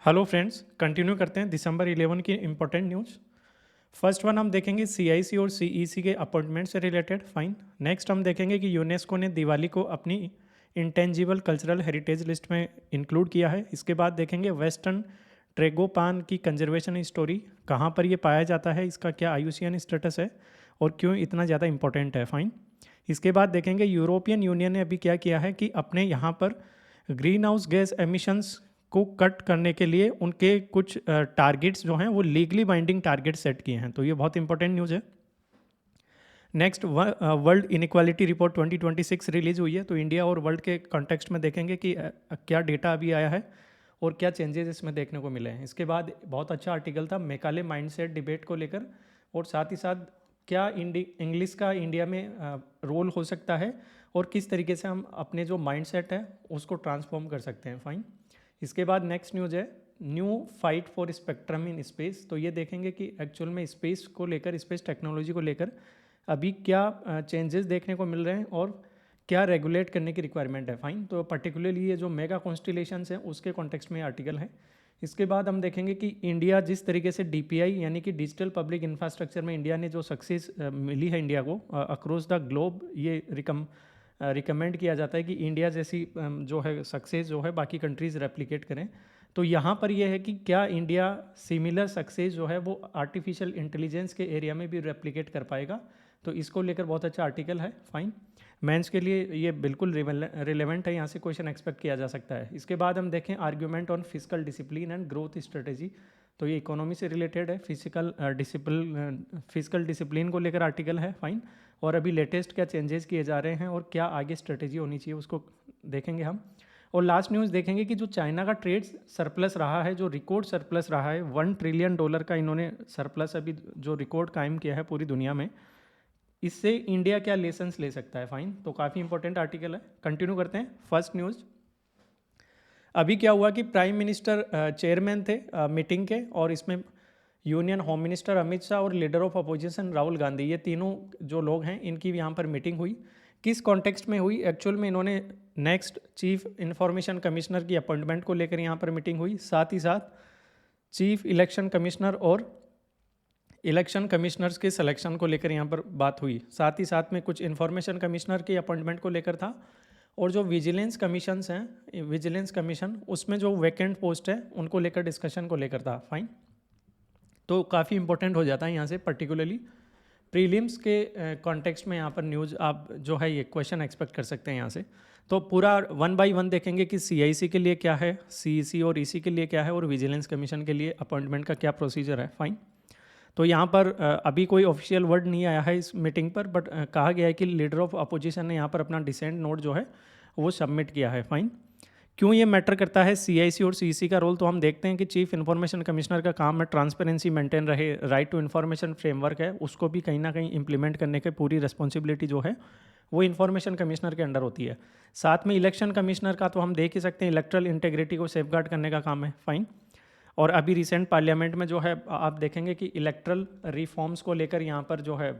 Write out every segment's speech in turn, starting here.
Hello friends, continue करते हैं दिसंबर 11 की इम्पोर्टेंट न्यूज़। फर्स्ट वन हम देखेंगे सीआईसी और सीईसी के अपॉइंटमेंट से रिलेटेड। फाइन। नेक्स्ट हम देखेंगे कि यूनेस्को ने दिवाली को अपनी इंटेंजिबल कल्चरल हेरिटेज लिस्ट में इंक्लूड किया है। इसके बाद देखेंगे वेस्टर्न ट्रेगोपान की कंजर्वेशन स्टोरी, कहाँ पर ये पाया जाता है, इसका क्या आईयूसीएन स्टेटस है और क्यों इतना ज़्यादा इंपॉर्टेंट है। फाइन। इसके बाद देखेंगे यूरोपियन यूनियन ने अभी क्या किया है कि अपने यहाँ पर ग्रीन हाउस गैस एमिशंस को कट करने के लिए उनके कुछ टारगेट्स जो हैं वो लीगली बाइंडिंग टारगेट सेट किए हैं। तो ये बहुत इंपॉर्टेंट न्यूज़ है। Next, world inequality report 2026 release हुई है। तो इंडिया और वर्ल्ड के कॉन्टेक्स्ट में देखेंगे कि क्या डेटा अभी आया है और क्या चेंजेस इसमें देखने को मिले हैं। इसके बाद बहुत अच्छा आर्टिकल था मेकाले माइंडसेट डिबेट को लेकर, और साथ ही साथ क्या इंग्लिश का इंडिया में रोल हो सकता है और किस तरीके से हम अपने जो माइंडसेट है उसको ट्रांसफॉर्म कर सकते हैं। फाइन। इसके बाद नेक्स्ट न्यूज़ है new fight for spectrum in space. तो ये देखेंगे कि एक्चुअल में स्पेस को लेकर, स्पेस टेक्नोलॉजी को लेकर अभी क्या चेंजेस देखने को मिल रहे हैं और क्या रेगुलेट करने की रिक्वायरमेंट है। फाइन। तो पर्टिकुलरली ये जो मेगा कॉन्स्टिलेशंस हैं उसके कॉन्टेक्स्ट में आर्टिकल है। इसके बाद हम देखेंगे कि इंडिया जिस तरीके से डीपीआई यानी कि डिजिटल पब्लिक इंफ्रास्ट्रक्चर में इंडिया ने जो सक्सेस मिली है इंडिया को अक्रॉस द ग्लोब, ये रिकमेंड किया जाता है कि इंडिया जैसी जो है सक्सेस जो है बाकी कंट्रीज़ रेप्लिकेट करें। तो यहाँ पर यह है कि क्या इंडिया सिमिलर सक्सेस जो है वो आर्टिफिशियल इंटेलिजेंस के एरिया में भी रेप्लिकेट कर पाएगा। तो इसको लेकर बहुत अच्छा आर्टिकल है। फाइन। मेंस के लिए ये बिल्कुल रिलेवेंट है, यहाँ से क्वेश्चन एक्सपेक्ट किया जा सकता है। इसके बाद हम देखें argument on physical discipline and growth strategy. तो ये इकोनॉमी से रिलेटेड है। फिजिकल डिसिप्लिन को लेकर आर्टिकल है। फाइन। और अभी लेटेस्ट क्या चेंजेस किए जा रहे हैं और क्या आगे स्ट्रेटेजी होनी चाहिए उसको देखेंगे हम। और लास्ट न्यूज़ देखेंगे कि जो चाइना का ट्रेड सरप्लस रहा है, जो रिकॉर्ड सरप्लस रहा है, $1 ट्रिलियन का इन्होंने सरप्लस अभी जो रिकॉर्ड कायम किया है पूरी दुनिया में, इससे इंडिया क्या लेसन्स ले सकता है। फाइन। तो काफ़ी इंपॉर्टेंट आर्टिकल है। कंटिन्यू करते हैं। फर्स्ट न्यूज़, अभी क्या हुआ कि प्राइम मिनिस्टर चेयरमैन थे मीटिंग के, और इसमें union home minister Amit Shah और leader of opposition Rahul Gandhi, ये तीनों जो लोग हैं इनकी यहाँ पर मीटिंग हुई। किस कॉन्टेक्स्ट में हुई? एक्चुअल में इन्होंने नेक्स्ट चीफ इंफॉर्मेशन कमिश्नर की अपॉइंटमेंट को लेकर यहाँ पर मीटिंग हुई। साथ ही साथ चीफ इलेक्शन कमिश्नर और इलेक्शन कमिश्नर्स के सिलेक्शन को लेकर यहाँ पर बात हुई। साथ ही साथ में कुछ इन्फॉर्मेशन कमिश्नर की अपॉइंटमेंट को लेकर था, और जो विजिलेंस कमीशंस हैं, विजिलेंस कमीशन, उसमें जो वैकेंट पोस्ट है उनको लेकर डिस्कशन को लेकर था। फाइन। तो काफ़ी इंपॉर्टेंट हो जाता है यहाँ से, पर्टिकुलरली प्रीलिम्स के कॉन्टेक्स्ट में यहाँ पर न्यूज़ आप जो है ये क्वेश्चन एक्सपेक्ट कर सकते हैं यहाँ से। तो पूरा 1 बाय 1 देखेंगे कि सीआईसी के लिए क्या है, सीईसी और ईसी के लिए क्या है, और विजिलेंस कमीशन के लिए अपॉइंटमेंट का क्या प्रोसीजर है। फाइन। तो यहाँ पर अभी कोई ऑफिशियल वर्ड नहीं आया है इस मीटिंग पर, बट कहा गया है कि लीडर ऑफ अपोजिशन ने यहाँ पर अपना डिसेंट नोट जो है वो सबमिट किया है। फाइन। क्यों ये मैटर करता है सीआईसी और सीईसी का रोल? तो हम देखते हैं कि चीफ इन्फॉर्मेशन कमिश्नर का काम है ट्रांसपेरेंसी मेंटेन रहे, राइट टू इन्फॉर्मेशन फ्रेमवर्क है उसको भी कहीं ना कहीं इंप्लीमेंट करने की पूरी रिस्पॉन्सिबिलिटी जो है वो इन्फॉर्मेशन कमिश्नर के अंडर होती है। साथ में इलेक्शन कमिश्नर का तो हम देख ही सकते हैं इलेक्ट्रल इंटेग्रिटी को सेफगार्ड करने का काम है। फाइन। और अभी रिसेंट पार्लियामेंट में जो है आप देखेंगे कि इलेक्ट्रल रिफॉर्म्स को लेकर यहाँ पर जो है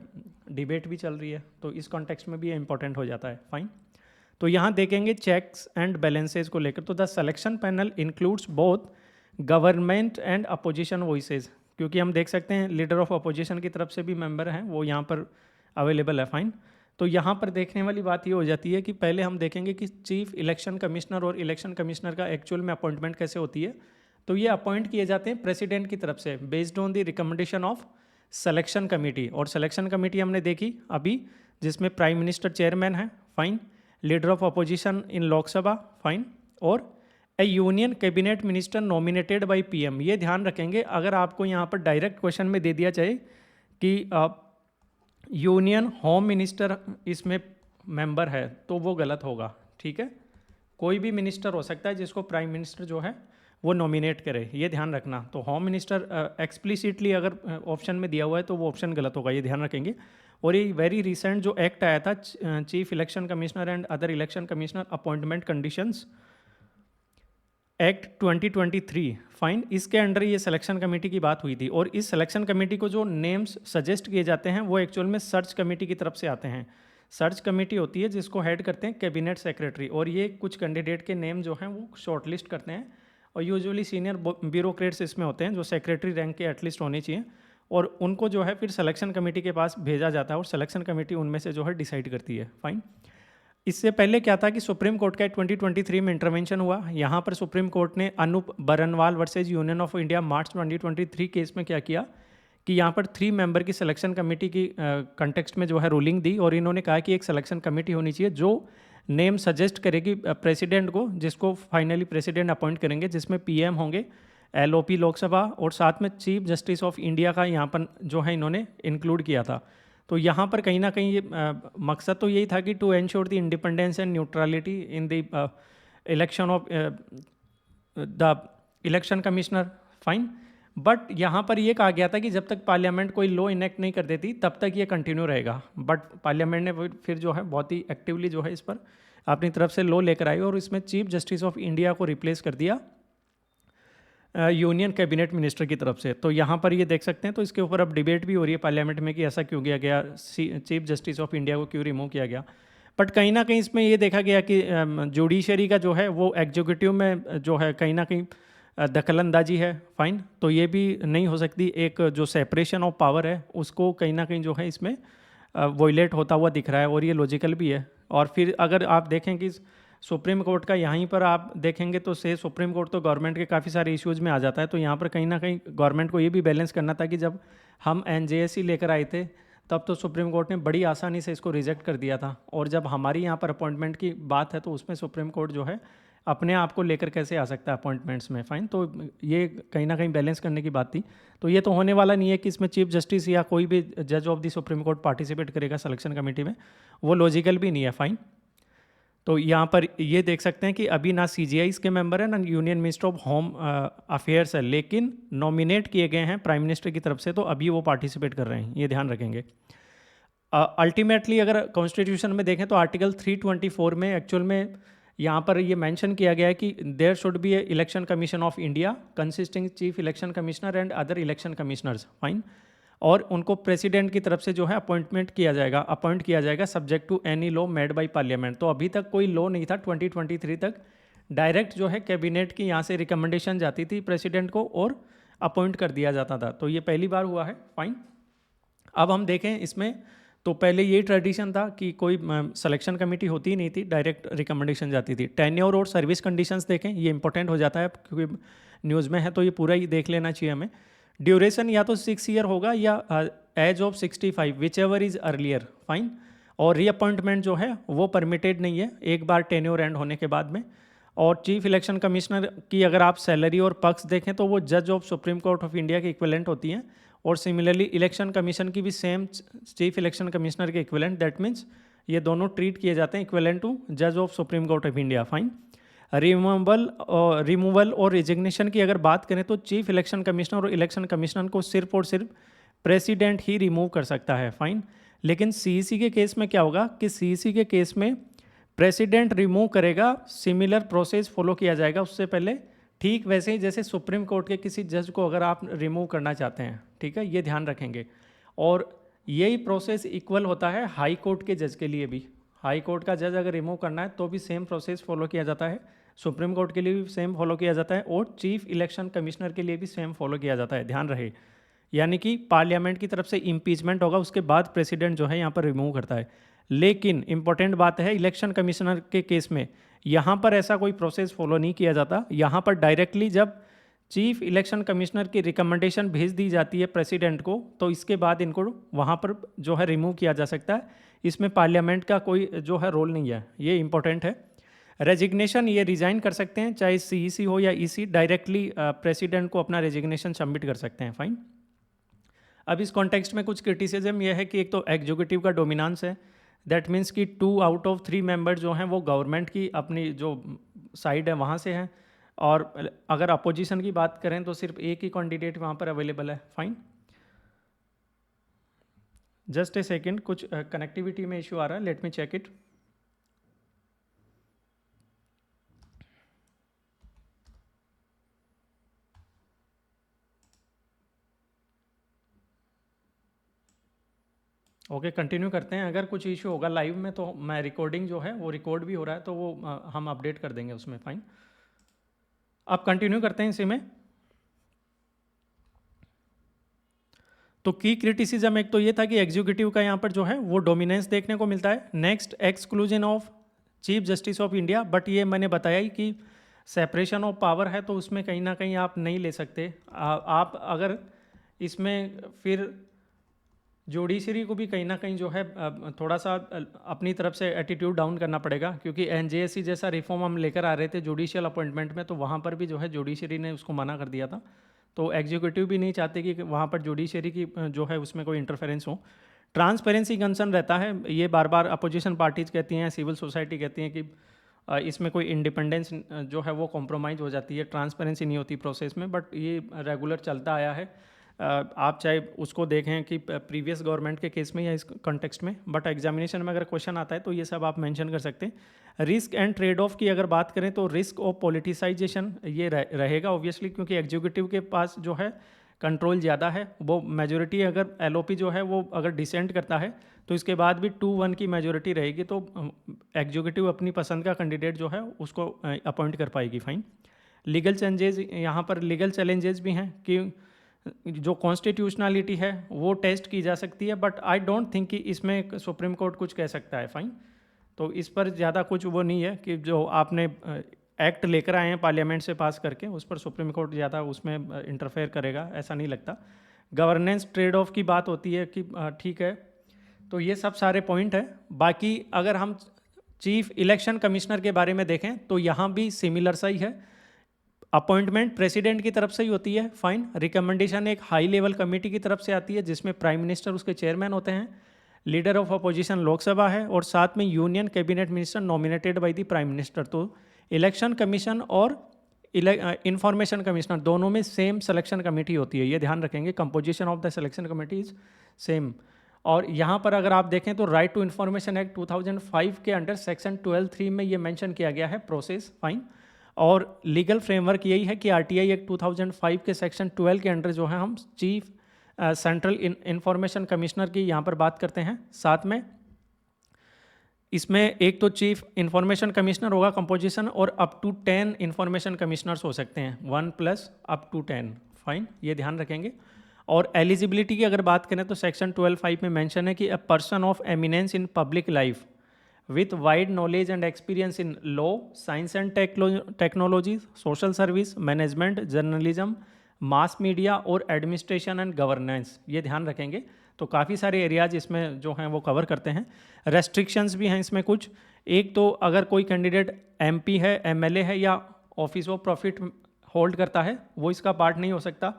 डिबेट भी चल रही है, तो इस कॉन्टेक्स्ट में भी ये इंपॉर्टेंट हो जाता है। फाइन। तो यहाँ देखेंगे चेक्स एंड बैलेंसेज को लेकर, तो the selection panel includes both government and opposition voices, क्योंकि हम देख सकते हैं लीडर ऑफ अपोजिशन की तरफ से भी मेंबर हैं, वो यहाँ पर अवेलेबल है। फाइन। तो यहाँ पर देखने वाली बात ये हो जाती है कि पहले हम देखेंगे कि चीफ इलेक्शन कमिश्नर और इलेक्शन कमिश्नर का एक्चुअल में अपॉइंटमेंट कैसे होती है। तो ये अपॉइंट किए जाते हैं प्रेसिडेंट की तरफ से based on the recommendation of selection committee, और सिलेक्शन कमेटी हमने देखी अभी जिसमें प्राइम मिनिस्टर चेयरमैन है। Fine. Leader of opposition in Lok Sabha. Fine. और a union cabinet minister nominated by PM. ये ध्यान रखेंगे, अगर आपको यहाँ पर डायरेक्ट क्वेश्चन में दे दिया जाए कि यूनियन होम मिनिस्टर इसमें मेंबर है तो वो गलत होगा। ठीक है, कोई भी मिनिस्टर हो सकता है जिसको प्राइम मिनिस्टर जो है वो नॉमिनेट करे, ये ध्यान रखना। तो होम मिनिस्टर एक्सप्लिसिटली अगर ऑप्शन में दिया हुआ है तो वो ऑप्शन गलत होगा, ये ध्यान रखेंगे। और ये वेरी रिसेंट जो एक्ट आया था chief election commissioner and other election commissioner appointment conditions act 2023। Fine. इसके अंडर ये सिलेक्शन कमेटी की बात हुई थी, और इस सिलेक्शन कमेटी को जो नेम्स सजेस्ट किए जाते हैं वो एक्चुअल में सर्च कमेटी की तरफ से आते हैं। सर्च कमेटी होती है जिसको हेड करते हैं कैबिनेट सेक्रेटरी, और ये कुछ कैंडिडेट के नेम जो हैं वो शॉर्टलिस्ट करते हैं और यूजुअली सीनियर ब्यूरोक्रेट्स इसमें होते हैं जो सेक्रेटरी रैंक के एटलीस्ट होने चाहिए, और उनको जो है फिर सिलेक्शन कमेटी के पास भेजा जाता है और सिलेक्शन कमेटी उनमें से जो है डिसाइड करती है। फाइन। इससे पहले क्या था कि सुप्रीम कोर्ट का 2023 में इंटरवेंशन हुआ। यहाँ पर सुप्रीम कोर्ट ने Anup Barnwal versus Union of India March 2023 case में क्या किया कि यहाँ पर 3 मेंबर की सिलेक्शन कमेटी की कंटेक्स्ट में जो है रूलिंग दी, और इन्होंने कहा कि एक सिलेक्शन कमेटी होनी चाहिए जो नेम सजेस्ट करेगी प्रेसिडेंट को, जिसको फाइनली प्रेसिडेंट अपॉइंट करेंगे, जिसमें पीएम होंगे, एलओपी लोकसभा, और साथ में चीफ जस्टिस ऑफ इंडिया का यहाँ पर जो है इन्होंने इंक्लूड किया था। तो यहाँ पर कहीं ना कहीं ये मकसद तो यही था कि to ensure the independence and neutrality in the election of the election commissioner. Fine. But यहाँ पर ये कहा गया था कि जब तक पार्लियामेंट कोई लॉ इनेक्ट नहीं कर देती तब तक ये कंटिन्यू रहेगा। बट पार्लियामेंट ने फिर जो है बहुत ही एक्टिवली जो है इस पर अपनी तरफ से लॉ लेकर आई, और इसमें चीफ जस्टिस ऑफ इंडिया को रिप्लेस कर दिया यूनियन कैबिनेट मिनिस्टर की तरफ से। तो यहाँ पर ये देख सकते हैं, तो इसके ऊपर अब डिबेट भी हो रही है पार्लियामेंट में कि ऐसा क्यों किया गया, चीफ जस्टिस ऑफ इंडिया को क्यों रिमूव किया गया। बट कहीं ना कहीं इसमें ये देखा गया कि जुडिशरी का जो है वो एग्जीक्यूटिव में जो है कहीं ना कहीं दखलंदाजी है। फाइन। तो ये भी नहीं हो सकती, एक जो सेपरेशन ऑफ पावर है उसको कहीं ना कहीं जो है इसमें वॉयलेट होता हुआ दिख रहा है, और ये लॉजिकल भी है। और फिर अगर आप देखें कि सुप्रीम कोर्ट का यहीं पर आप देखेंगे तो से सुप्रीम कोर्ट तो गवर्नमेंट के काफ़ी सारे इश्यूज़ में आ जाता है। तो यहाँ पर कहीं ना कहीं गवर्नमेंट को ये भी बैलेंस करना था कि जब हम एनजेएससी लेकर आए थे तब तो सुप्रीम कोर्ट ने बड़ी आसानी से इसको रिजेक्ट कर दिया था, और जब हमारी यहाँ पर अपॉइंटमेंट की बात है तो उसमें सुप्रीम कोर्ट जो है अपने आप को लेकर कैसे आ सकता है अपॉइंटमेंट्स में। फाइन। तो ये कहीं ना कहीं बैलेंस करने की बात थी। तो ये तो होने वाला नहीं है कि इसमें चीफ जस्टिस या कोई भी जज of the supreme court participate करेगा सिलेक्शन कमेटी में, वो लॉजिकल भी नहीं है। फाइन। तो यहाँ पर ये देख सकते हैं कि अभी ना सीजीआई इसके मेंबर है ना union minister of home affairs है, लेकिन नॉमिनेट किए गए हैं प्राइम मिनिस्टर की तरफ से, तो अभी वो पार्टिसिपेट कर रहे हैं, ये ध्यान रखेंगे। अल्टीमेटली अगर कॉन्स्टिट्यूशन में देखें तो आर्टिकल 324 में एक्चुअल में यहाँ पर ये मेंशन किया गया है कि there should be a election commission of India consisting chief election commissioner and other election commissioners. Fine. और उनको प्रेसिडेंट की तरफ से जो है अपॉइंट किया जाएगा subject to any law made by parliament. तो अभी तक कोई लॉ नहीं था 2023 तक, डायरेक्ट जो है कैबिनेट की यहाँ से रिकमेंडेशन जाती थी प्रेसिडेंट को और अपॉइंट कर दिया जाता था। तो ये पहली बार हुआ है। फाइन। अब हम देखें इसमें, तो पहले ये ट्रेडिशन था कि कोई सिलेक्शन कमेटी होती ही नहीं थी, डायरेक्ट रिकमेंडेशन जाती थी। टेन्योर और सर्विस कंडीशंस देखें, ये इंपॉर्टेंट हो जाता है क्योंकि न्यूज़ में है तो ये पूरा ही देख लेना चाहिए हमें। ड्यूरेशन या तो 6 ईयर होगा या as of 65 whichever is earlier. Fine. और रीअपॉइंटमेंट जो है वो परमिटेड नहीं है एक बार टेन्योर एंड होने के बाद में। और चीफ इलेक्शन कमिश्नर की अगर आप सैलरी और पक्ष देखें तो वो जज of supreme court of India के इक्विवेलेंट होती हैं, और सिमिलरली इलेक्शन कमीशन की भी सेम चीफ इलेक्शन कमिश्नर के इक्विवेलेंट, दैट मीन्स ये दोनों ट्रीट किए जाते हैं इक्विवेलेंट टू जज of supreme court of India. Fine. Removal और रिजिग्नेशन की अगर बात करें तो चीफ इलेक्शन कमिश्नर और इलेक्शन कमिश्नर को सिर्फ और सिर्फ प्रेसिडेंट ही रिमूव कर सकता है। फाइन। लेकिन सीईसी के केस में क्या होगा कि सीईसी के केस में प्रेसिडेंट रिमूव करेगा, सिमिलर प्रोसेस फॉलो किया जाएगा उससे पहले, ठीक वैसे ही जैसे सुप्रीम कोर्ट के किसी जज को अगर आप रिमूव करना चाहते हैं। ठीक है, ये ध्यान रखेंगे। और यही प्रोसेस इक्वल होता है हाई कोर्ट के जज के लिए भी। हाई कोर्ट का जज अगर रिमूव करना है तो भी सेम प्रोसेस फॉलो किया जाता है, सुप्रीम कोर्ट के लिए भी सेम फॉलो किया जाता है, और चीफ इलेक्शन कमिश्नर के लिए भी सेम फॉलो किया जाता है, ध्यान रहे। यानी कि पार्लियामेंट की तरफ से इम्पीचमेंट होगा, उसके बाद प्रेसिडेंट जो है यहाँ पर रिमूव करता है। लेकिन इंपॉर्टेंट बात है इलेक्शन कमिश्नर के केस में यहाँ पर ऐसा कोई प्रोसेस फॉलो नहीं किया जाता। यहाँ पर डायरेक्टली जब चीफ इलेक्शन कमिश्नर की रिकमेंडेशन भेज दी जाती है प्रेसिडेंट को, तो इसके बाद इनको वहाँ पर जो है रिमूव किया जा सकता है। इसमें पार्लियामेंट का कोई जो है रोल नहीं है, ये इंपॉर्टेंट है। रेजिग्नेशन ये रिज़ाइन कर सकते हैं, चाहे सीईसी हो या ईसी, डायरेक्टली प्रेसिडेंट को अपना रेजिग्नेशन सबमिट कर सकते हैं। फाइन। अब इस कॉन्टेक्स्ट में कुछ क्रिटिसिज्म ये है कि एक तो एग्जीक्यूटिव का डोमिनेंस है, दैट मीन्स कि 2 आउट ऑफ 3 मेंबर जो हैं वो गवर्नमेंट की अपनी जो साइड है वहाँ से हैं, और अगर अपोजिशन की बात करें तो सिर्फ एक ही कैंडिडेट वहाँ पर अवेलेबल है। फाइन। जस्ट ए सेकेंड, कुछ कनेक्टिविटी में इशू आ रहा है, let me check it. Okay, continue करते हैं। अगर कुछ इशू होगा लाइव में तो मैं रिकॉर्डिंग जो है वो रिकॉर्ड भी हो रहा है तो वो हम अपडेट कर देंगे उसमें। फाइन। अब कंटिन्यू करते हैं इसी में। तो की क्रिटिसिज्म एक तो ये था कि एग्जीक्यूटिव का यहाँ पर जो है वो डोमिनेंस देखने को मिलता है। Next, exclusion of chief justice of India, but ये मैंने बताया ही कि सेपरेशन ऑफ पावर है तो उसमें कहीं ना कहीं आप नहीं ले सकते। आप अगर इसमें फिर जुडिशरी को भी कहीं ना कहीं जो है थोड़ा सा अपनी तरफ से एटीट्यूड डाउन करना पड़ेगा, क्योंकि एनजेएससी जैसा रिफॉर्म हम लेकर आ रहे थे जुडिशियल अपॉइंटमेंट में, तो वहाँ पर भी जो है जुडिशरी ने उसको मना कर दिया था। तो एग्जीक्यूटिव भी नहीं चाहते कि वहाँ पर जुडिशरी की जो है उसमें कोई इंटरफेरेंस हो। ट्रांसपेरेंसी कंसर्न रहता है, ये बार बार अपोजिशन पार्टीज कहती हैं, सिविल सोसाइटी कहती हैं कि इसमें कोई इंडिपेंडेंस जो है वो कॉम्प्रोमाइज़ हो जाती है, ट्रांसपेरेंसी नहीं होती प्रोसेस में, बट ये रेगुलर चलता आया है। आप चाहे उसको देखें कि प्रीवियस गवर्नमेंट के केस में या इस कॉन्टेक्स्ट में, बट एग्जामिनेशन में अगर क्वेश्चन आता है तो ये सब आप मेंशन कर सकते हैं। रिस्क एंड ट्रेड ऑफ की अगर बात करें तो रिस्क ऑफ पॉलिटिसाइजेशन ये रहेगा ऑब्वियसली, क्योंकि एग्जीक्यूटिव के पास जो है कंट्रोल ज़्यादा है। वो मेजोरिटी अगर एलओपी जो है वो अगर डिसेंट करता है तो इसके बाद भी 2-1 की मेजोरिटी रहेगी, तो एग्जीक्यूटिव अपनी पसंद का कैंडिडेट जो है उसको अपॉइंट कर पाएगी। फाइन। लीगल चेंजेस, यहाँ पर लीगल चैलेंजेस भी हैं कि जो कॉन्स्टिट्यूशनलिटी है वो टेस्ट की जा सकती है, बट आई डोंट थिंक कि इसमें सुप्रीम कोर्ट कुछ कह सकता है। फाइन। तो इस पर ज़्यादा कुछ वो नहीं है कि जो आपने एक्ट लेकर आए हैं पार्लियामेंट से पास करके, उस पर सुप्रीम कोर्ट ज़्यादा उसमें इंटरफेयर करेगा, ऐसा नहीं लगता। गवर्नेंस ट्रेड ऑफ की बात होती है कि ठीक है, तो ये सब सारे पॉइंट है। बाकी अगर हम चीफ इलेक्शन कमिश्नर के बारे में देखें तो यहाँ भी सिमिलर सा ही है। अपॉइंटमेंट प्रेसिडेंट की तरफ से ही होती है। फाइन। रिकमेंडेशन एक हाई लेवल कमेटी की तरफ से आती है जिसमें प्राइम मिनिस्टर उसके चेयरमैन होते हैं, लीडर ऑफ अपोजिशन लोकसभा है, और साथ में union cabinet minister nominated by the prime minister. तो इलेक्शन कमीशन और इंफॉर्मेशन कमिश्नर दोनों में सेम सिलेक्शन कमेटी होती है, ये ध्यान रखेंगे। Composition of the selection committee is same. और यहाँ पर अगर आप देखें तो राइट टू इन्फॉर्मेशन एक्ट 2005 के अंडर सेक्शन 12(3) में ये मेंशन किया गया है प्रोसेस। फाइन। और लीगल फ्रेमवर्क यही है कि आरटीआई एक्ट 2005 के सेक्शन 12 के अंडर जो है हम चीफ सेंट्रल इंफॉर्मेशन कमिश्नर की यहाँ पर बात करते हैं। साथ में इसमें एक तो चीफ इंफॉर्मेशन कमिश्नर होगा कंपोजिशन, और अप टू 10 इंफॉर्मेशन कमिश्नर्स हो सकते हैं, 1 + अप टू 10। फाइन, ये ध्यान रखेंगे। और एलिजिबिलिटी की अगर बात करें तो सेक्शन 12(5) में मेंशन है कि a person of eminence in public life with wide knowledge and experience in law, science and technology, social service, management, journalism, mass media और administration and governance, ये ध्यान रखेंगे। तो काफ़ी सारे एरियाज इसमें जो हैं वो कवर करते हैं। रेस्ट्रिक्शंस भी हैं इसमें कुछ। एक तो अगर कोई कैंडिडेट एमपी है, एमएलए है या ऑफिस ऑफ प्रॉफिट होल्ड करता है वो इसका पार्ट नहीं हो सकता,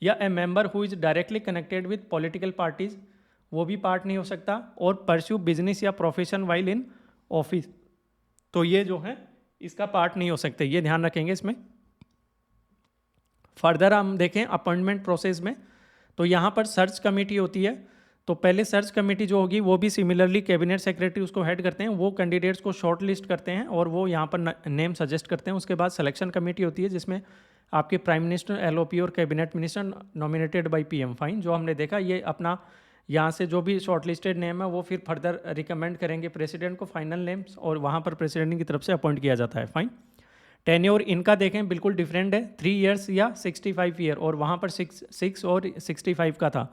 या ए member who is directly connected with political parties वो भी पार्ट नहीं हो सकता, और परस्यू बिजनेस या प्रोफेशन वाइल इन ऑफिस, तो ये जो है इसका पार्ट नहीं हो सकते, ये ध्यान रखेंगे इसमें। फर्दर हम देखें अपॉइंटमेंट प्रोसेस में, तो यहाँ पर सर्च कमेटी होती है। तो पहले सर्च कमेटी जो होगी वो भी सिमिलरली कैबिनेट सेक्रेटरी उसको हेड करते हैं, वो कैंडिडेट्स को शॉर्ट लिस्ट करते हैं और वो यहाँ पर नेम सजेस्ट करते हैं। उसके बाद सिलेक्शन कमेटी होती है जिसमें आपके प्राइम मिनिस्टर, एलओपी और cabinet minister nominated by PM. Fine. जो हमने देखा ये अपना यहाँ से जो भी शॉर्टलिस्टेड नेम है वो फिर फर्दर रिकमेंड करेंगे प्रेसिडेंट को फाइनल नेम्स, और वहाँ पर प्रेसिडेंट की तरफ से अपॉइंट किया जाता है। फाइन। टेन्योर इनका देखें बिल्कुल डिफरेंट है, 3 ईयर्स या 65 ईयर, और वहाँ पर 6 और 65 का था।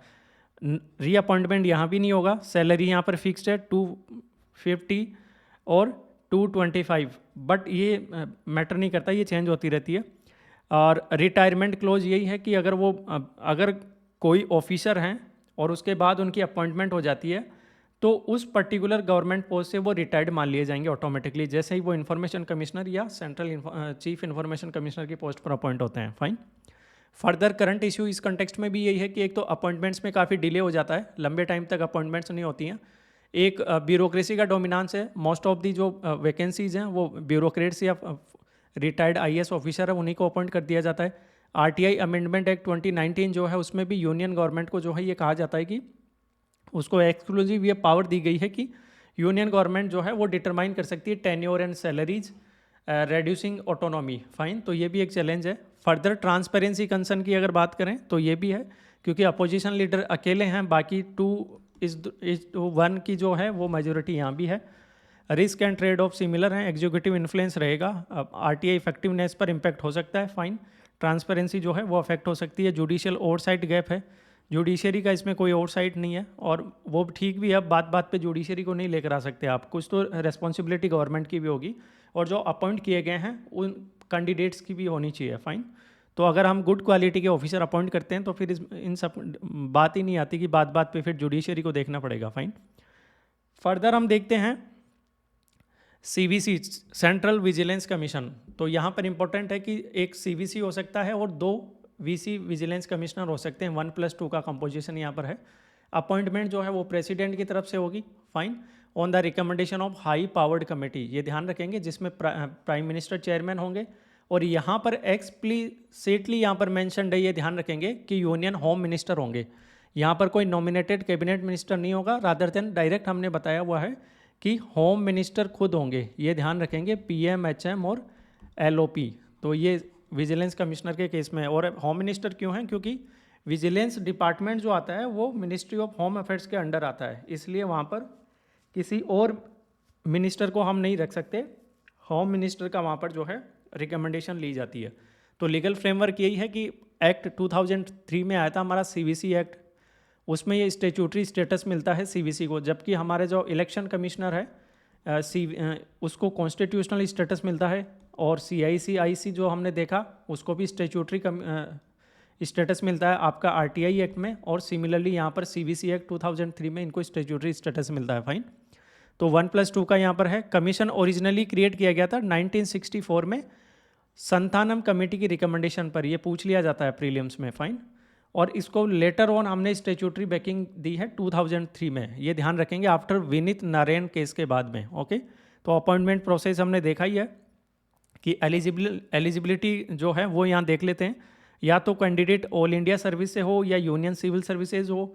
रीअपॉइंटमेंट यहाँ भी नहीं होगा। सैलरी यहाँ पर फिक्स्ड है 250 और 225, बट ये मैटर नहीं करता, ये चेंज होती रहती है। और रिटायरमेंट क्लोज यही है कि अगर कोई ऑफिसर हैं और उसके बाद उनकी अपॉइंटमेंट हो जाती है तो उस पर्टिकुलर गवर्नमेंट पोस्ट से वो रिटायर्ड मान लिए जाएंगे ऑटोमेटिकली, जैसे ही वो इन्फॉर्मेशन कमिश्नर या सेंट्रल चीफ इन्फॉर्मेशन कमिश्नर की पोस्ट पर अपॉइंट होते हैं। फाइन। फर्दर करंट इशू इस कंटेक्स्ट में भी यही है कि एक तो अपॉइंटमेंट्स में काफ़ी डिले हो जाता है, लंबे टाइम तक अपॉइंटमेंट्स नहीं होती हैं। एक ब्यूरोक्रेसी का डोमिनांस है, मोस्ट ऑफ दी जो वैकेंसीज हैं वो ब्यूरोक्रेट्स या रिटायर्ड आईएएस ऑफिसर है उन्हीं को अपॉइंट कर दिया जाता है। आरटीआई अमेंडमेंट एक्ट 2019 जो है उसमें भी यूनियन गवर्नमेंट को जो है ये कहा जाता है कि उसको एक्सक्लूसिव ये पावर दी गई है कि यूनियन गवर्नमेंट जो है वो डिटरमाइन कर सकती है tenure and salaries, reducing autonomy. Fine. तो ये भी एक चैलेंज है। फर्दर ट्रांसपेरेंसी कंसर्न की अगर बात करें तो ये भी है, क्योंकि अपोजिशन लीडर अकेले हैं, बाकी 2:1 की जो है वो मेजोरिटी यहाँ भी है। Risk and trade off similar हैं, एग्जीक्यूटिव इन्फ्लुएंस रहेगा, आरटीआई इफेक्टिवनेस पर इम्पैक्ट हो सकता है, फाइन। ट्रांसपेरेंसी जो है वो अफेक्ट हो सकती है, जुडिशियल ओवरसाइट गैप है, जुडिशरी का इसमें कोई ओवरसाइट नहीं है, और वो ठीक भी है, बात बात पे जुडिशरी को नहीं लेकर आ सकते आप, कुछ तो रेस्पॉन्सिबिलिटी गवर्नमेंट की भी होगी, और जो अपॉइंट किए गए हैं उन कैंडिडेट्स की भी होनी चाहिए, फाइन। तो अगर हम गुड क्वालिटी के ऑफिसर अपॉइंट करते हैं तो फिर इन सब बात ही नहीं आती कि बात बात पे फिर जुडिशरी को देखना पड़ेगा, फाइन। फर्दर हम देखते हैं सीवीसी, सेंट्रल विजिलेंस कमीशन। तो यहाँ पर इंपॉर्टेंट है कि एक सीवीसी हो सकता है और 2 वीसी विजिलेंस कमिश्नर हो सकते हैं, 1+2 का कंपोजिशन यहाँ पर है। अपॉइंटमेंट जो है वो प्रेसिडेंट की तरफ से होगी, fine, on the recommendation of high powered committee, ये ध्यान रखेंगे, जिसमें प्राइम मिनिस्टर चेयरमैन होंगे। और यहाँ पर एक्सप्लिसिटली यहाँ पर मेंशन्ड है, ये ध्यान रखेंगे कि यूनियन होम मिनिस्टर होंगे, यहाँ पर कोई नॉमिनेटेड कैबिनेट मिनिस्टर नहीं होगा, रादर देन डायरेक्ट हमने बताया हुआ है कि होम मिनिस्टर खुद होंगे, ये ध्यान रखेंगे, पीएम, एचएम और एलओपी। तो ये विजिलेंस कमिश्नर के केस में। और होम मिनिस्टर क्यों है? क्योंकि विजिलेंस डिपार्टमेंट जो आता है वो मिनिस्ट्री ऑफ होम अफेयर्स के अंडर आता है, इसलिए वहाँ पर किसी और मिनिस्टर को हम नहीं रख सकते, होम मिनिस्टर का वहाँ पर जो है रिकमेंडेशन ली जाती है। तो लीगल फ्रेमवर्क यही है कि एक्ट 2003 में आया था हमारा सीवीसी एक्ट, उसमें ये स्टेचूटरी स्टेटस मिलता है सीवीसी को, जबकि हमारे जो इलेक्शन कमिश्नर है उसको कॉन्स्टिट्यूशनल स्टेटस मिलता है, और CIC जो हमने देखा उसको भी स्टेचूटरी स्टेटस मिलता है आपका आरटीआई एक्ट में, और सिमिलरली यहाँ पर सीवीसी एक्ट 2003 में इनको स्टेचूटरी स्टेटस मिलता है, फाइन। तो 1+2 का यहाँ पर है। कमीशन ओरिजिनली क्रिएट किया गया था 1964 में संथानम कमेटी की रिकमेंडेशन पर, ये पूछ लिया जाता है प्रीलिम्स में, फाइन। और इसको लेटर ऑन हमने स्टेचूटरी बैकिंग दी है 2003 में, ये ध्यान रखेंगे, आफ्टर विनीत नारायण केस के बाद में, ओके। तो अपॉइंटमेंट प्रोसेस हमने देखा ही है कि एलिजिबिलिटी जो है वो यहाँ देख लेते हैं, या तो कैंडिडेट ऑल इंडिया सर्विस से हो या यूनियन सिविल सर्विसेज हो,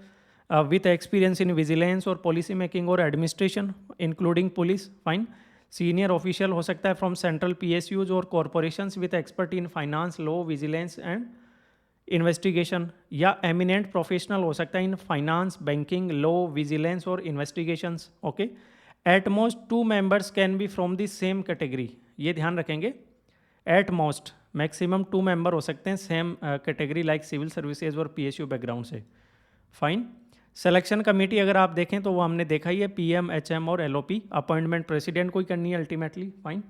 विथ एक्सपीरियंस इन विजिलेंस और पॉलिसी मेकिंग और administration including police, fine. Senior official हो सकता है फ्रॉम सेंट्रल PSUs और corporations with expert in finance, law, vigilance and investigation, या एमिनेंट प्रोफेशनल हो सकता है in finance, banking, law, vigilance और investigations, okay. At most 2 members can be from the same category, ये ध्यान रखेंगे, एट मोस्ट, मैक्सिमम 2 मेंबर हो सकते हैं same category like civil services और PSU बैकग्राउंड से, फाइन। सिलेक्शन कमेटी अगर आप देखें तो वो हमने देखा ही है, PM, HM और LOP। अपॉइंटमेंट प्रेसिडेंट को ही करनी है अल्टीमेटली, फाइन।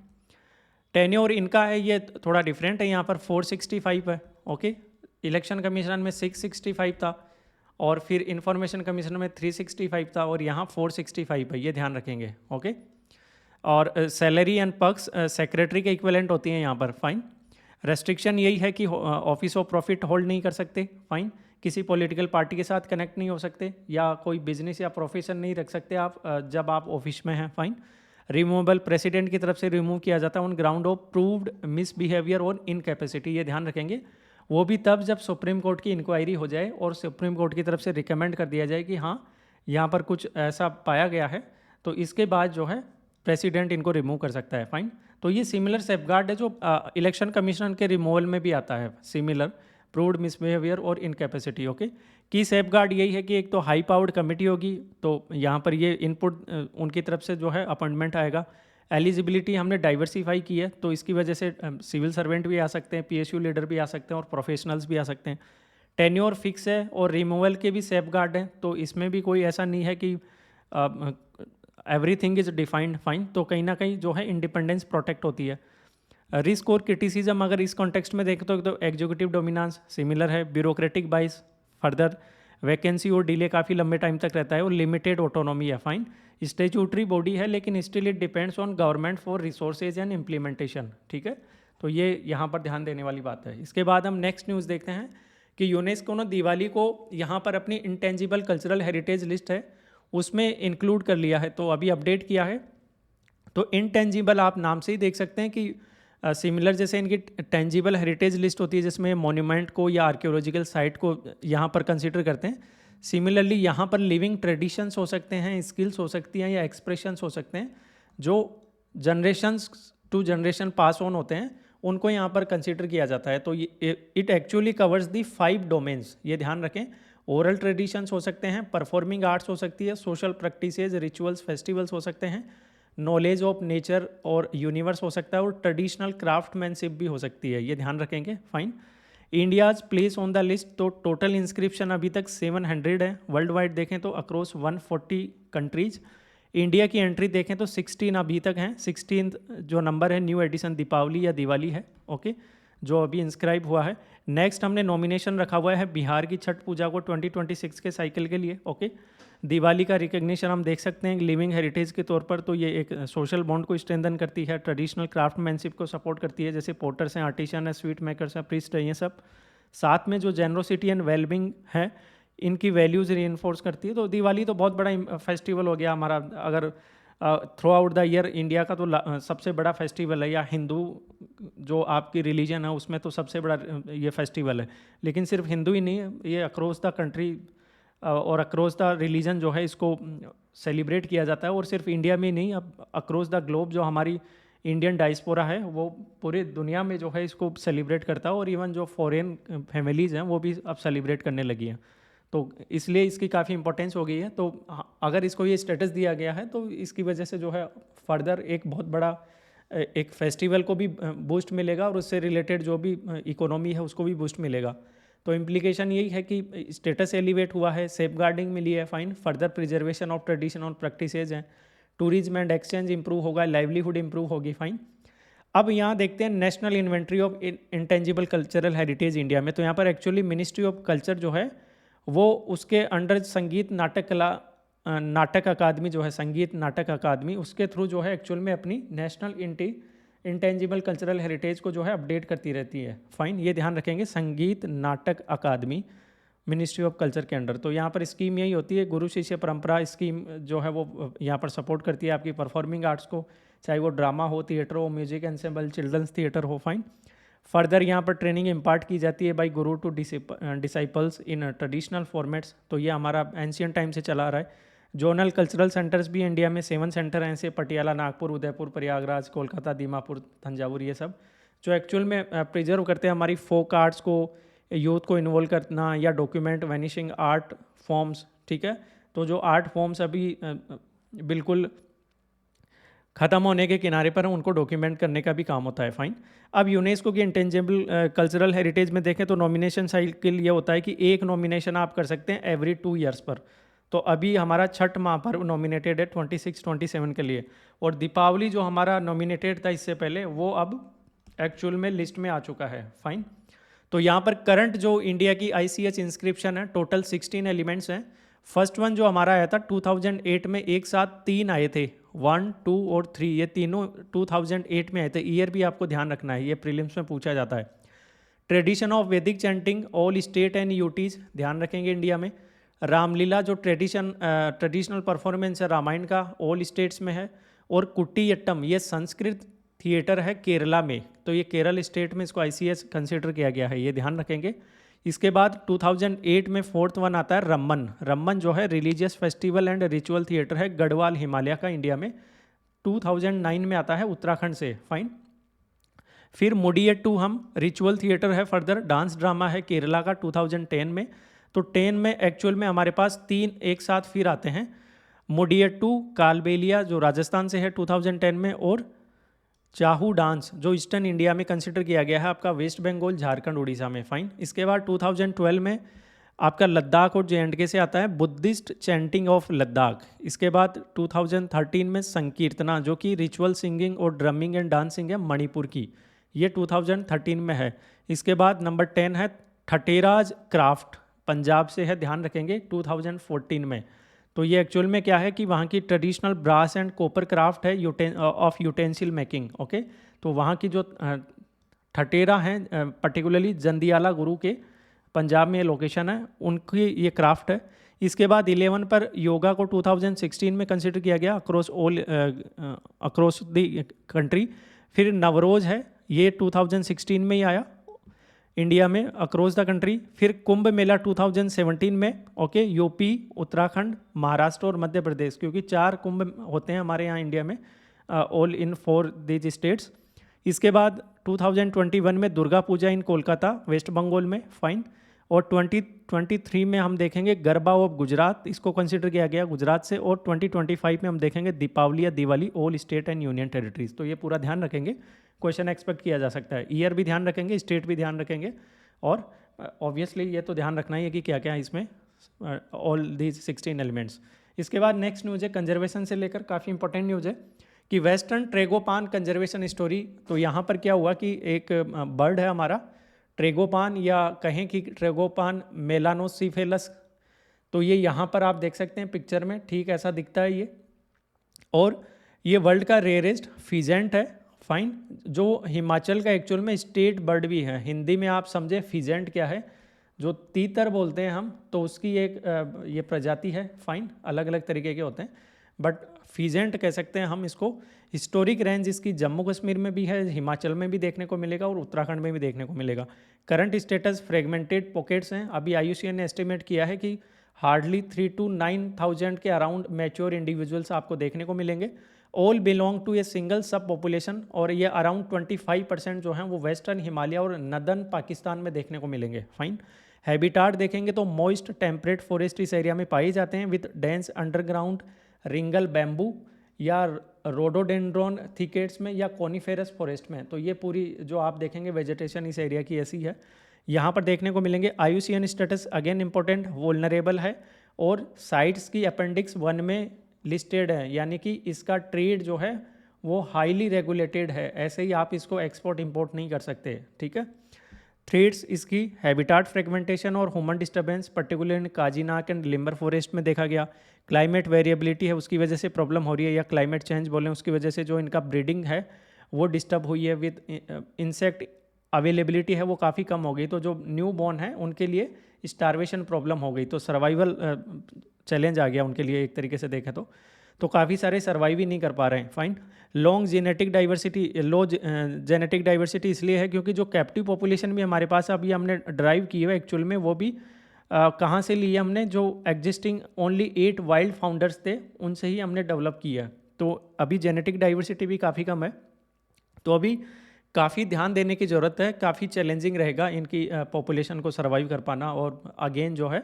टेन्योर इनका है ये थोड़ा डिफरेंट है, यहाँ पर 465 है, ओके। इलेक्शन कमीशन में 665 था, और फिर इंफॉर्मेशन कमीशन में 365 था, और यहाँ 465 है, ये ध्यान रखेंगे, ओके। और सैलरी एंड पर्क्स सेक्रेटरी के इक्विवेलेंट होती हैं यहाँ पर, फाइन। रेस्ट्रिक्शन यही है कि ऑफिस ऑफ प्रॉफिट होल्ड नहीं कर सकते, फाइन। किसी पॉलिटिकल पार्टी के साथ कनेक्ट नहीं हो सकते, या कोई बिजनेस या प्रोफेशन नहीं रख सकते आप जब आप ऑफिस में हैं, फाइन। रिमूवेबल प्रेसिडेंट की तरफ से रिमूव किया जाता है on ground of proved misbehaviour और इनकैपेसिटी, ये ध्यान रखेंगे, वो भी तब जब सुप्रीम कोर्ट की इंक्वायरी हो जाए और सुप्रीम कोर्ट की तरफ से रिकमेंड कर दिया जाए कि हाँ यहाँ पर कुछ ऐसा पाया गया है, तो इसके बाद जो है प्रेसिडेंट इनको रिमूव कर सकता है, फाइन। तो ये सिमिलर सेफगार्ड है जो इलेक्शन कमीशन के रिमूवल में भी आता है, सिमिलर प्रूव्ड मिसबिहेवियर और इनकैपेसिटी, ओके। की सेफगार्ड यही है कि एक तो हाई पावर्ड कमेटी होगी, तो यहाँ पर ये इनपुट उनकी तरफ से जो है अपॉइंटमेंट आएगा। एलिजिबिलिटी हमने डाइवर्सिफाई की है, तो इसकी वजह से सिविल सर्वेंट भी आ सकते हैं, PSU लीडर भी आ सकते हैं, और प्रोफेशनल्स भी आ सकते हैं। टेन्योर फिक्स है और रिमूवल के भी सेफगार्ड हैं, तो इसमें भी कोई ऐसा नहीं है कि एवरीथिंग इज डिफाइंड, फाइन। तो कहीं ना कहीं जो है इंडिपेंडेंस प्रोटेक्ट होती है। रिस्क और क्रिटिसिज्म अगर इस कॉन्टेक्स्ट में देखें तो एग्जीक्यूटिव डोमिनेंस सिमिलर है, ब्यूरोक्रेटिक बाइस, फर्दर वैकेंसी और डिले काफ़ी लंबे टाइम तक रहता है, और लिमिटेड ऑटोनॉमी है, फाइन। स्टेचूटरी बॉडी है लेकिन still it depends on government for resources and implementation, ठीक है। तो ये यहाँ पर ध्यान देने वाली बात है। इसके बाद हम नेक्स्ट न्यूज़ देखते हैं कि यूनेस्को ने दिवाली को यहाँ पर अपनी इंटेंजिबल कल्चरल हेरिटेज लिस्ट है उसमें इंक्लूड कर लिया है, तो अभी अपडेट किया है। तो इंटेंजिबल आप नाम से ही देख सकते हैं कि सिमिलर जैसे इनकी टेंजिबल हेरिटेज लिस्ट होती है जिसमें मॉन्यूमेंट को या आर्कियोलॉजिकल साइट को यहाँ पर कंसिडर करते हैं, सिमिलरली यहाँ पर लिविंग ट्रेडिशंस हो सकते हैं, स्किल्स हो सकती हैं, या एक्सप्रेशंस हो सकते हैं जो generations to generation pass on होते हैं, उनको यहाँ पर कंसिडर किया जाता है। तो it actually covers the 5 domains, ये ध्यान रखें। ओरल ट्रेडिशंस हो सकते हैं, परफॉर्मिंग आर्ट्स हो सकती है, सोशल प्रैक्टिसेज, रिचुअल्स, फेस्टिवल्स हो सकते हैं, नॉलेज ऑफ नेचर और यूनिवर्स हो सकता है, और ट्रेडिशनल क्राफ्टमैनशिप भी हो सकती है, ये ध्यान रखेंगे। Fine. India's place on the list, तो टोटल इंस्क्रिप्शन अभी तक 700 है। वर्ल्ड वाइड देखें तो अक्रॉस 140 कंट्रीज। इंडिया की एंट्री देखें तो 16 अभी तक हैं। 16 जो नंबर है न्यू एडिशन दीपावली या दिवाली है, ओके, जो अभी इंस्क्राइब हुआ है। नेक्स्ट हमने नॉमिनेशन रखा हुआ है बिहार की छठ पूजा को 2026 के साइकिल के लिए, ओके। दिवाली का रिकग्निशन हम देख सकते हैं लिविंग हेरिटेज के तौर पर, तो ये एक सोशल बॉन्ड को स्ट्रेंथन करती है, ट्रेडिशनल क्राफ्टमैनशिप को सपोर्ट करती है, जैसे पोर्टर्स हैं, आर्टिशन है, स्वीट मेकर्स हैं, प्रीस्ट है, ये सब। साथ में जो जेनरोसिटी एंड वेलबिंग है, इनकी वैल्यूज़ रीइंफोर्स करती है। तो दिवाली तो बहुत बड़ा फेस्टिवल हो गया हमारा, अगर through out the year India का तो सबसे बड़ा फेस्टिवल है, या हिंदू जो आपकी रिलीजन है उसमें तो सबसे बड़ा ये फेस्टिवल है। लेकिन सिर्फ हिंदू ही नहीं है, ये अक्रॉस द कंट्री और अक्रॉस द रिलीजन जो है इसको सेलिब्रेट किया जाता है। और सिर्फ इंडिया में ही नहीं, अब अक्रॉस द ग्लोब जो हमारी इंडियन डायस्पोरा है वो पूरे दुनिया में जो है इसको सेलिब्रेट करता है, और इवन जो फॉरेन फैमिलीज़ हैं वो भी अब सेलिब्रेट करने लगी हैं। तो इसलिए इसकी काफ़ी इंपॉर्टेंस हो गई है। तो अगर इसको ये स्टेटस दिया गया है तो इसकी वजह से जो है फर्दर एक बहुत बड़ा एक फेस्टिवल को भी बूस्ट मिलेगा, और उससे रिलेटेड जो भी इकोनॉमी है उसको भी बूस्ट मिलेगा। तो इम्प्लीकेशन यही है कि स्टेटस एलिवेट हुआ है, सेफ गार्डिंग मिली है, fine, further preservation of tradition और प्रैक्टिसेज हैं, टूरिज्म एंड एक्सचेंज इंप्रूव होगा, लाइवलीहुड इंप्रूव होगी, फाइन। अब यहाँ देखते हैं national inventory of intangible cultural heritage India में। तो यहाँ पर एक्चुअली मिनिस्ट्री ऑफ कल्चर जो है वो उसके अंडर संगीत नाटक कला नाटक अकादमी जो है, संगीत नाटक अकादमी, उसके थ्रू जो है एक्चुअल में अपनी नेशनल इंटेंजिबल कल्चरल हेरिटेज को जो है अपडेट करती रहती है, फाइन, ये ध्यान रखेंगे। संगीत नाटक अकादमी मिनिस्ट्री ऑफ कल्चर के अंडर। तो यहाँ पर स्कीम यही होती है, गुरु शिष्य परंपरा स्कीम जो है वो यहाँ पर सपोर्ट करती है आपकी परफॉर्मिंग आर्ट्स को, चाहे वो ड्रामा हो, थिएटर हो, म्यूजिक एंसेंबल, चिल्ड्रंस थिएटर हो, फाइन। फर्दर यहाँ पर ट्रेनिंग इम्पार्ट की जाती है by guru to disciples in traditional formats. तो ये हमारा एंशियंट टाइम से चला आ रहा है। जोनल कल्चरल सेंटर्स भी इंडिया में 7 सेंटर हैं, ऐसे पटियाला, नागपुर, उदयपुर, प्रयागराज, कोलकाता, दीमापुर, तंजावुर, ये सब जो एक्चुअल में प्रिजर्व करते हैं हमारी फोक आर्ट्स को, यूथ को इन्वॉल्व करना, या डॉक्यूमेंट वैनिशिंग आर्ट फॉर्म्स, ठीक है। तो जो आर्ट फॉर्म्स अभी बिल्कुल ख़त्म होने के किनारे पर हैं, उनको डॉक्यूमेंट करने का भी काम होता है, फाइन। अब यूनेस्को की इंटेंजिबल कल्चरल हेरिटेज में देखें तो नॉमिनेशन साइकिल ये होता है कि एक नॉमिनेशन आप कर सकते हैं एवरी 2 ईयर्स पर। तो अभी हमारा छठ महापर्व नॉमिनेटेड है 26-27 के लिए, और दीपावली जो हमारा नॉमिनेटेड था इससे पहले वो अब एक्चुअल में लिस्ट में आ चुका है, फाइन। तो यहाँ पर करंट जो इंडिया की ICH इंस्क्रिप्शन है, टोटल 16 एलिमेंट्स हैं। फर्स्ट वन जो हमारा आया था 2008 में, एक साथ 3 आए थे, 1, 2 और 3, ये तीनों 2008 में आए थे। ईयर भी आपको ध्यान रखना है, ये प्रीलिम्स में पूछा जाता है। ट्रेडिशन ऑफ वैदिक chanting all state and UTs, ध्यान रखेंगे इंडिया में। रामलीला जो ट्रेडिशनल परफॉर्मेंस है रामायण का, ऑल स्टेट्स में है। और कुट्टियट्टम ये संस्कृत थिएटर है केरला में, तो ये केरल स्टेट में इसको ICH कंसिडर किया गया है, ये ध्यान रखेंगे। इसके बाद 2008 में 4th वन आता है रम्मन। रम्मन जो है religious festival and ritual theatre है गढ़वाल हिमालय का, इंडिया में। 2009 में आता है उत्तराखंड से, फाइन। फिर मुडियट्टू हम रिचुअल थिएटर है, फर्दर डांस ड्रामा है केरला का 2010 में। तो 10 में एक्चुअल में हमारे पास 3 एक साथ फिर आते हैं, मुडियट्टू कालबेलिया जो राजस्थान से है 2010 में, और चाहू डांस जो ईस्टर्न इंडिया में कंसिडर किया गया है आपका वेस्ट बंगाल, झारखंड, उड़ीसा में, फाइन। इसके बाद 2012 में आपका लद्दाख और J&K से आता है बुद्धिस्ट चैंटिंग ऑफ लद्दाख। इसके बाद 2013 में संकीर्तना जो कि रिचुअल सिंगिंग और ड्रमिंग एंड डांसिंग है मणिपुर की, ये 2013 में है। इसके बाद नंबर 10 है ठटेराज क्राफ्ट, पंजाब से है, ध्यान रखेंगे, 2014 में। तो ये एक्चुअल में क्या है कि वहाँ की traditional brass and copper craft है ऑफ यूटेंसिल मेकिंग, ओके। तो वहाँ की जो ठटेरा हैं पर्टिकुलरली जंदियाला गुरु के, पंजाब में ये लोकेशन है, उनकी ये क्राफ्ट है। इसके बाद 11 पर योगा को 2016 में कंसिडर किया गया अक्रॉस द कंट्री। फिर नवरोज है, ये 2016 में ही आया इंडिया में अक्रॉस द कंट्री। फिर कुंभ मेला 2017 में, ओके, यूपी, उत्तराखंड, महाराष्ट्र और मध्य प्रदेश, क्योंकि 4 कुंभ होते हैं हमारे यहाँ इंडिया में, ऑल इन 4 दीज स्टेट्स। इसके बाद 2021 में दुर्गा पूजा इन कोलकाता, वेस्ट बंगाल में, फाइन। और 2023 में हम देखेंगे गरबा ऑफ गुजरात, इसको कंसिडर किया गया गुजरात से। और 2025 में हम देखेंगे दीपावली या Diwali all state and union territories. तो ये पूरा ध्यान रखेंगे, क्वेश्चन एक्सपेक्ट किया जा सकता है। ईयर भी ध्यान रखेंगे, स्टेट भी ध्यान रखेंगे, और ऑब्वियसली ये तो ध्यान रखना ही है कि क्या क्या है इसमें, ऑल दीज 16 एलिमेंट्स। इसके बाद नेक्स्ट न्यूज़ है कंजर्वेशन से लेकर, काफ़ी इंपॉर्टेंट न्यूज़ है कि वेस्टर्न ट्रेगोपान कंजर्वेशन स्टोरी। तो यहाँ पर क्या हुआ कि एक बर्ड है हमारा ट्रेगोपान, या कहें कि ट्रेगोपान मेलानोसिफेलस। तो ये यहाँ पर आप देख सकते हैं पिक्चर में, ठीक ऐसा दिखता है ये। और ये वर्ल्ड का रेयरेस्ट फीजेंट है, फाइन, जो हिमाचल का एक्चुअल में स्टेट बर्ड भी है। हिंदी में आप समझे फीजेंट क्या है, जो तीतर बोलते हैं हम, तो उसकी एक ये प्रजाति है, फाइन, अलग अलग तरीके के होते हैं, बट फीजेंट कह सकते हैं हम इसको। हिस्टोरिक रेंज इसकी जम्मू कश्मीर में भी है, हिमाचल में भी देखने को मिलेगा और उत्तराखंड में भी देखने को मिलेगा। करंट स्टेटस फ्रेगमेंटेड पॉकेट्स हैं। अभी IUCN ने एस्टिमेट किया है कि हार्डली 3 to 9,000 के अराउंड मैच्योर इंडिविजुअल्स आपको देखने को मिलेंगे। All belong to a single sub population, और ये अराउंड 25% जो हैं वो वेस्टर्न हिमालय और नदर्न पाकिस्तान में देखने को मिलेंगे, फाइन। हैबिटाट देखेंगे तो मॉइस्ट टेम्परेट फॉरेस्ट इस एरिया में पाए जाते हैं विद डेंस अंडरग्राउंड रिंगल बैम्बू या रोडोडेंड्रॉन थिकेट्स में या कॉनिफेरस फॉरेस्ट में। तो ये पूरी जो आप देखेंगे वेजिटेशन इस एरिया की ऐसी है, यहाँ पर देखने को मिलेंगे। IUCN स्टेटस अगेन इंपॉर्टेंट, वोल्नरेबल है, और साइट्स की अपेंडिक्स 1 में लिस्टेड है, यानी कि इसका ट्रेड जो है वो हाईली रेगुलेटेड है। ऐसे ही आप इसको एक्सपोर्ट इंपोर्ट नहीं कर सकते, ठीक है। थ्रेड्स इसकी हैबिटाट फ्रेगमेंटेशन और human disturbance particular in Kazinag and Limber forest में देखा गया। क्लाइमेट वेरिएबिलिटी है, उसकी वजह से प्रॉब्लम हो रही है, या क्लाइमेट चेंज बोलें उसकी वजह से जो इनका ब्रीडिंग है वो डिस्टर्ब हुई है। विद इंसेक्ट अवेलेबिलिटी है वो काफ़ी कम हो गई, तो जो न्यू बॉर्न है उनके लिए स्टारवेशन प्रॉब्लम हो गई, तो सर्वाइवल चैलेंज आ गया उनके लिए एक तरीके से देखें तो काफ़ी सारे सर्वाइव ही नहीं कर पा रहे हैं, फाइन। लॉन्ग जेनेटिक डाइवर्सिटी, लो जेनेटिक डाइवर्सिटी इसलिए है क्योंकि जो कैप्टिव पॉपुलेशन भी हमारे पास अभी हमने ड्राइव की है एक्चुअल में, वो भी कहाँ से लिए हमने, जो एग्जिस्टिंग ओनली 8 वाइल्ड फाउंडर्स थे उनसे ही हमने डेवलप किया है। तो अभी जेनेटिक डाइवर्सिटी भी काफ़ी कम है, तो अभी काफ़ी ध्यान देने की ज़रूरत है। काफ़ी चैलेंजिंग रहेगा इनकी पॉपुलेशन को सर्वाइव कर पाना, और अगेन जो है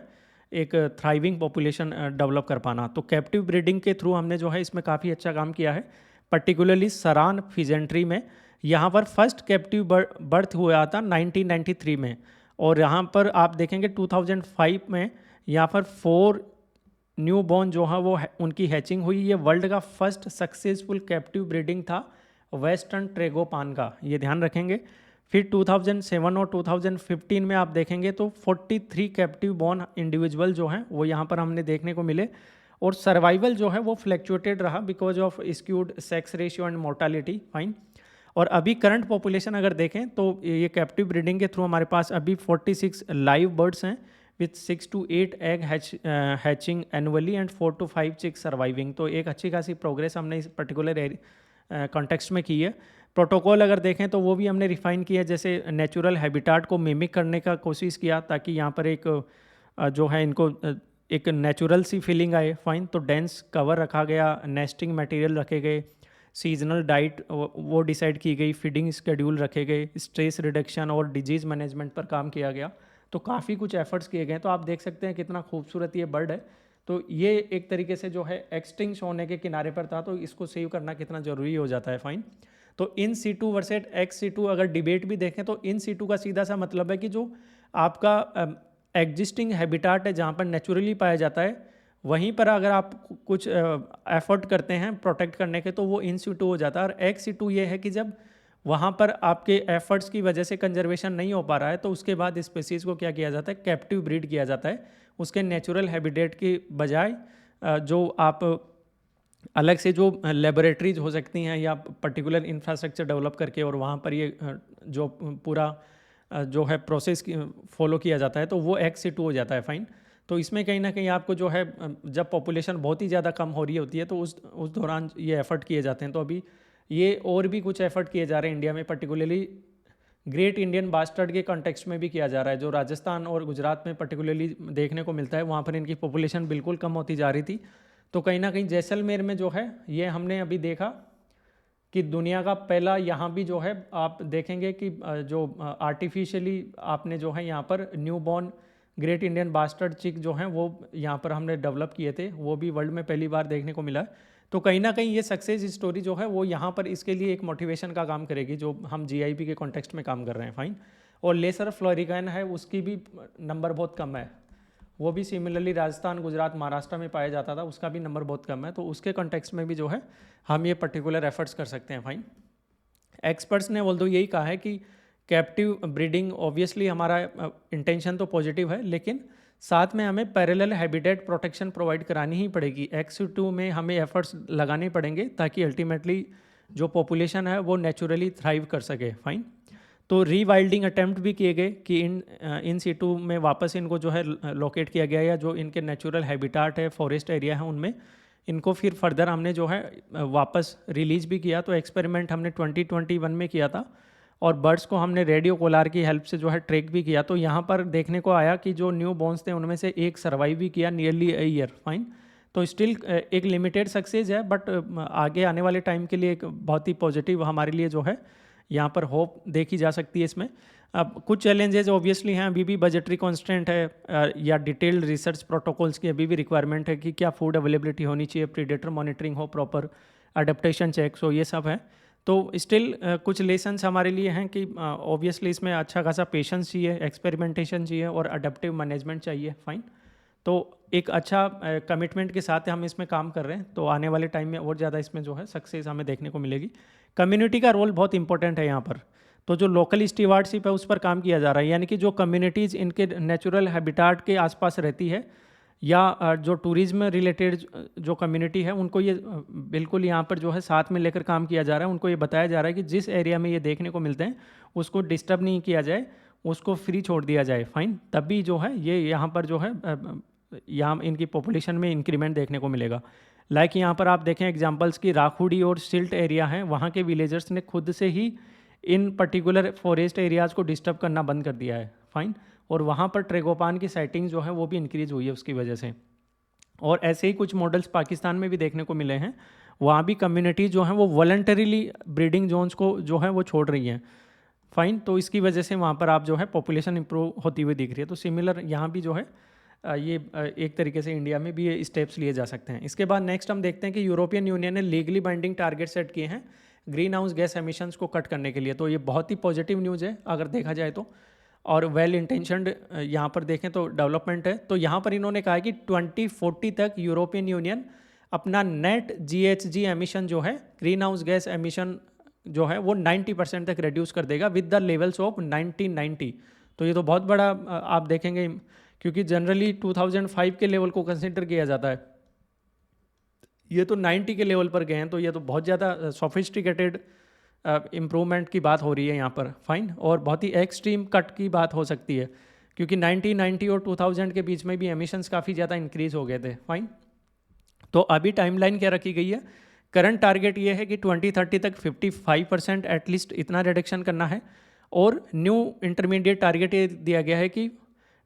एक थ्राइविंग पॉपुलेशन डेवलप कर पाना। तो कैप्टिव ब्रीडिंग के थ्रू हमने जो है इसमें काफ़ी अच्छा काम किया है, पर्टिकुलरली सरान फिजेंट्री में। यहाँ पर फर्स्ट कैप्टिव बर्थ हुआ था 1993 में, और यहाँ पर आप देखेंगे 2005 में यहाँ पर 4 न्यू बॉर्न जो है वो उनकी हैचिंग हुई। ये वर्ल्ड का फर्स्ट सक्सेसफुल कैप्टिव ब्रीडिंग था वेस्टर्न ट्रेगोपान का, ये ध्यान रखेंगे। फिर 2007 और 2015 में आप देखेंगे तो 43 कैप्टिव बॉर्न इंडिविजुअल जो हैं वो यहाँ पर हमने देखने को मिले, और सर्वाइवल जो है वो फ्लैक्चुएटेड रहा because of skewed sex ratio and mortality, fine. और अभी करंट पॉपुलेशन अगर देखें तो ये कैप्टिव ब्रीडिंग के थ्रू हमारे पास अभी 46 लाइव बर्ड्स हैं with 6 to 8 egg hatching annually and 4 to 5 चिक सर्वाइविंग। तो एक अच्छी खासी प्रोग्रेस हमने इस पर्टिकुलर कॉन्टेक्स्ट में की है। प्रोटोकॉल अगर देखें तो वो भी हमने रिफाइन किया, जैसे नेचुरल हैबिटाट को मिमिक करने का कोशिश किया ताकि यहाँ पर एक जो है इनको एक नेचुरल सी फीलिंग आए, फाइन। तो डेंस कवर रखा गया, नेस्टिंग मटेरियल रखे गए, सीजनल डाइट वो डिसाइड की गई, फीडिंग स्केड्यूल रखे गए, स्ट्रेस रिडक्शन और डिजीज़ मैनेजमेंट पर काम किया गया। तो काफ़ी कुछ एफर्ट्स किए गए। तो आप देख सकते हैं कितना खूबसूरत ये बर्ड है। तो ये एक तरीके से जो है एक्सटिंक्ट होने के किनारे पर था, तो इसको सेव करना कितना ज़रूरी हो जाता है, फाइन। तो इन सीटू वर्सेट एक्स सीटू अगर डिबेट भी देखें तो इन सीटू का सीधा सा मतलब है कि जो आपका एग्जिस्टिंग हैबिटाट है जहाँ पर नेचुरली पाया जाता है, वहीं पर अगर आप कुछ एफर्ट करते हैं प्रोटेक्ट करने के तो वो इन सीटू हो जाता है। और एक्स सीटू ये है कि जब वहाँ पर आपके एफर्ट्स की वजह से कंजर्वेशन नहीं हो पा रहा है तो उसके बाद स्पेसीज़ को क्या किया जाता है, कैप्टिव ब्रीड किया जाता है उसके नेचुरल हैबिटेट के बजाय। जो आप अलग से जो लेबोरेटरीज हो सकती हैं या पर्टिकुलर इंफ्रास्ट्रक्चर डेवलप करके और वहाँ पर ये जो पूरा जो है प्रोसेस फॉलो किया जाता है तो वो एक्स से 2 हो जाता है, फाइन। तो इसमें कहीं ना कहीं आपको जो है जब पॉपुलेशन बहुत ही ज़्यादा कम हो रही होती है तो उस दौरान ये एफर्ट किए जाते हैं। तो अभी ये और भी कुछ एफर्ट किए जा रहे हैं इंडिया में, पर्टिकुलरली ग्रेट इंडियन बास्टर्ड के कॉन्टेक्स्ट में भी किया जा रहा है, जो राजस्थान और गुजरात में पर्टिकुलरली देखने को मिलता है। वहाँ पर इनकी पॉपुलेशन बिल्कुल कम होती जा रही थी। तो कहीं ना कहीं जैसलमेर में जो है ये हमने अभी देखा कि दुनिया का पहला, यहाँ भी जो है आप देखेंगे कि जो आर्टिफिशियली आपने जो है यहाँ पर new born great Indian bustard chick जो हैं वो यहाँ पर हमने डेवलप किए थे, वो भी वर्ल्ड में पहली बार देखने को मिला है। तो कहीं ना कहीं ये सक्सेस स्टोरी जो है वो यहाँ पर इसके लिए एक मोटिवेशन का काम करेगी, जो हम जीआईपी के कॉन्टेक्स्ट में काम कर रहे हैं। फाइन। और लेसर फ्लोरिगन है, उसकी भी नंबर बहुत कम है, वो भी सिमिलरली राजस्थान, गुजरात, महाराष्ट्र में पाया जाता था, उसका भी नंबर बहुत कम है। तो उसके कॉन्टेक्स्ट में भी जो है हम ये पर्टिकुलर एफर्ट्स कर सकते हैं। फाइन। एक्सपर्ट्स ने बोल दो यही कहा है कि कैप्टिव ब्रीडिंग ऑब्वियसली हमारा इंटेंशन तो पॉजिटिव है, लेकिन साथ में हमें पैरेलल हैबिटेट प्रोटेक्शन प्रोवाइड करानी ही पड़ेगी। X2 में हमें एफर्ट्स लगाने पड़ेंगे ताकि अल्टीमेटली जो पॉपुलेशन है वो नेचुरली थ्राइव कर सके। फाइन। तो रीवाइल्डिंग अटैम्प्ट भी किए गए कि इन सीटू में वापस इनको जो है लोकेट किया गया, या जो इनके नेचुरल हैबिटाट है, फॉरेस्ट एरिया है, उनमें इनको फिर फर्दर हमने जो है वापस रिलीज भी किया। तो एक्सपेरिमेंट हमने 2021 में किया था, और बर्ड्स को हमने रेडियो कोलार की हेल्प से जो है ट्रैक भी किया। तो यहाँ पर देखने को आया कि जो न्यू बॉर्न्स थे उनमें से एक सर्वाइव भी किया नियरली अ ईयर। फाइन। तो स्टिल एक लिमिटेड सक्सेस है, बट आगे आने वाले टाइम के लिए एक बहुत ही पॉजिटिव हमारे लिए जो है यहाँ पर होप देखी जा सकती है इसमें। अब कुछ चैलेंजेस ऑब्वियसली हैं, अभी भी बजटरी कॉन्स्टेंट है, या डिटेल्ड रिसर्च प्रोटोकॉल्स की अभी भी रिक्वायरमेंट है कि क्या फूड अवेलेबिलिटी होनी चाहिए, प्रीडेटर मॉनिटरिंग हो, प्रॉपर अडेप्टेशन चेक्स हो, ये सब है। तो स्टिल कुछ लेसन्स हमारे लिए हैं कि ऑब्वियसली इसमें अच्छा खासा पेशेंस चाहिए, एक्सपेरिमेंटेशन चाहिए और अडेप्टिव मैनेजमेंट चाहिए। फाइन। तो एक अच्छा कमिटमेंट के साथ हम इसमें काम कर रहे हैं, तो आने वाले टाइम में और ज़्यादा इसमें जो है सक्सेस हमें देखने को मिलेगी। कम्युनिटी का रोल बहुत इंपॉर्टेंट है यहाँ पर। तो जो लोकल स्टीवार्डशिप है उस पर काम किया जा रहा है, यानी कि जो कम्युनिटीज़ इनके नेचुरल हैबिटाट के आसपास रहती है, या जो टूरिज्म रिलेटेड जो कम्युनिटी है, उनको ये बिल्कुल यहाँ पर जो है साथ में लेकर काम किया जा रहा है। उनको ये बताया जा रहा है कि जिस एरिया में ये देखने को मिलते हैं उसको डिस्टर्ब नहीं किया जाए, उसको फ्री छोड़ दिया जाए। फाइन। तभी जो है ये यहाँ पर जो है यहाँ इनकी पॉपुलेशन में इंक्रीमेंट देखने को मिलेगा। लाइक यहाँ पर आप देखें एग्जांपल्स की राखुड़ी और सिल्ट एरिया हैं, वहाँ के विलेजर्स ने खुद से ही इन पर्टिकुलर फॉरेस्ट एरियाज़ को डिस्टर्ब करना बंद कर दिया है। फाइन। और वहाँ पर ट्रेगोपान की साइटिंग जो है वो भी इंक्रीज हुई है उसकी वजह से। और ऐसे ही कुछ मॉडल्स पाकिस्तान में भी देखने को मिले हैं, वहाँ भी कम्युनिटी जो हैं वो वॉलंटरीली ब्रीडिंग जोन्स को जो है वो छोड़ रही हैं। फाइन। तो इसकी वजह से वहाँ पर आप जो है पॉपुलेशन इंप्रूव होती हुई दिख रही है। तो सिमिलर यहाँ भी जो है ये एक तरीके से इंडिया में भी ये स्टेप्स लिए जा सकते हैं। इसके बाद नेक्स्ट हम देखते हैं कि यूरोपियन यूनियन ने लीगली बाइंडिंग टारगेट सेट किए हैं ग्रीन हाउस गैस एमिशंस को कट करने के लिए। तो ये बहुत ही पॉजिटिव न्यूज़ है अगर देखा जाए तो, और वेल इंटेंशनड यहाँ पर देखें तो डेवलपमेंट है। तो यहाँ पर इन्होंने कहा है कि 2040 तक यूरोपियन यूनियन अपना नेट GHG एमिशन जो है, ग्रीन हाउस गैस एमिशन जो है वो 90% तक रिड्यूस कर देगा विद द लेवल्स ऑफ 1990। तो ये तो बहुत बड़ा आप देखेंगे, क्योंकि जनरली 2005 के लेवल को कंसिडर किया जाता है, ये तो 90 के लेवल पर गए हैं। तो ये तो बहुत ज़्यादा सोफिस्टिकेटेड इम्प्रूवमेंट की बात हो रही है यहाँ पर। फाइन। और बहुत ही एक्सट्रीम कट की बात हो सकती है, क्योंकि 1990 और 2000 के बीच में भी एमिशंस काफ़ी ज़्यादा इंक्रीज़ हो गए थे। फाइन। तो अभी टाइमलाइन क्या रखी गई है, करंट टारगेट ये है कि 2030 तक 55% एटलीस्ट इतना रिडक्शन करना है, और न्यू इंटरमीडिएट टारगेट ये दिया गया है कि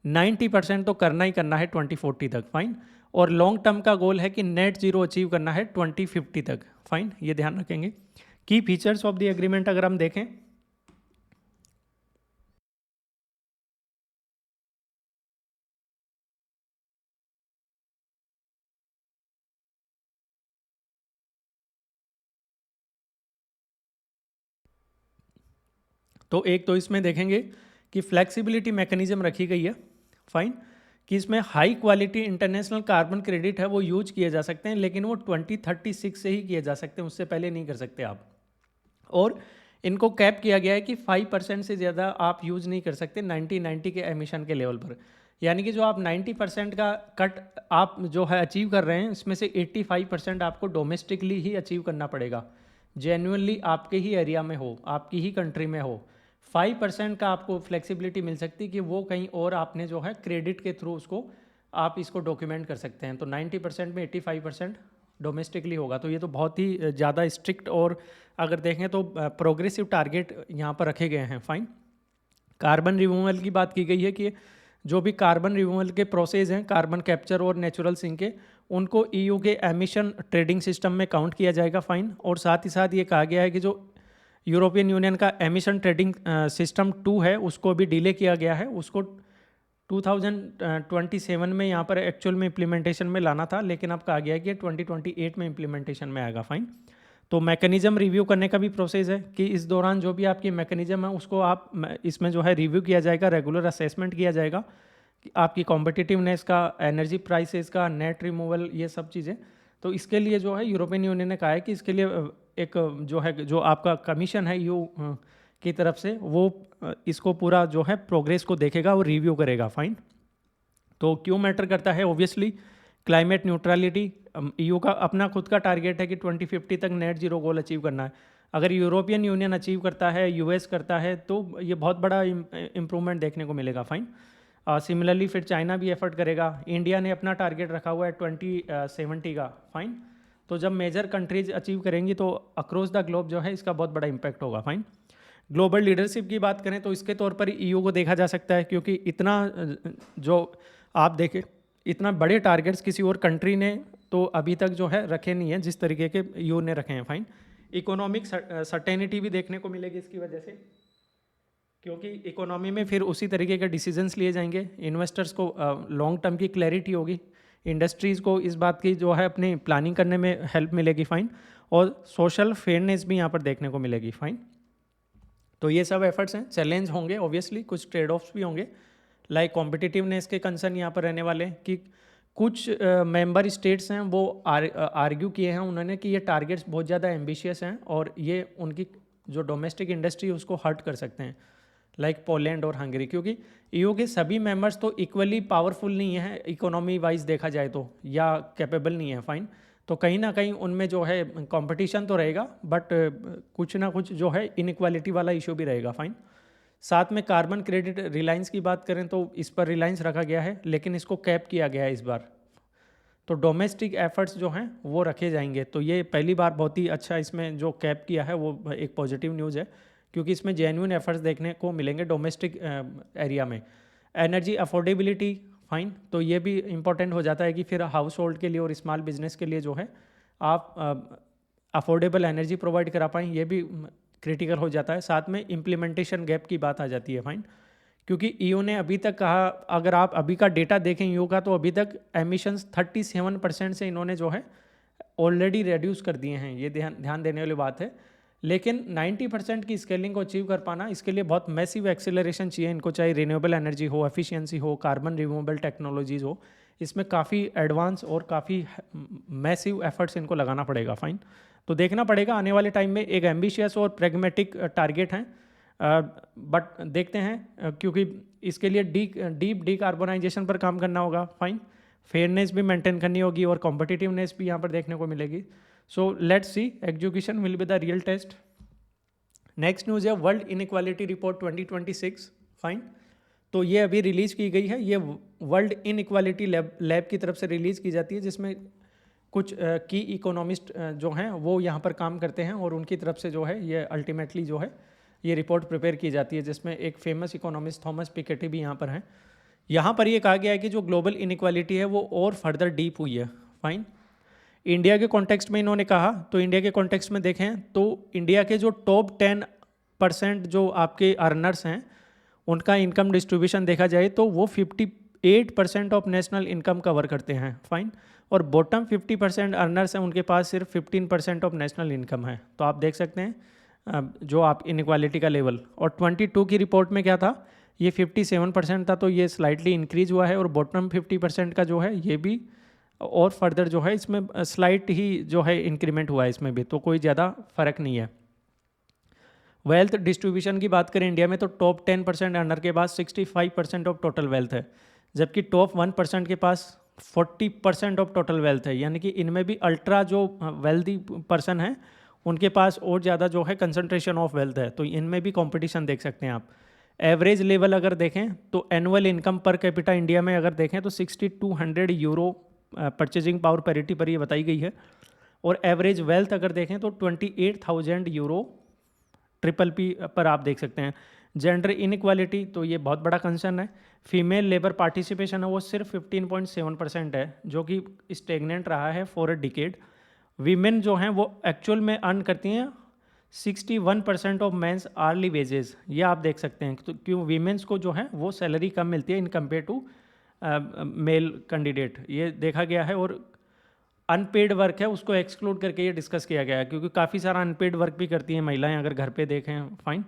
90% तो करना ही करना है 2040 तक। फाइन। और लॉन्ग टर्म का गोल है कि नेट जीरो अचीव करना है 2050 तक। फाइन। ये ध्यान रखेंगे। की फीचर्स ऑफ द एग्रीमेंट अगर हम देखें, तो एक तो इसमें देखेंगे कि फ्लेक्सिबिलिटी मैकेनिज्म रखी गई है। फाइन। कि इसमें high quality international carbon credit है वो यूज किए जा सकते हैं, लेकिन वो 2036 से ही किए जा सकते हैं, उससे पहले नहीं कर सकते आप। और इनको कैप किया गया है कि 5% से ज़्यादा आप यूज़ नहीं कर सकते 1990 के एमिशन के लेवल पर। यानी कि जो आप 90% का कट आप जो है अचीव कर रहे हैं, इसमें से 85% आपको डोमेस्टिकली ही अचीव करना पड़ेगा, जेन्युइनली आपके ही एरिया में हो, आपकी ही कंट्री में हो। 5% का आपको फ्लेक्सिबिलिटी मिल सकती है कि वो कहीं और आपने जो है क्रेडिट के थ्रू उसको आप इसको डॉक्यूमेंट कर सकते हैं। तो 90% में 85% डोमेस्टिकली होगा। तो ये तो बहुत ही ज़्यादा स्ट्रिक्ट और अगर देखें तो प्रोग्रेसिव टारगेट यहाँ पर रखे गए हैं। फाइन। कार्बन रिमूवल की बात की गई है कि जो भी कार्बन रिमूवल के प्रोसेस हैं, कार्बन कैप्चर और नेचुरल सिंक के, उनको EU के एमिशन ट्रेडिंग सिस्टम में काउंट किया जाएगा। फाइन। और साथ ही साथ ये कहा गया है कि जो यूरोपियन यूनियन का एमिशन ट्रेडिंग सिस्टम 2 है उसको भी डिले किया गया है, उसको 2027 में यहाँ पर एक्चुअल में इम्प्लीमेंटेशन में लाना था, लेकिन अब कहा गया है कि 2028 में इम्प्लीमेंटेशन में आएगा। फाइन। तो मैकेनिज्म रिव्यू करने का भी प्रोसेस है कि इस दौरान जो भी आपकी मैकेनिज्म है उसको आप इसमें जो है रिव्यू किया जाएगा, रेगुलर असेसमेंट किया जाएगा कि आपकी कॉम्पिटिटिवनेस का, एनर्जी प्राइसेस का, नेट रिमूवल, ये सब चीज़ें। तो इसके लिए जो है यूरोपियन यूनियन ने कहा है कि इसके लिए एक जो है जो आपका कमीशन है यू की तरफ से, वो इसको पूरा जो है प्रोग्रेस को देखेगा और रिव्यू करेगा। फाइन। तो क्यों मैटर करता है? ऑब्वियसली क्लाइमेट न्यूट्रलिटी, ईयू का अपना खुद का टारगेट है कि 2050 तक नेट जीरो गोल अचीव करना है। अगर यूरोपियन यूनियन अचीव करता है, यूएस करता है, तो ये बहुत बड़ा इम्प्रूवमेंट देखने को मिलेगा। फाइन। सिमिलरली फिर चाइना भी एफर्ट करेगा। इंडिया ने अपना टारगेट रखा हुआ है 2070 का। फाइन। तो जब मेजर कंट्रीज अचीव करेंगी तो अक्रॉस द ग्लोब जो है इसका बहुत बड़ा इम्पैक्ट होगा। फाइन। ग्लोबल लीडरशिप की बात करें तो इसके तौर पर ईयू को देखा जा सकता है, क्योंकि इतना जो आप देखें इतना बड़े टारगेट्स किसी और कंट्री ने तो अभी तक जो है रखे नहीं है जिस तरीके के ईयू ने रखे हैं। फाइन। इकोनॉमिक सर्टेनिटी भी देखने को मिलेगी इसकी वजह से, क्योंकि इकोनॉमी में फिर उसी तरीके के डिसीजंस लिए जाएंगे। इन्वेस्टर्स को लॉन्ग टर्म की क्लैरिटी होगी, इंडस्ट्रीज़ को इस बात की जो है अपनी प्लानिंग करने में हेल्प मिलेगी। फाइन। और सोशल फेयरनेस भी यहाँ पर देखने को मिलेगी। फाइन। तो ये सब एफर्ट्स हैं। चैलेंज होंगे ऑब्वियसली, कुछ ट्रेड ऑफ्स भी होंगे, लाइक कॉम्पिटिटिवनेस के कंसर्न यहाँ पर रहने वाले कि कुछ मेंबर स्टेट्स हैं वो आर्ग्यू किए हैं उन्होंने कि ये टारगेट्स बहुत ज़्यादा एम्बिशियस हैं और ये उनकी जो डोमेस्टिक इंडस्ट्री उसको हर्ट कर सकते हैं, लाइक पोलैंड और हंगरी, क्योंकि ईयू के सभी मेंबर्स तो इक्वली पावरफुल नहीं है इकोनॉमी वाइज देखा जाए तो, या कैपेबल नहीं है। फाइन। तो कहीं ना कहीं उनमें जो है कंपटीशन तो रहेगा, बट कुछ ना कुछ जो है इनइक्वालिटी वाला इशू भी रहेगा। फाइन। साथ में कार्बन क्रेडिट, रिलायंस की बात करें तो इस पर रिलायंस रखा गया है, लेकिन इसको कैप किया गया है इस बार। तो डोमेस्टिक एफर्ट्स जो हैं वो रखे जाएंगे। तो ये पहली बार बहुत ही अच्छा इसमें जो कैप किया है वो एक पॉजिटिव न्यूज़ है, क्योंकि इसमें जेन्युइन एफर्ट्स देखने को मिलेंगे डोमेस्टिक एरिया में। Energy affordability, fine. तो ये भी इम्पोर्टेंट हो जाता है कि फिर हाउस होल्ड के लिए और स्मॉल बिजनेस के लिए जो है आप अफोर्डेबल एनर्जी प्रोवाइड करा पाएँ, ये भी क्रिटिकल हो जाता है। साथ में इम्प्लीमेंटेशन गैप की बात आ जाती है। फाइन। क्योंकि ईयू ने अभी तक कहा, अगर आप अभी का डेटा देखें ईयू का, तो अभी तक एमिशंस 37% से इन्होंने जो है ऑलरेडी रिड्यूस कर दिए हैं। ये ध्यान देने वाली बात है। लेकिन 90% की स्केलिंग को अचीव कर पाना, इसके लिए बहुत मैसिव एक्सेलरेशन चाहिए इनको, चाहे रिन्यूएबल एनर्जी हो, एफिशिएंसी हो, कार्बन रिमूवेबल टेक्नोलॉजीज हो। इसमें काफ़ी एडवांस और काफ़ी मैसिव एफर्ट्स इनको लगाना पड़ेगा। फाइन। तो देखना पड़ेगा आने वाले टाइम में। एक एम्बिशियस और प्रेगमेटिक टारगेट हैं, बट देखते हैं, क्योंकि इसके लिए डीप डिकार्बोनाइजेशन पर काम करना होगा। फाइन। फेयरनेस भी मेंटेन करनी होगी और कॉम्पिटिटिवनेस भी यहाँ पर देखने को मिलेगी। So let's see, execution will be the real test. Next news है वर्ल्ड इनइक्वालिटी रिपोर्ट 2026। फाइन। तो ये अभी रिलीज़ की गई है। ये वर्ल्ड इनइक्वालिटी लैब की तरफ से रिलीज़ की जाती है, जिसमें कुछ की इकोनॉमिस्ट जो हैं वो यहाँ पर काम करते हैं और उनकी तरफ से जो है ये अल्टीमेटली जो है ये रिपोर्ट प्रिपेयर की जाती है, जिसमें एक फेमस इकोनॉमिस्ट थॉमस पिकेटी भी यहाँ पर हैं। यहाँ पर ये कहा गया है कि जो ग्लोबल इनइक्वालिटी है वो और फर्दर डीप हुई है। फाइन। इंडिया के कॉन्टेक्स्ट में इन्होंने कहा, तो इंडिया के कॉन्टेक्स्ट में देखें तो इंडिया के जो टॉप 10% जो आपके अर्नर्स हैं उनका इनकम डिस्ट्रीब्यूशन देखा जाए तो वो 58% ऑफ नेशनल इनकम कवर करते हैं। फाइन। और बॉटम 50% अर्नर्स हैं, उनके पास सिर्फ 15% ऑफ नेशनल इनकम है। तो आप देख सकते हैं जो आप इनइक्वालिटी का लेवल। और 22 की रिपोर्ट में क्या था, ये 57% था, तो ये स्लाइटली इंक्रीज हुआ है। और बॉटम 50% का जो है ये भी और फर्दर जो है इसमें स्लाइट ही जो है इंक्रीमेंट हुआ है इसमें भी, तो कोई ज़्यादा फर्क नहीं है। वेल्थ डिस्ट्रीब्यूशन की बात करें इंडिया में तो टॉप 10% अर्नर के पास 65% ऑफ टोटल वेल्थ है, जबकि टॉप 1% के पास 40% ऑफ टोटल वेल्थ है। यानी कि इनमें भी अल्ट्रा जो वेल्दी पर्सन है उनके पास और ज़्यादा जो है कंसंट्रेशन ऑफ वेल्थ है। तो इनमें भी कंपटीशन देख सकते हैं आप। एवरेज लेवल अगर देखें तो annual income per capita India में अगर देखें तो 6200 यूरो परचेजिंग पावर पैरिटी पर ये बताई गई है। और एवरेज वेल्थ अगर देखें तो 28,000 यूरो PPP पर आप देख सकते हैं। जेंडर इनइक्वालिटी तो ये बहुत बड़ा कंसर्न है। फीमेल लेबर पार्टिसिपेशन है वो सिर्फ 15.7% है, जो कि स्टेगनेंट रहा है फॉर अ डिकेड। वीमेन जो हैं वो एक्चुअल में अर्न करती हैं 61% ऑफ मेंस आर्ली वेजेस, ये आप देख सकते हैं। तो क्यों वीमेंस को जो है वो सैलरी कम मिलती है in compare to male candidate, ये देखा गया है। और अनपेड वर्क है उसको एक्सक्लूड करके ये डिस्कस किया गया है, क्योंकि काफ़ी सारा अनपेड वर्क भी करती हैं महिलाएं, अगर घर पे देखें, फाइन,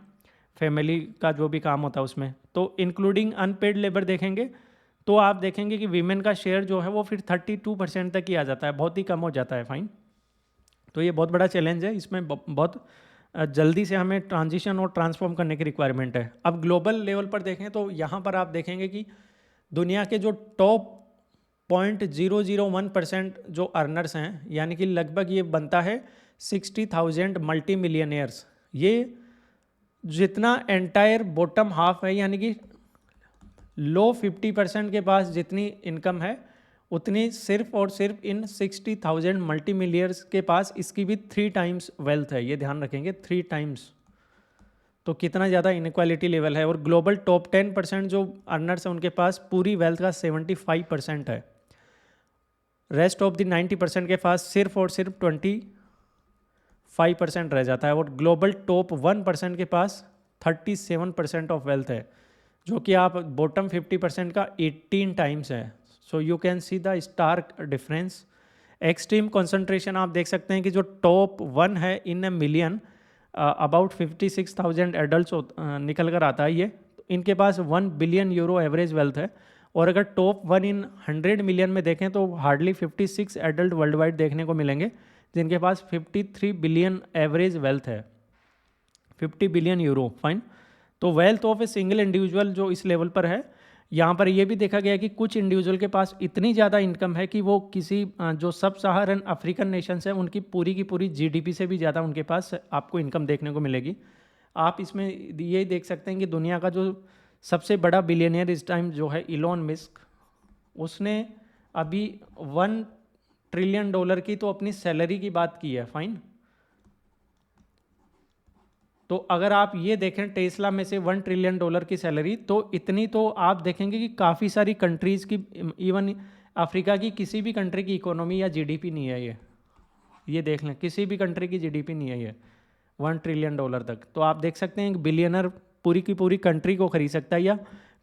फैमिली का जो भी काम होता है उसमें। तो इंक्लूडिंग अनपेड लेबर देखेंगे तो आप देखेंगे कि वीमेन का शेयर जो है वो फिर 32% तक ही आ जाता है, बहुत ही कम हो जाता है, फाइन। तो ये बहुत बड़ा चैलेंज है, इसमें बहुत जल्दी से हमें ट्रांजिशन और ट्रांसफॉर्म करने की रिक्वायरमेंट है। अब ग्लोबल लेवल पर देखें तो यहाँ पर आप देखेंगे कि दुनिया के जो टॉप 0.001% जो अर्नर्स हैं, यानी कि लगभग ये बनता है 60,000 मल्टी मिलियनियर्स, ये जितना एंटायर बॉटम हाफ है, यानी कि लो 50% के पास जितनी इनकम है उतनी सिर्फ और सिर्फ इन 60,000 मल्टी मिलियर्स के पास इसकी भी 3 टाइम्स वेल्थ है, ये ध्यान रखेंगे, 3 टाइम्स। तो कितना ज़्यादा इनक्वालिटी लेवल है। और ग्लोबल टॉप 10% जो अर्नर्स हैं उनके पास पूरी वेल्थ का 75% है, रेस्ट ऑफ द 90% के पास सिर्फ और सिर्फ 25% रह जाता है। और ग्लोबल टॉप 1% के पास 37% ऑफ वेल्थ है, जो कि आप बॉटम 50% का 18 टाइम्स है। So you can see the stark difference. Extreme concentration आप देख सकते हैं कि जो टॉप 1 है in a million, about 56,000 adult निकल कर आता है ये, तो इनके पास 1 बिलियन यूरो एवरेज वेल्थ है। और अगर टॉप 1 इन 100 मिलियन में देखें तो हार्डली 56 एडल्ट वर्ल्ड वाइड देखने को मिलेंगे जिनके पास 53 बिलियन एवरेज वेल्थ है, 50 बिलियन यूरो, फाइन। तो wealth of a single individual जो इस लेवल पर है, यहाँ पर यह भी देखा गया कि कुछ इंडिविजुअल के पास इतनी ज़्यादा इनकम है कि वो किसी जो सब सहारन अफ्रीकन नेशंस हैं उनकी पूरी की पूरी जीडीपी से भी ज़्यादा उनके पास आपको इनकम देखने को मिलेगी। आप इसमें ये देख सकते हैं कि दुनिया का जो सबसे बड़ा बिलियनियर इस टाइम जो है इलॉन मस्क, उसने अभी $1 ट्रिलियन की तो अपनी सैलरी की बात की है, फाइन। तो अगर आप ये देखें टेस्ला में से $1 ट्रिलियन की सैलरी, तो इतनी तो आप देखेंगे कि काफ़ी सारी कंट्रीज़ की, इवन अफ्रीका की किसी भी कंट्री की इकोनॉमी या जीडीपी नहीं है ये देख लें, किसी भी कंट्री की जीडीपी नहीं है ये $1 ट्रिलियन तक। तो आप देख सकते हैं एक बिलियनर पूरी की पूरी कंट्री को खरीद सकता है या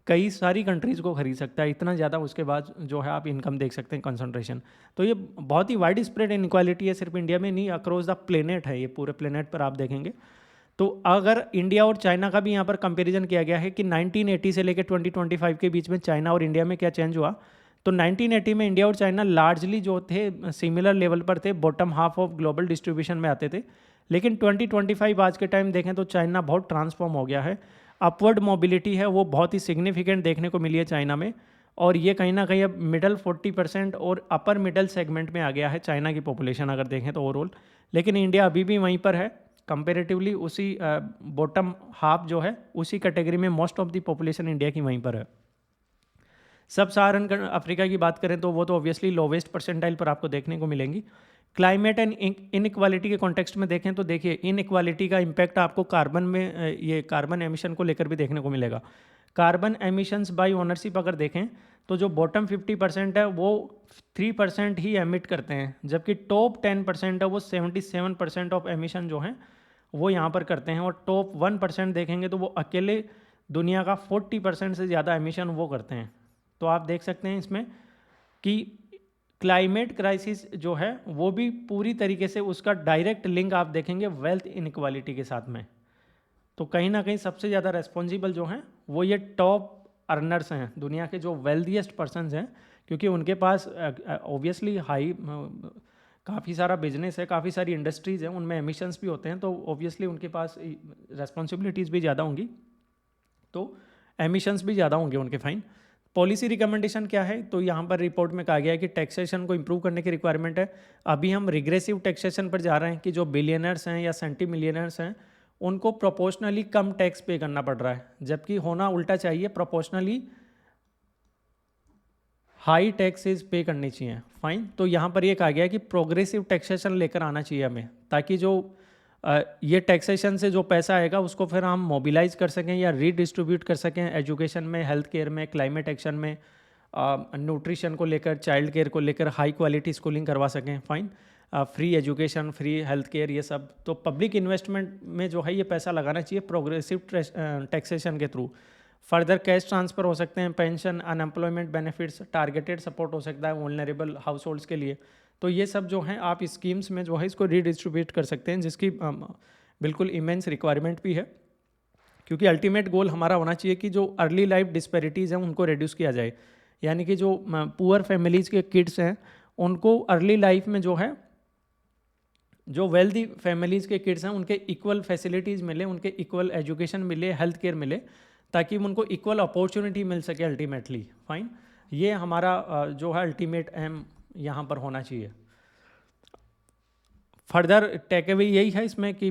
कई सारी कंट्रीज़ को खरीद सकता है, इतना ज़्यादा उसके बाद जो है आप इनकम देख सकते हैं, कंसंट्रेशन। तो ये बहुत ही वाइड स्प्रेड इनक्वालिटी है, सिर्फ इंडिया में नहीं, अक्रॉस द प्लेनेट है, ये पूरे प्लेनेट पर आप देखेंगे। तो अगर इंडिया और चाइना का भी यहाँ पर कंपैरिजन किया गया है कि 1980 से लेकर 2025 के बीच में चाइना और इंडिया में क्या चेंज हुआ, तो 1980 में इंडिया और चाइना लार्जली जो थे सिमिलर लेवल पर थे, bottom half of global distribution में आते थे। लेकिन 2025 आज के टाइम देखें तो चाइना बहुत ट्रांसफॉर्म हो गया है, अपवर्ड मोबिलिटी है वो बहुत ही सिग्निफिकेंट देखने को मिली है चाइना में। और ये कहीं ना कहीं अब मिडल 40% और अपर मिडल सेगमेंट में आ गया है चाइना की पॉपुलेशन अगर देखें तो ओवरऑल। लेकिन इंडिया अभी भी वहीं पर है कंपेरेटिवली, उसी बॉटम हाफ जो है उसी कैटेगरी में most of the population India की वहीं पर है। सब सहारन अफ्रीका की बात करें तो वो तो ऑब्वियसली लोवेस्ट परसेंटाइल पर आपको देखने को मिलेंगी। क्लाइमेट एंड इनइक्वालिटी के कॉन्टेक्स्ट में देखें तो देखिए इनइक्वालिटी का इम्पैक्ट आपको कार्बन में, ये कार्बन एमिशन को लेकर भी देखने को मिलेगा। कार्बन एमिशंस बाय ओनरशिप अगर देखें तो जो बॉटम 50% है वो 3% ही एमिट करते हैं, जबकि टॉप 10% है वो 77% ऑफ एमिशन जो हैं वो यहाँ पर करते हैं। और टॉप 1% देखेंगे तो वो अकेले दुनिया का 40% से ज़्यादा एमिशन वो करते हैं। तो आप देख सकते हैं इसमें कि क्लाइमेट क्राइसिस जो है वो भी पूरी तरीके से उसका डायरेक्ट लिंक आप देखेंगे वेल्थ इनइक्वालिटी के साथ में। तो कहीं ना कहीं सबसे ज़्यादा रेस्पॉन्सिबल जो हैं वो ये टॉप अर्नर्स हैं, दुनिया के जो वेल्दीएस्ट पर्सनस हैं, क्योंकि उनके पास ऑब्वियसली हाई काफ़ी सारा बिजनेस है, काफ़ी सारी इंडस्ट्रीज़ हैं, उनमें एमिशंस भी होते हैं, तो ऑब्वियसली उनके पास रेस्पॉन्सिबिलिटीज़ भी ज़्यादा होंगी, तो एमिशंस भी ज़्यादा होंगे उनके, फाइन। पॉलिसी रिकमेंडेशन क्या है, तो यहाँ पर रिपोर्ट में कहा गया है कि टैक्सेशन को इम्प्रूव करने की रिक्वायरमेंट है। अभी हम रिग्रेसिव टैक्सेशन पर जा रहे हैं कि जो बिलियनर्स हैं या सेंटी मिलियनर्स हैं उनको प्रोपोर्शनली कम टैक्स पे करना पड़ रहा है, जबकि होना उल्टा चाहिए, प्रोपोर्शनली हाई टैक्सेस पे करनी चाहिए, फाइन। तो यहाँ पर ये कहा गया है कि प्रोग्रेसिव टैक्सेशन लेकर आना चाहिए हमें, ताकि जो ये टैक्सेशन से जो पैसा आएगा उसको फिर हम मोबिलाइज कर सकें या रीडिस्ट्रीब्यूट कर सकें एजुकेशन में, हेल्थ केयर में, क्लाइमेट एक्शन में, न्यूट्रिशन को लेकर, चाइल्ड केयर को लेकर हाई क्वालिटी स्कूलिंग करवा सकें, fine. Free education, free health care, ये सब। तो पब्लिक इन्वेस्टमेंट में जो है ये पैसा लगाना चाहिए प्रोग्रेसिव टैक्सेशन के थ्रू। फर्दर कैश ट्रांसफ़र हो सकते हैं, pension, unemployment benefits, targeted support हो सकता है वुलनरेबल हाउस होल्ड्स के लिए। तो ये सब जो हैं आप स्कीम्स में जो है इसको रीडिस्ट्रीब्यूट कर सकते हैं, जिसकी बिल्कुल इमेंस रिक्वायरमेंट भी है, क्योंकि अल्टीमेट गोल हमारा होना चाहिए कि जो अर्ली लाइफ डिस्पैरिटीज़ हैं उनको रिड्यूस किया जाए। यानी कि जो पुअर फैमिलीज़ के किड्स हैं उनको अर्ली लाइफ में जो है, जो वेल्दी फैमिलीज़ के किड्स हैं उनके इक्वल फैसिलिटीज़ मिले, उनके इक्वल एजुकेशन मिले, हेल्थ केयर मिले, ताकि उनको इक्वल अपॉर्चुनिटी मिल सके अल्टीमेटली। फाइन, ये हमारा जो है अल्टीमेट एम यहाँ पर होना चाहिए। फर्दर टेक अवे यही है इसमें कि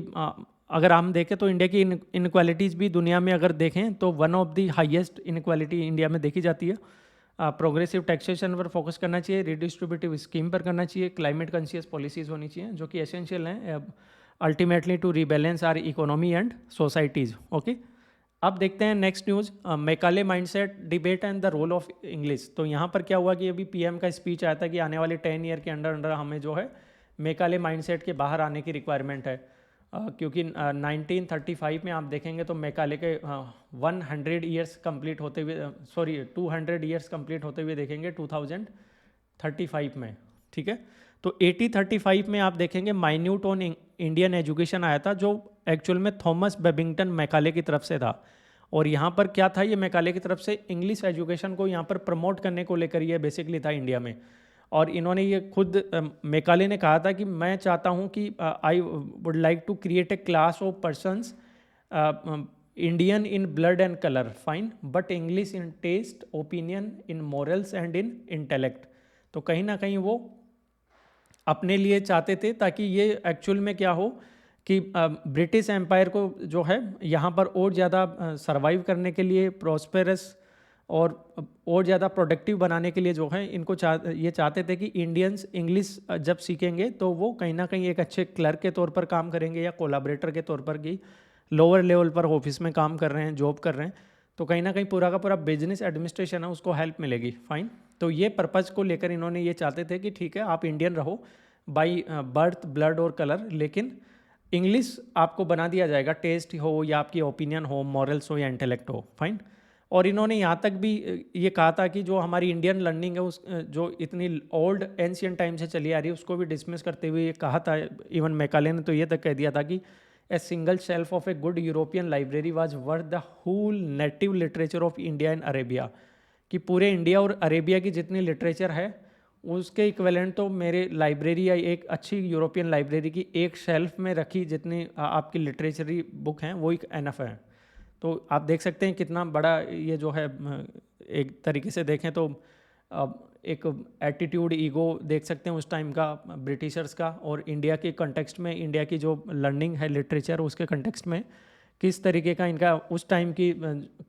अगर हम देखें तो इंडिया की इनक्वालिटीज़ भी दुनिया में अगर देखें तो one of the highest inequality India में देखी जाती है। प्रोग्रेसिव टैक्सेशन पर फोकस करना चाहिए, रिडिस्ट्रीब्यूटिव स्कीम पर करना चाहिए, क्लाइमेट कॉन्शियस पॉलिसीज़ होनी चाहिए जो कि एसेंशियल हैं ultimately to rebalance our economy and societies. Okay, अब देखते हैं next news, Macaulay mindset debate and the role of English. तो यहाँ पर क्या हुआ कि अभी पीएम का स्पीच आया था कि आने वाले 10 ईयर के अंडर हमें जो है मैकाले माइंडसेट के बाहर आने की रिक्वायरमेंट है, क्योंकि 1935 में आप देखेंगे तो मैकाले के 100 ईयर्स कंप्लीट होते हुए, 200 ईयर्स कंप्लीट होते हुए देखेंगे 2035 में। ठीक है, तो 1835 में आप देखेंगे माइन्यूट ऑन इंडियन एजुकेशन आया था, जो एक्चुअल में थॉमस बेबिंगटन मैकाले की तरफ से था। और यहाँ पर क्या था, ये मैकाले की तरफ से इंग्लिश एजुकेशन को यहाँ पर प्रमोट करने को लेकर ये बेसिकली था इंडिया में। और इन्होंने ये खुद मैकाले ने कहा था कि मैं चाहता हूँ कि I would like to create a class of persons Indian in blood and colour, fine, but English in taste, opinion, in morals and in intellect. तो कहीं ना कहीं वो अपने लिए चाहते थे ताकि ये एक्चुअल में क्या हो कि ब्रिटिश एम्पायर को जो है यहाँ पर और ज़्यादा सर्वाइव करने के लिए, प्रॉस्पेरस और ज़्यादा प्रोडक्टिव बनाने के लिए जो है इनको ये चाहते थे कि इंडियंस इंग्लिश जब सीखेंगे तो वो कहीं ना कहीं एक अच्छे क्लर्क के तौर पर काम करेंगे या कोलाबरेटर के तौर पर, कि लोअर लेवल पर ऑफिस में काम कर रहे हैं, जॉब कर रहे हैं, तो कहीं ना कहीं पूरा का पूरा बिजनेस एडमिनिस्ट्रेशन है उसको हेल्प मिलेगी। फाइन, तो ये पर्पज़ को लेकर इन्होंने ये चाहते थे कि ठीक है आप इंडियन रहो बाई बर्थ, ब्लड और कलर, लेकिन इंग्लिश आपको बना दिया जाएगा, टेस्ट हो या आपकी ओपिनियन हो, मॉरल्स हो या इंटेलेक्ट हो। फाइन, और इन्होंने यहाँ तक भी ये कहा था कि जो हमारी इंडियन लर्निंग है उस जो इतनी ओल्ड एंशियंट टाइम से चली आ रही है उसको भी डिसमिस करते हुए ये कहा था। इवन मैकाले ने तो ये तक कह दिया था कि a single shelf of a good European library was worth the whole native literature of India and Arabia, कि पूरे इंडिया और अरेबिया की जितनी लिटरेचर है उसके इक्विवेलेंट तो मेरे लाइब्रेरी या एक अच्छी यूरोपियन लाइब्रेरी की एक शेल्फ में रखी जितनी आपकी लिटरेचरी बुक हैं वो एक एनफ है। तो आप देख सकते हैं कितना बड़ा ये जो है, एक तरीके से देखें तो एक एटीट्यूड, ईगो देख सकते हैं उस टाइम का ब्रिटिशर्स का, और इंडिया के कंटेक्स्ट में, इंडिया की जो लर्निंग है लिटरेचर उसके कंटेक्स्ट में किस तरीके का इनका उस टाइम की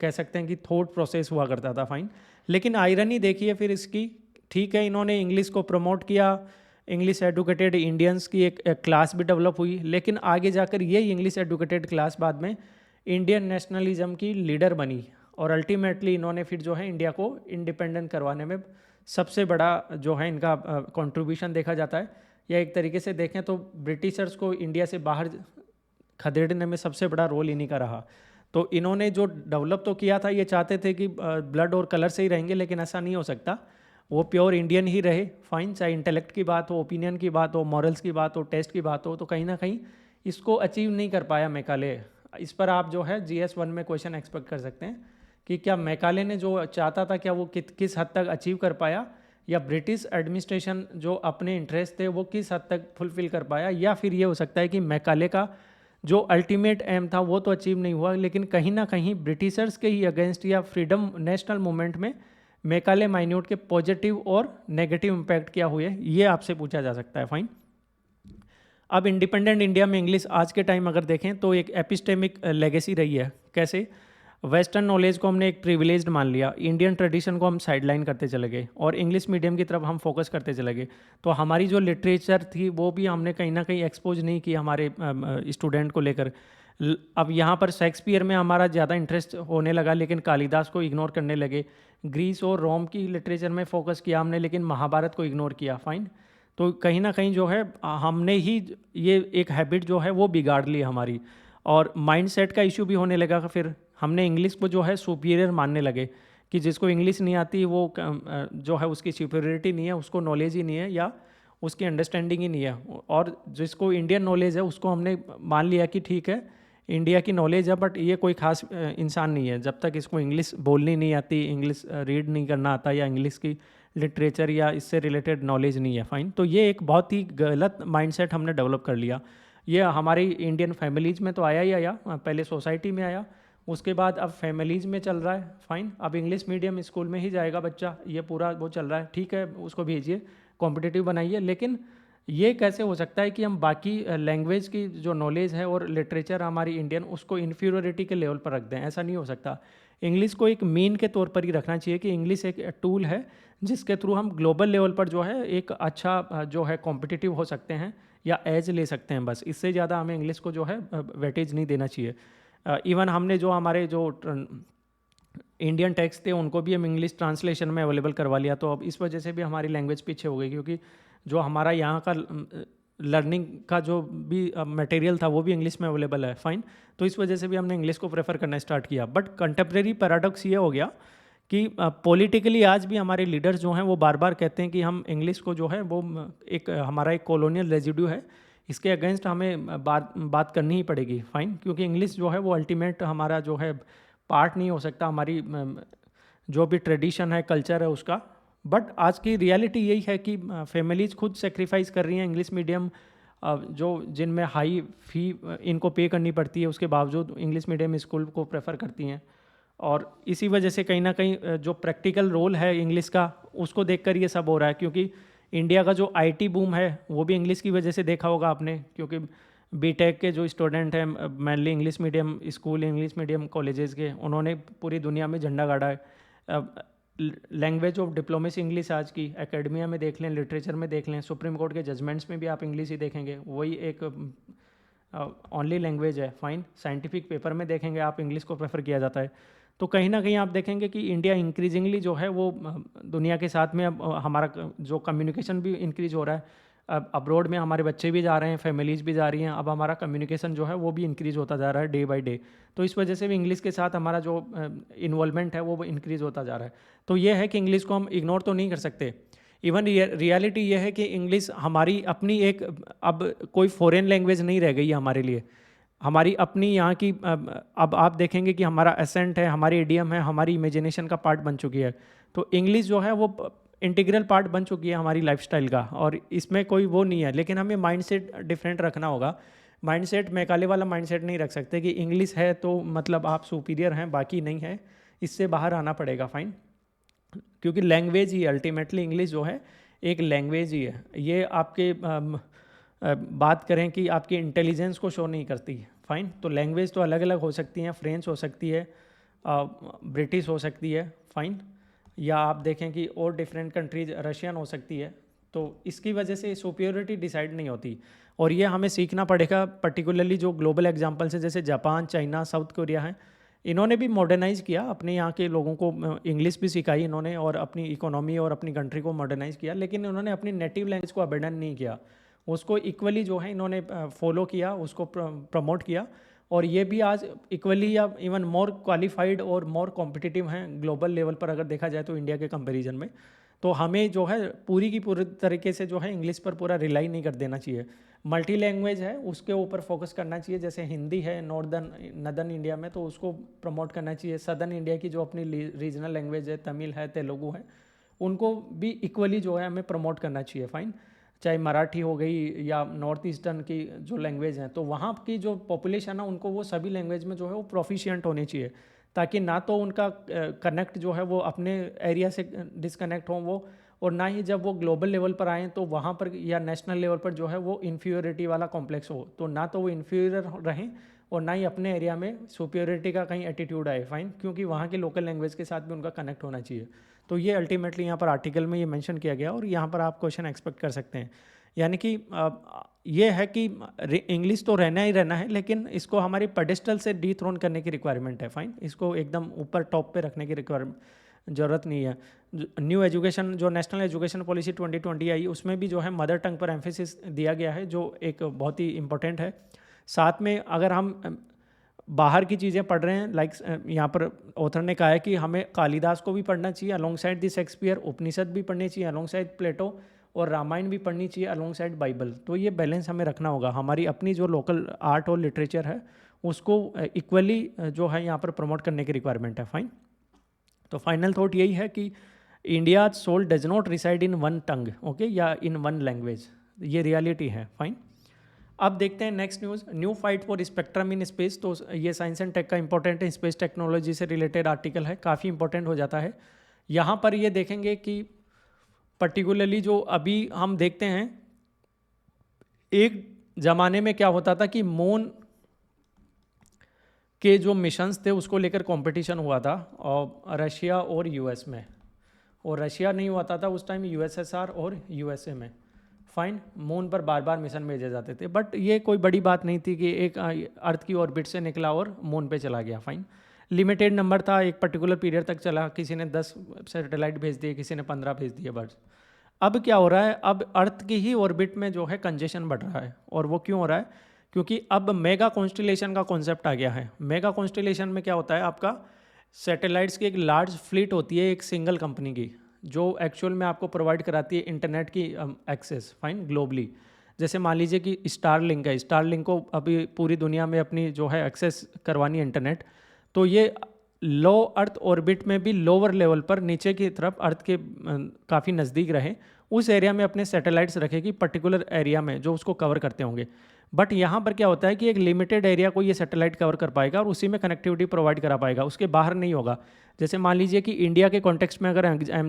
कह सकते हैं कि थॉट प्रोसेस हुआ करता था। फाइन, लेकिन आयरनी देखिए फिर इसकी, ठीक है इन्होंने इंग्लिश को प्रमोट किया, इंग्लिश एडुकेटेड इंडियंस की एक क्लास भी डेवलप हुई, लेकिन आगे जाकर ये इंग्लिश एडुकेटेड क्लास बाद में इंडियन नेशनलिज्म की लीडर बनी, और अल्टीमेटली इन्होंने फिर जो है इंडिया को इंडिपेंडेंट करवाने में सबसे बड़ा जो है इनका कंट्रीब्यूशन देखा जाता है। या एक तरीके से देखें तो ब्रिटिशर्स को इंडिया से बाहर खदेड़ने में सबसे बड़ा रोल इन्हीं का रहा। तो इन्होंने जो डेवलप तो किया था, ये चाहते थे कि ब्लड और कलर से ही रहेंगे, लेकिन ऐसा नहीं हो सकता, वो प्योर इंडियन ही रहे। फाइन, चाहे इंटेलेक्ट की बात हो, ओपिनियन की बात हो, मॉरल्स की बात हो, टेस्ट की बात हो, तो कहीं ना कहीं इसको अचीव नहीं कर पाया मैकाले। इस पर आप जो है GS1 में क्वेश्चन एक्सपेक्ट कर सकते हैं कि क्या मैकाले ने जो चाहता था क्या वो किस हद तक अचीव कर पाया, या ब्रिटिश एडमिनिस्ट्रेशन जो अपने इंटरेस्ट थे वो किस हद तक फुलफिल कर पाया, या फिर ये हो सकता है कि मैकाले का जो अल्टीमेट एम था वो तो अचीव नहीं हुआ, लेकिन कहीं ना कहीं ब्रिटिशर्स के ही अगेंस्ट या फ्रीडम नेशनल मूवमेंट में मैकाले माइन्यूट के पॉजिटिव और नेगेटिव इम्पैक्ट क्या हुए, ये आपसे पूछा जा सकता है। फाइन, अब इंडिपेंडेंट इंडिया में इंग्लिश आज के टाइम अगर देखें तो एक एपिस्टेमिक लेगेसी रही है। कैसे? वेस्टर्न नॉलेज को हमने एक प्रिविलेज्ड मान लिया, इंडियन ट्रेडिशन को हम साइडलाइन करते चले गए और इंग्लिश मीडियम की तरफ हम फोकस करते चले गए। तो हमारी जो लिटरेचर थी वो भी हमने कहीं ना कहीं एक्सपोज नहीं की हमारे स्टूडेंट को लेकर। अब यहाँ पर शेक्सपियर में हमारा ज़्यादा इंटरेस्ट होने लगा, लेकिन कालिदास को इग्नोर करने लगे। ग्रीस और रोम की लिटरेचर में फोकस किया हमने, लेकिन महाभारत को इग्नोर किया। फाइन, तो कहीं ना कहीं जो है हमने ही ये एक हैबिट जो है वो बिगाड़ ली हमारी, और माइंडसेट का इशू भी होने लगा। फिर हमने इंग्लिश को जो है सुपीरियर मानने लगे कि जिसको इंग्लिश नहीं आती वो जो है उसकी सुपीरियरिटी नहीं है, उसको नॉलेज ही नहीं है या उसकी अंडरस्टैंडिंग ही नहीं है। और जिसको इंडियन नॉलेज है उसको हमने मान लिया कि ठीक है इंडिया की नॉलेज है, बट ये कोई खास इंसान नहीं है जब तक इसको इंग्लिश बोलनी नहीं आती, इंग्लिश रीड नहीं करना आता, या इंग्लिश की लिटरेचर या इससे रिलेटेड नॉलेज नहीं है। फाइन, तो ये एक बहुत ही गलत माइंडसेट हमने डेवलप कर लिया। ये हमारी इंडियन फैमिलीज़ में तो आया ही आया, पहले सोसाइटी में आया, उसके बाद अब फैमिलीज़ में चल रहा है। फाइन, अब इंग्लिश मीडियम स्कूल में ही जाएगा बच्चा, ये पूरा वो चल रहा है। ठीक है, उसको भेजिए, कॉम्पिटिटिव बनाइए, लेकिन ये कैसे हो सकता है कि हम बाकी लैंग्वेज की जो नॉलेज है और लिटरेचर हमारी इंडियन उसको इन्फीरियोरिटी के लेवल पर रख दें? ऐसा नहीं हो सकता। इंग्लिश को एक मीन के तौर पर ही रखना चाहिए कि इंग्लिश एक टूल है जिसके थ्रू हम ग्लोबल लेवल पर जो है एक अच्छा जो है कॉम्पिटिटिव हो सकते हैं या एज ले सकते हैं। बस इससे ज़्यादा हमें इंग्लिश को जो है वेटेज नहीं देना चाहिए। इवन हमने जो हमारे जो इंडियन टेक्स्ट थे उनको भी हम इंग्लिश ट्रांसलेशन में अवेलेबल करवा लिया, तो अब इस वजह से भी हमारी लैंग्वेज पीछे हो गई, क्योंकि जो हमारा यहाँ का लर्निंग का जो भी मटेरियल था वो भी इंग्लिश में अवेलेबल है। फाइन, तो इस वजह से भी हमने इंग्लिश को प्रेफर करना स्टार्ट किया। बट कंटेम्प्रेरी पैराडॉक्स ये हो गया कि पॉलिटिकली आज भी हमारे लीडर्स जो हैं वो बार बार कहते हैं कि हम इंग्लिश को जो है वो एक हमारा एक कॉलोनियल रेजिड्यू है, इसके अगेंस्ट हमें बात करनी ही पड़ेगी। फाइन, क्योंकि इंग्लिश जो है वो अल्टीमेट हमारा जो है पार्ट नहीं हो सकता, हमारी जो भी ट्रेडिशन है, कल्चर है उसका। बट आज की रियलिटी यही है कि फैमिलीज़ खुद सेक्रीफाइस कर रही हैं इंग्लिश मीडियम जो जिनमें हाई फ़ी इनको पे करनी पड़ती है, उसके बावजूद इंग्लिश मीडियम स्कूल को प्रेफर करती हैं। और इसी वजह से कहीं ना कहीं जो प्रैक्टिकल रोल है इंग्लिश का उसको देखकर ये सब हो रहा है, क्योंकि इंडिया का जो आईटी बूम है वो भी इंग्लिश की वजह से देखा होगा आपने, क्योंकि बीटेक के जो स्टूडेंट हैं mainly English medium school, English medium colleges के, उन्होंने पूरी दुनिया में झंडा गाड़ा है। लैंग्वेज ऑफ डिप्लोमेसी इंग्लिश आज की, एकेडमिया में देख लें, लिटरेचर में देख लें, सुप्रीम कोर्ट के जजमेंट्स में भी आप इंग्लिश ही देखेंगे, वही एक ओनली लैंग्वेज है। फाइन, साइंटिफिक पेपर में देखेंगे आप इंग्लिश को प्रेफर किया जाता है। तो कहीं ना कहीं आप देखेंगे कि इंडिया इंक्रीजिंगली जो है वो दुनिया के साथ में अब हमारा जो कम्युनिकेशन भी इंक्रीज हो रहा है। अब अब्रॉड में हमारे बच्चे भी जा रहे हैं, फैमिलीज़ भी जा रही हैं, अब हमारा कम्युनिकेशन जो है वो भी इंक्रीज होता जा रहा है डे बाय डे। तो इस वजह से भी इंग्लिश के साथ हमारा जो इन्वॉल्वमेंट है वो इंक्रीज होता जा रहा है। तो ये है कि इंग्लिश को हम इग्नोर तो नहीं कर सकते। इवन रियलिटी ये है कि इंग्लिश हमारी अपनी एक अब कोई फॉरेन लैंग्वेज नहीं रह गई है हमारे लिए, हमारी अपनी यहाँ की। अब आप देखेंगे कि हमारा एसेंट है, हमारी इडियम है, हमारी इमेजिनेशन का पार्ट बन चुकी है। तो इंग्लिश जो है वो इंटीग्रल पार्ट बन चुकी है हमारी लाइफस्टाइल का, और इसमें कोई वो नहीं है। लेकिन हमें माइंडसेट डिफरेंट रखना होगा। माइंडसेट मैकाले वाला माइंडसेट नहीं रख सकते कि इंग्लिश है तो मतलब आप सुपीरियर हैं, बाकी नहीं है, इससे बाहर आना पड़ेगा। फाइन, क्योंकि लैंग्वेज ही अल्टीमेटली इंग्लिश जो है एक लैंग्वेज ही है। ये आपके बात करें कि आपकी इंटेलिजेंस को शो नहीं करती। फाइन, तो लैंग्वेज तो अलग अलग हो सकती हैं, फ्रेंच हो सकती है, ब्रिटिश हो सकती है। फाइन, या आप देखें कि और डिफरेंट कंट्रीज रशियन हो सकती है। तो इसकी वजह से सुपीरियरिटी डिसाइड नहीं होती, और ये हमें सीखना पड़ेगा। पर्टिकुलरली जो ग्लोबल एग्जांपल्स है जैसे जापान, चाइना, साउथ कोरिया हैं, इन्होंने भी मॉडर्नाइज़ किया, अपने यहाँ के लोगों को इंग्लिश भी सिखाई इन्होंने और अपनी इकोनॉमी और अपनी कंट्री को मॉडर्नाइज़ किया, लेकिन इन्होंने अपनी नेटिव लैंग्वेज को अबेंडन नहीं किया, उसको इक्वली जो है इन्होंने फॉलो किया, उसको प्रमोट किया। और ये भी आज इक्वली या इवन मोर क्वालिफाइड और मोर कॉम्पिटिटिव हैं ग्लोबल लेवल पर अगर देखा जाए तो इंडिया के कंपैरिजन में। तो हमें जो है पूरी की पूरी तरीके से जो है इंग्लिश पर पूरा रिलाई नहीं कर देना चाहिए। मल्टी लैंग्वेज है उसके ऊपर फोकस करना चाहिए, जैसे हिंदी है नदर्न इंडिया में तो उसको प्रमोट करना चाहिए। सदर्न इंडिया की जो अपनी रीजनल लैंग्वेज है, तमिल है, तेलुगु है, उनको भी इक्वली जो है हमें प्रमोट करना चाहिए। फाइन, चाहे मराठी हो गई या नॉर्थ ईस्टर्न की जो लैंग्वेज हैं, तो वहाँ की जो पॉपुलेशन है उनको वो सभी लैंग्वेज में जो है वो प्रोफिशिएंट होनी चाहिए, ताकि ना तो उनका कनेक्ट जो है वो अपने एरिया से डिसकनेक्ट हो वो, और ना ही जब वो ग्लोबल लेवल पर आएँ तो वहाँ पर या नेशनल लेवल पर जो है वो इन्फीरियरिटी वाला कॉम्प्लेक्स हो, तो ना तो वो इन्फीरियर रहें और ना ही अपने एरिया में सुपीरियरिटी का कहीं एटीट्यूड आए। फाइन, क्योंकि वहाँ के लोकल लैंग्वेज के साथ भी उनका कनेक्ट होना चाहिए। तो ये अल्टीमेटली यहाँ पर आर्टिकल में ये मेंशन किया गया और यहाँ पर आप क्वेश्चन एक्सपेक्ट कर सकते हैं। यानी कि ये है कि इंग्लिश तो रहना ही रहना है, लेकिन इसको हमारी पेडेस्टल से डीथ्रोन करने की रिक्वायरमेंट है। फाइन, इसको एकदम ऊपर टॉप पे रखने की ज़रूरत नहीं है। न्यू एजुकेशन जो नेशनल एजुकेशन पॉलिसी 2020 आई उसमें भी जो है मदर टंग पर एम्फेसिस दिया गया है, जो एक बहुत ही इम्पोर्टेंट है। साथ में अगर हम बाहर की चीज़ें पढ़ रहे हैं, लाइक यहाँ पर ऑथर ने कहा है कि हमें कालिदास को भी पढ़ना चाहिए अलोंग साइड दी शेक्सपियर, उपनिषद भी पढ़नी चाहिए अलोंग साइड प्लेटो, और रामायण भी पढ़नी चाहिए अलोंग साइड बाइबल। तो ये बैलेंस हमें रखना होगा, हमारी अपनी जो लोकल आर्ट और लिटरेचर है उसको इक्वली जो है यहाँ पर प्रमोट करने की रिक्वायरमेंट है। फाइन, तो फाइनल थॉट यही है कि India soul does not reside in one tongue, okay, या इन वन लैंग्वेज, ये रियलिटी है। फाइन, अब देखते हैं next news, new fight for spectrum in space. तो ये साइंस एंड टेक का इंपॉर्टेंट है, स्पेस टेक्नोलॉजी से रिलेटेड आर्टिकल है, काफ़ी इंपॉर्टेंट हो जाता है। यहाँ पर ये देखेंगे कि पर्टिकुलरली जो अभी हम देखते हैं, एक ज़माने में क्या होता था कि मून के जो मिशंस थे उसको लेकर कंपटीशन हुआ था और रशिया और यूएस में, और रशिया नहीं हुआ था उस टाइम, यूएसएसआर और यूएसए में। फाइन, मून पर बार बार मिशन भेजे जाते थे, बट ये कोई बड़ी बात नहीं थी कि एक अर्थ की ऑर्बिट से निकला और मून पे चला गया। फाइन, लिमिटेड नंबर था, एक पर्टिकुलर पीरियड तक चला, किसी ने 10 सैटेलाइट भेज दिए, किसी ने 15 भेज दिए बस। अब क्या हो रहा है, अब अर्थ की ही ऑर्बिट में जो है कंजेशन बढ़ रहा है, और वो क्यों हो रहा है, क्योंकि अब मेगा कॉन्स्टिलेशन का कॉन्सेप्ट आ गया है। मेगा कॉन्स्टिलेशन में क्या होता है, आपका सैटेलाइट्स की एक लार्ज फ्लीट होती है एक सिंगल कंपनी की, जो एक्चुअल में आपको प्रोवाइड कराती है इंटरनेट की एक्सेस, फाइन, ग्लोबली। जैसे मान लीजिए कि स्टारलिंक है, स्टारलिंक को अभी पूरी दुनिया में अपनी जो है एक्सेस करवानी है इंटरनेट, तो ये लो अर्थ ऑर्बिट में भी लोअर लेवल पर नीचे की तरफ अर्थ के काफ़ी नज़दीक रहे, उस एरिया में अपने सैटेलाइट्स रखेगी पर्टिकुलर एरिया में जो उसको कवर करते होंगे। बट यहाँ पर क्या होता है कि एक लिमिटेड एरिया को ये सैटेलाइट कवर कर पाएगा और उसी में कनेक्टिविटी प्रोवाइड करा पाएगा, उसके बाहर नहीं होगा। जैसे मान लीजिए कि इंडिया के कॉन्टेक्स्ट में अगर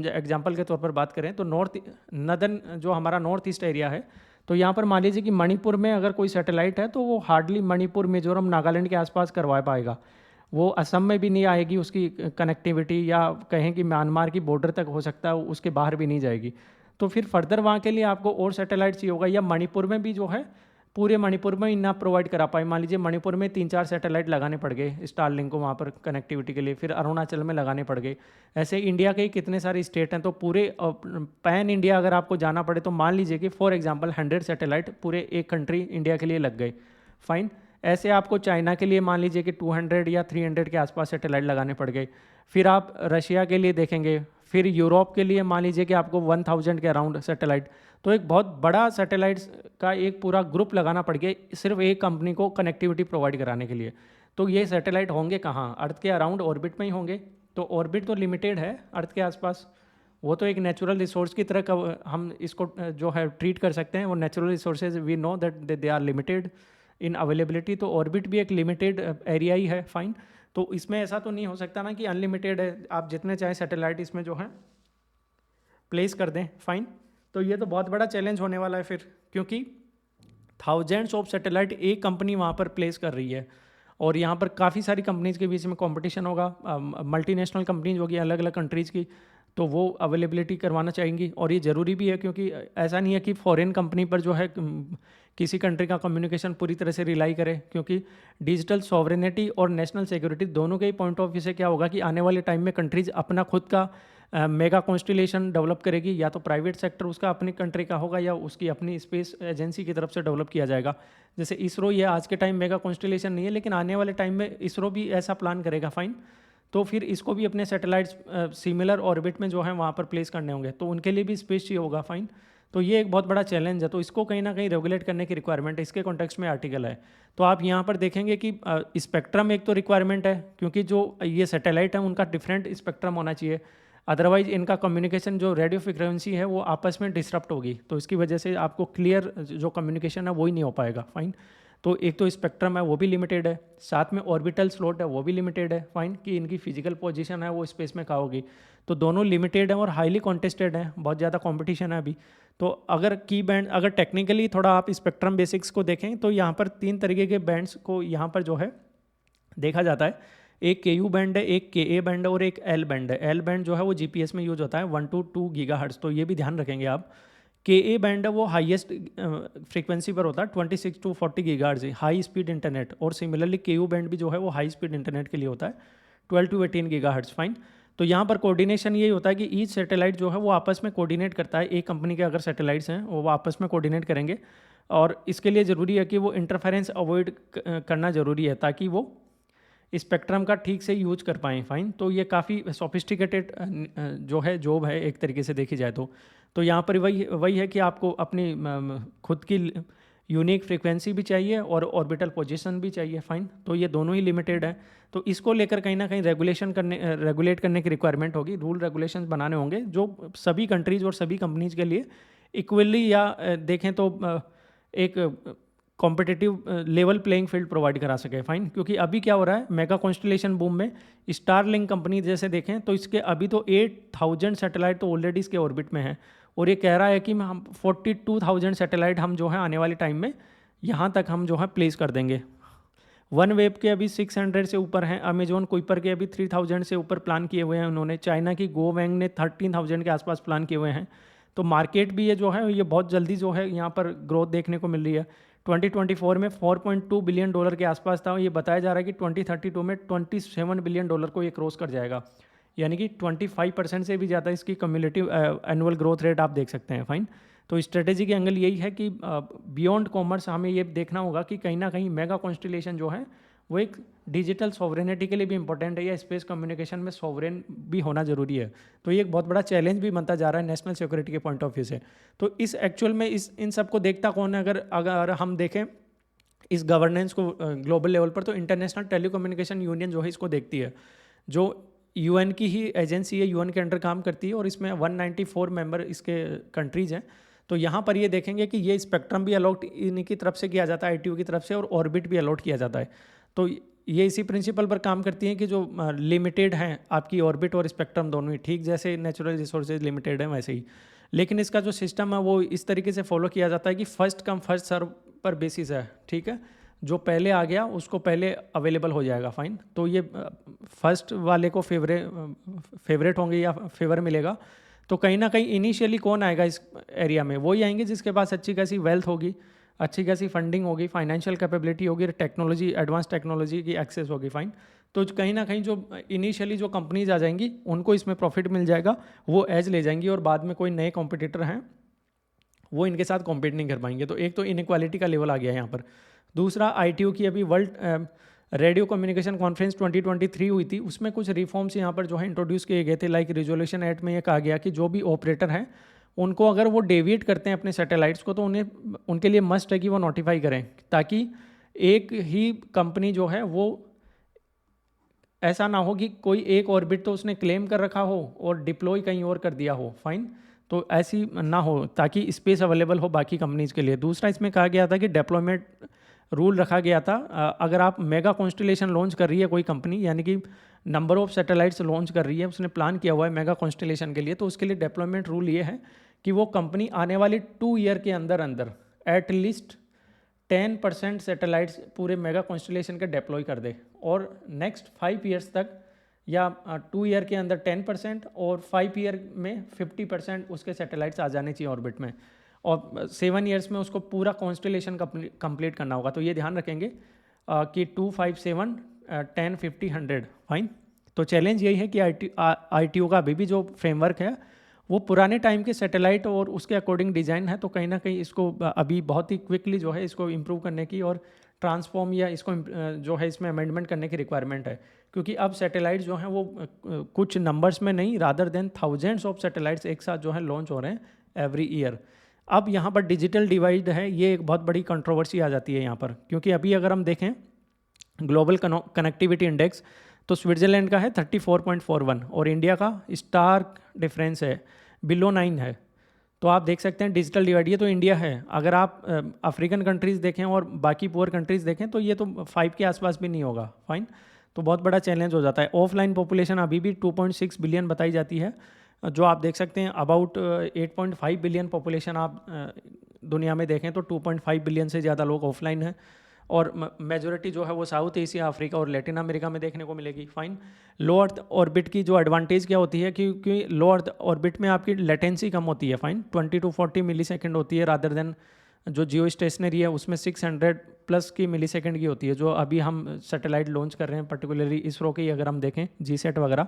एग्जांपल के तौर पर बात करें तो नदर्न जो हमारा नॉर्थ ईस्ट एरिया है, तो यहाँ पर मान लीजिए कि मणिपुर में अगर कोई सैटेलाइट है तो वो हार्डली मणिपुर, मिजोरम, नागालैंड के आसपास करवा पाएगा, वो असम में भी नहीं आएगी उसकी कनेक्टिविटी, या कहें कि म्यांमार की बॉर्डर तक हो सकता है, उसके बाहर भी नहीं जाएगी। तो फिर फर्दर वहाँ के लिए आपको और सैटेलाइट चाहिए होगा, या मणिपुर में भी जो है पूरे मणिपुर में ना प्रोवाइड करा पाए, मान लीजिए मणिपुर में 3-4 सैटेलाइट लगाने पड़ गए स्टारलिंक को वहाँ पर कनेक्टिविटी के लिए, फिर अरुणाचल में लगाने पड़ गए। ऐसे इंडिया के कितने सारे स्टेट हैं, तो पूरे पैन इंडिया अगर आपको जाना पड़े तो मान लीजिए कि फॉर एग्जांपल 100 सैटेलाइट पूरे एक कंट्री इंडिया के लिए लग गए। फाइन, ऐसे आपको चाइना के लिए मान लीजिए कि 200 या 300 के आसपास सैटेलाइट लगाने पड़ गए। फिर आप रशिया के लिए देखेंगे, फिर यूरोप के लिए मान लीजिए कि आपको 1000 के अराउंड सैटेलाइट। तो एक बहुत बड़ा सैटेलाइट्स का एक पूरा ग्रुप लगाना पड़ गया सिर्फ एक कंपनी को कनेक्टिविटी प्रोवाइड कराने के लिए। तो ये सैटेलाइट होंगे कहाँ, अर्थ के अराउंड ऑर्बिट में ही होंगे। तो ऑर्बिट तो लिमिटेड है अर्थ के आसपास, वो तो एक नेचुरल रिसोर्स की तरह हम इसको जो है ट्रीट कर सकते हैं। वो natural resources we know that they are limited in availability, तो ऑर्बिट भी एक लिमिटेड एरिया ही है। फाइन, तो इसमें ऐसा तो नहीं हो सकता ना कि अनलिमिटेड है, आप जितने चाहे सैटेलाइट इसमें जो है प्लेस कर दें। फाइन, तो ये तो बहुत बड़ा चैलेंज होने वाला है फिर, क्योंकि थाउजेंड्स ऑफ सैटेलाइट एक कंपनी वहाँ पर प्लेस कर रही है, और यहाँ पर काफ़ी सारी कंपनीज़ के बीच में कंपटीशन होगा, मल्टीनेशनल कंपनीज होगी अलग अलग कंट्रीज़ की, तो वो अवेलेबिलिटी करवाना चाहेंगी। और ये ज़रूरी भी है, क्योंकि ऐसा नहीं है कि फॉरेन कंपनी पर जो है किसी कंट्री का कम्युनिकेशन पूरी तरह से रिलाई करे, क्योंकि डिजिटल सॉवरेनिटी और नेशनल सिक्योरिटी दोनों के ही पॉइंट ऑफ व्यू से क्या होगा कि आने वाले टाइम में कंट्रीज़ अपना खुद का मेगा कॉन्स्टिलेशन डेवलप करेगी, या तो प्राइवेट सेक्टर उसका अपनी कंट्री का होगा या उसकी अपनी स्पेस एजेंसी की तरफ से डेवलप किया जाएगा। जैसे इसरो, ये आज के टाइम मेगा कॉन्स्टिलेशन नहीं है, लेकिन आने वाले टाइम में इसरो भी ऐसा प्लान करेगा। फाइन, तो फिर इसको भी अपने सैटेलाइट्स सिमिलर ऑर्बिट में जो है वहाँ पर प्लेस करने होंगे, तो उनके लिए भी स्पेस चाहिए होगा। फाइन, तो ये एक बहुत बड़ा चैलेंज है, तो इसको कहीं ना कहीं रेगुलेट करने की रिक्वायरमेंट है, इसके कॉन्टेक्स्ट में आर्टिकल है। तो आप यहाँ पर देखेंगे कि स्पेक्ट्रम एक तो रिक्वायरमेंट है, क्योंकि जो ये सैटेलाइट है उनका डिफरेंट स्पेक्ट्रम होना चाहिए, अदरवाइज इनका कम्युनिकेशन जो रेडियो फ्रिक्वेंसी है वो आपस में डिसरप्ट होगी, तो इसकी वजह से आपको क्लियर जो कम्युनिकेशन है वो ही नहीं हो पाएगा। फाइन, तो एक तो स्पेक्ट्रम है वो भी लिमिटेड है, साथ में ऑर्बिटल स्लॉट है वो भी लिमिटेड है। फाइन, कि इनकी फिजिकल पोजीशन है वो स्पेस में कहाँ होगी, तो दोनों लिमिटेड हैं और हाईली कॉन्टेस्टेड हैं, बहुत ज़्यादा कंपटीशन है अभी। तो अगर की बैंड, अगर टेक्निकली थोड़ा आप स्पेक्ट्रम बेसिक्स को देखें तो यहाँ पर 3 तरीके के बैंड्स को यहाँ पर जो है देखा जाता है। एक KU बैंड है, एक KA बैंड है और एक L बैंड है। L बैंड जो है वो GPS में यूज होता है 1 to 2 गीगाहर्ट्ज़, तो ये भी ध्यान रखेंगे आप। KA बैंड है वो हाईएस्ट फ्रीक्वेंसी पर होता है 26 to 40 gigahertz, high speed internet. और सिमिलरली KU बैंड भी जो है वो हाई स्पीड इंटरनेट के लिए होता है 12 to 18 गीगाहर्ट्ज़। फाइन, तो यहाँ पर कोऑर्डिनेशन यही होता है कि ईच सैटेलाइट जो है वो आपस में कोऑर्डिनेट करता है। एक कंपनी के अगर सैटेलाइट्स हैं वो आपस में कोऑर्डिनेट करेंगे, और इसके लिए ज़रूरी है कि वो इंटरफेरेंस अवॉइड करना ज़रूरी है ताकि वो स्पेक्ट्रम का ठीक से यूज कर पाएँ। फाइन, तो ये काफ़ी सोफिस्टिकेटेड जो है जॉब है एक तरीके से देखी जाए तो यहाँ पर वही वही है कि आपको अपनी खुद की यूनिक फ्रीक्वेंसी भी चाहिए और ऑर्बिटल पोजीशन भी चाहिए। फाइन, तो ये दोनों ही लिमिटेड है। तो इसको लेकर कहीं ना कहीं रेगुलेट करने की रिक्वायरमेंट होगी, रूल रेगुलेशंस बनाने होंगे जो सभी कंट्रीज़ और सभी कंपनीज़ के लिए इक्वली या देखें तो एक competitive level playing field provide करा सके। फाइन, क्योंकि अभी क्या हो रहा है मेगा कॉन्स्टलेशन बूम में, स्टारलिंक कंपनी जैसे देखें तो इसके अभी तो 8000 सैटेलाइट तो ऑलरेडी इसके ऑर्बिट में है, और ये कह रहा है कि हम 42,000 सैटेलाइट हम जो है आने वाले टाइम में यहाँ तक हम जो है प्लेस कर देंगे। वन वेब के अभी 600 से ऊपर हैं, अमेजोन कुइपर के अभी 3000 से ऊपर प्लान किए हुए हैं उन्होंने, चाइना की गोवैंग ने 13,000 के आसपास प्लान किए हुए हैं। तो मार्केट भी ये जो है ये बहुत जल्दी जो है यहाँ पर ग्रोथ देखने को मिल रही है। 2024 में $4.2 बिलियन के आसपास था, ये बताया जा रहा है कि 2032 में $27 बिलियन को ये क्रॉस कर जाएगा, यानी कि 25% से भी ज़्यादा इसकी कम्युलेटिव एनुअल ग्रोथ रेट आप देख सकते हैं। फाइन, तो स्ट्रेटेजी की एंगल यही है कि बियॉन्ड कॉमर्स हमें ये देखना होगा कि कहीं ना कहीं मेगा कॉन्स्टलेशन जो है वो एक डिजिटल सॉवरेनिटी के लिए भी इंपॉर्टेंट है, या स्पेस कम्युनिकेशन में सॉवरेन भी होना ज़रूरी है। तो ये एक बहुत बड़ा चैलेंज भी बनता जा रहा है नेशनल सिक्योरिटी के पॉइंट ऑफ व्यू से। तो इस एक्चुअल में इन सब को देखता कौन है? अगर हम देखें इस गवर्नेंस को ग्लोबल लेवल पर, तो इंटरनेशनल टेलीकम्युनिकेशन यूनियन जो है इसको देखती है, जो यूएन की ही एजेंसी है, यूएन के अंडर काम करती है, और इसमें 194 मेंबर इसके कंट्रीज़ हैं। तो यहाँ पर ये देखेंगे कि ये स्पेक्ट्रम भी अलॉट इन्हीं की तरफ से किया जाता है, आईटीयू की तरफ से, और ऑर्बिट भी अलॉट किया जाता है। तो ये इसी प्रिंसिपल पर काम करती हैं कि जो लिमिटेड हैं आपकी ऑर्बिट और स्पेक्ट्रम दोनों ही, ठीक जैसे नेचुरल रिसोर्सेज लिमिटेड हैं वैसे ही, लेकिन इसका जो सिस्टम है वो इस तरीके से फॉलो किया जाता है कि फर्स्ट कम फर्स्ट सर्व पर बेसिस है। ठीक है, जो पहले आ गया उसको पहले अवेलेबल हो जाएगा। फाइन, तो ये फर्स्ट वाले को फेवरेट होंगे या फेवर मिलेगा। तो कहीं ना कहीं इनिशियली कौन आएगा इस एरिया में? वही आएंगे जिसके पास अच्छी खासी वेल्थ होगी, अच्छी खासी फंडिंग होगी, फाइनेंशियल कैपेबिलिटी होगी, टेक्नोलॉजी, एडवांस टेक्नोलॉजी की एक्सेस होगी। फाइन, तो कहीं ना कहीं जो इनिशियली जो कंपनीज आ जाएंगी उनको इसमें प्रॉफिट मिल जाएगा, वो एज ले जाएंगी, और बाद में कोई नए कॉम्पिटिटर हैं वो इनके साथ कॉम्पीट नहीं कर पाएंगे। तो एक तो इनक्वालिटी का लेवल आ गया यहाँ पर। दूसरा, आईटीयू की अभी वर्ल्ड रेडियो कम्युनिकेशन कॉन्फ्रेंस 2023 हुई थी, उसमें कुछ रिफॉर्म्स यहाँ पर जो है इंट्रोड्यूस किए गए थे। लाइक रिजोल्यूशन एक्ट में ये कहा गया कि जो भी ऑपरेटर हैं उनको अगर वो डेविएट करते हैं अपने सैटेलाइट्स को, तो उन्हें उनके लिए मस्ट है कि वो नोटिफाई करें, ताकि एक ही कंपनी जो है वो ऐसा ना हो कि कोई एक ऑर्बिट तो उसने क्लेम कर रखा हो और डिप्लॉय कहीं और कर दिया हो। फाइन, तो ऐसी ना हो, ताकि स्पेस अवेलेबल हो बाकी कंपनीज के लिए। दूसरा, इसमें कहा गया था कि डेप्लॉयमेंट रूल रखा गया था, अगर आप मेगा कॉन्स्टलेशन लॉन्च कर रही है कोई कंपनी, यानी कि नंबर ऑफ सैटेलाइट्स लॉन्च कर रही है, उसने प्लान किया हुआ है मेगा कॉन्स्टलेशन के लिए, तो उसके लिए डेप्लॉयमेंट रूल ये है कि वो कंपनी आने वाले 2 ईयर के अंदर अंदर एटलीस्ट 10% सैटेलाइट्स पूरे मेगा कॉन्स्टलेशन के डिप्लॉय कर दे, और नेक्स्ट 5 ईयर्स तक, या 2 ईयर के अंदर 10% और 5 ईयर में 50% उसके सैटेलाइट्स आ जाने चाहिए ऑर्बिट में, और 7 ईयर्स में उसको पूरा कॉन्स्टलेशन कंप्लीट करना होगा। तो ये ध्यान रखेंगे कि 2, 5, 7, 10, 50, 100। फाइन, तो चैलेंज यही है कि आईटीयू का अभी भी जो फ्रेमवर्क है वो पुराने टाइम के सैटेलाइट और उसके अकॉर्डिंग डिज़ाइन है। तो कहीं ना कहीं इसको अभी बहुत ही क्विकली जो है इसको इम्प्रूव करने की और ट्रांसफॉर्म या इसको जो है इसमें अमेंडमेंट करने की रिक्वायरमेंट है, क्योंकि अब सैटेलाइट जो हैं वो कुछ नंबर्स में नहीं, rather than thousands of satellites एक साथ जो है लॉन्च हो रहे हैं एवरी ईयर। अब यहाँ पर डिजिटल डिवाइड है, ये एक बहुत बड़ी कंट्रोवर्सी आ जाती है यहाँ पर, क्योंकि अभी अगर हम देखें ग्लोबल कनेक्टिविटी इंडेक्स, तो स्विट्ज़रलैंड का है 34.41 और इंडिया का स्टार्क डिफरेंस है, बिलो 9 है। तो आप देख सकते हैं डिजिटल डिवाइड, ये तो इंडिया है। अगर आप अफ्रीकन कंट्रीज़ देखें और बाकी पुअर कंट्रीज़ देखें तो ये तो 5 के आसपास भी नहीं होगा। फाइन, तो बहुत बड़ा चैलेंज हो जाता है। ऑफलाइन पॉपुलेशन अभी भी 2.6 बिलियन बताई जाती है, जो आप देख सकते हैं अबाउट 8.5 बिलियन पॉपुलेशन आप दुनिया में देखें तो 2.5 बिलियन से ज़्यादा लोग ऑफलाइन हैं, और मेजॉरिटी जो है वो साउथ एशिया, अफ्रीका और लैटिन अमेरिका में देखने को मिलेगी। फाइन, लो अर्थ ऑर्बिट की जो एडवांटेज क्या होती है, क्योंकि लो अर्थ ऑर्बिट में आपकी लेटेंसी कम होती है। फाइन, 20 to 40 मिली सेकेंड होती है, रादर देन जो जियो स्टेशनरी है उसमें 600+ की मिली सेकेंड की होती है। जो अभी हम सैटेलाइट लॉन्च कर रहे हैं पर्टिकुलरली इसरो की, अगर हम देखें जीसैट वगैरह,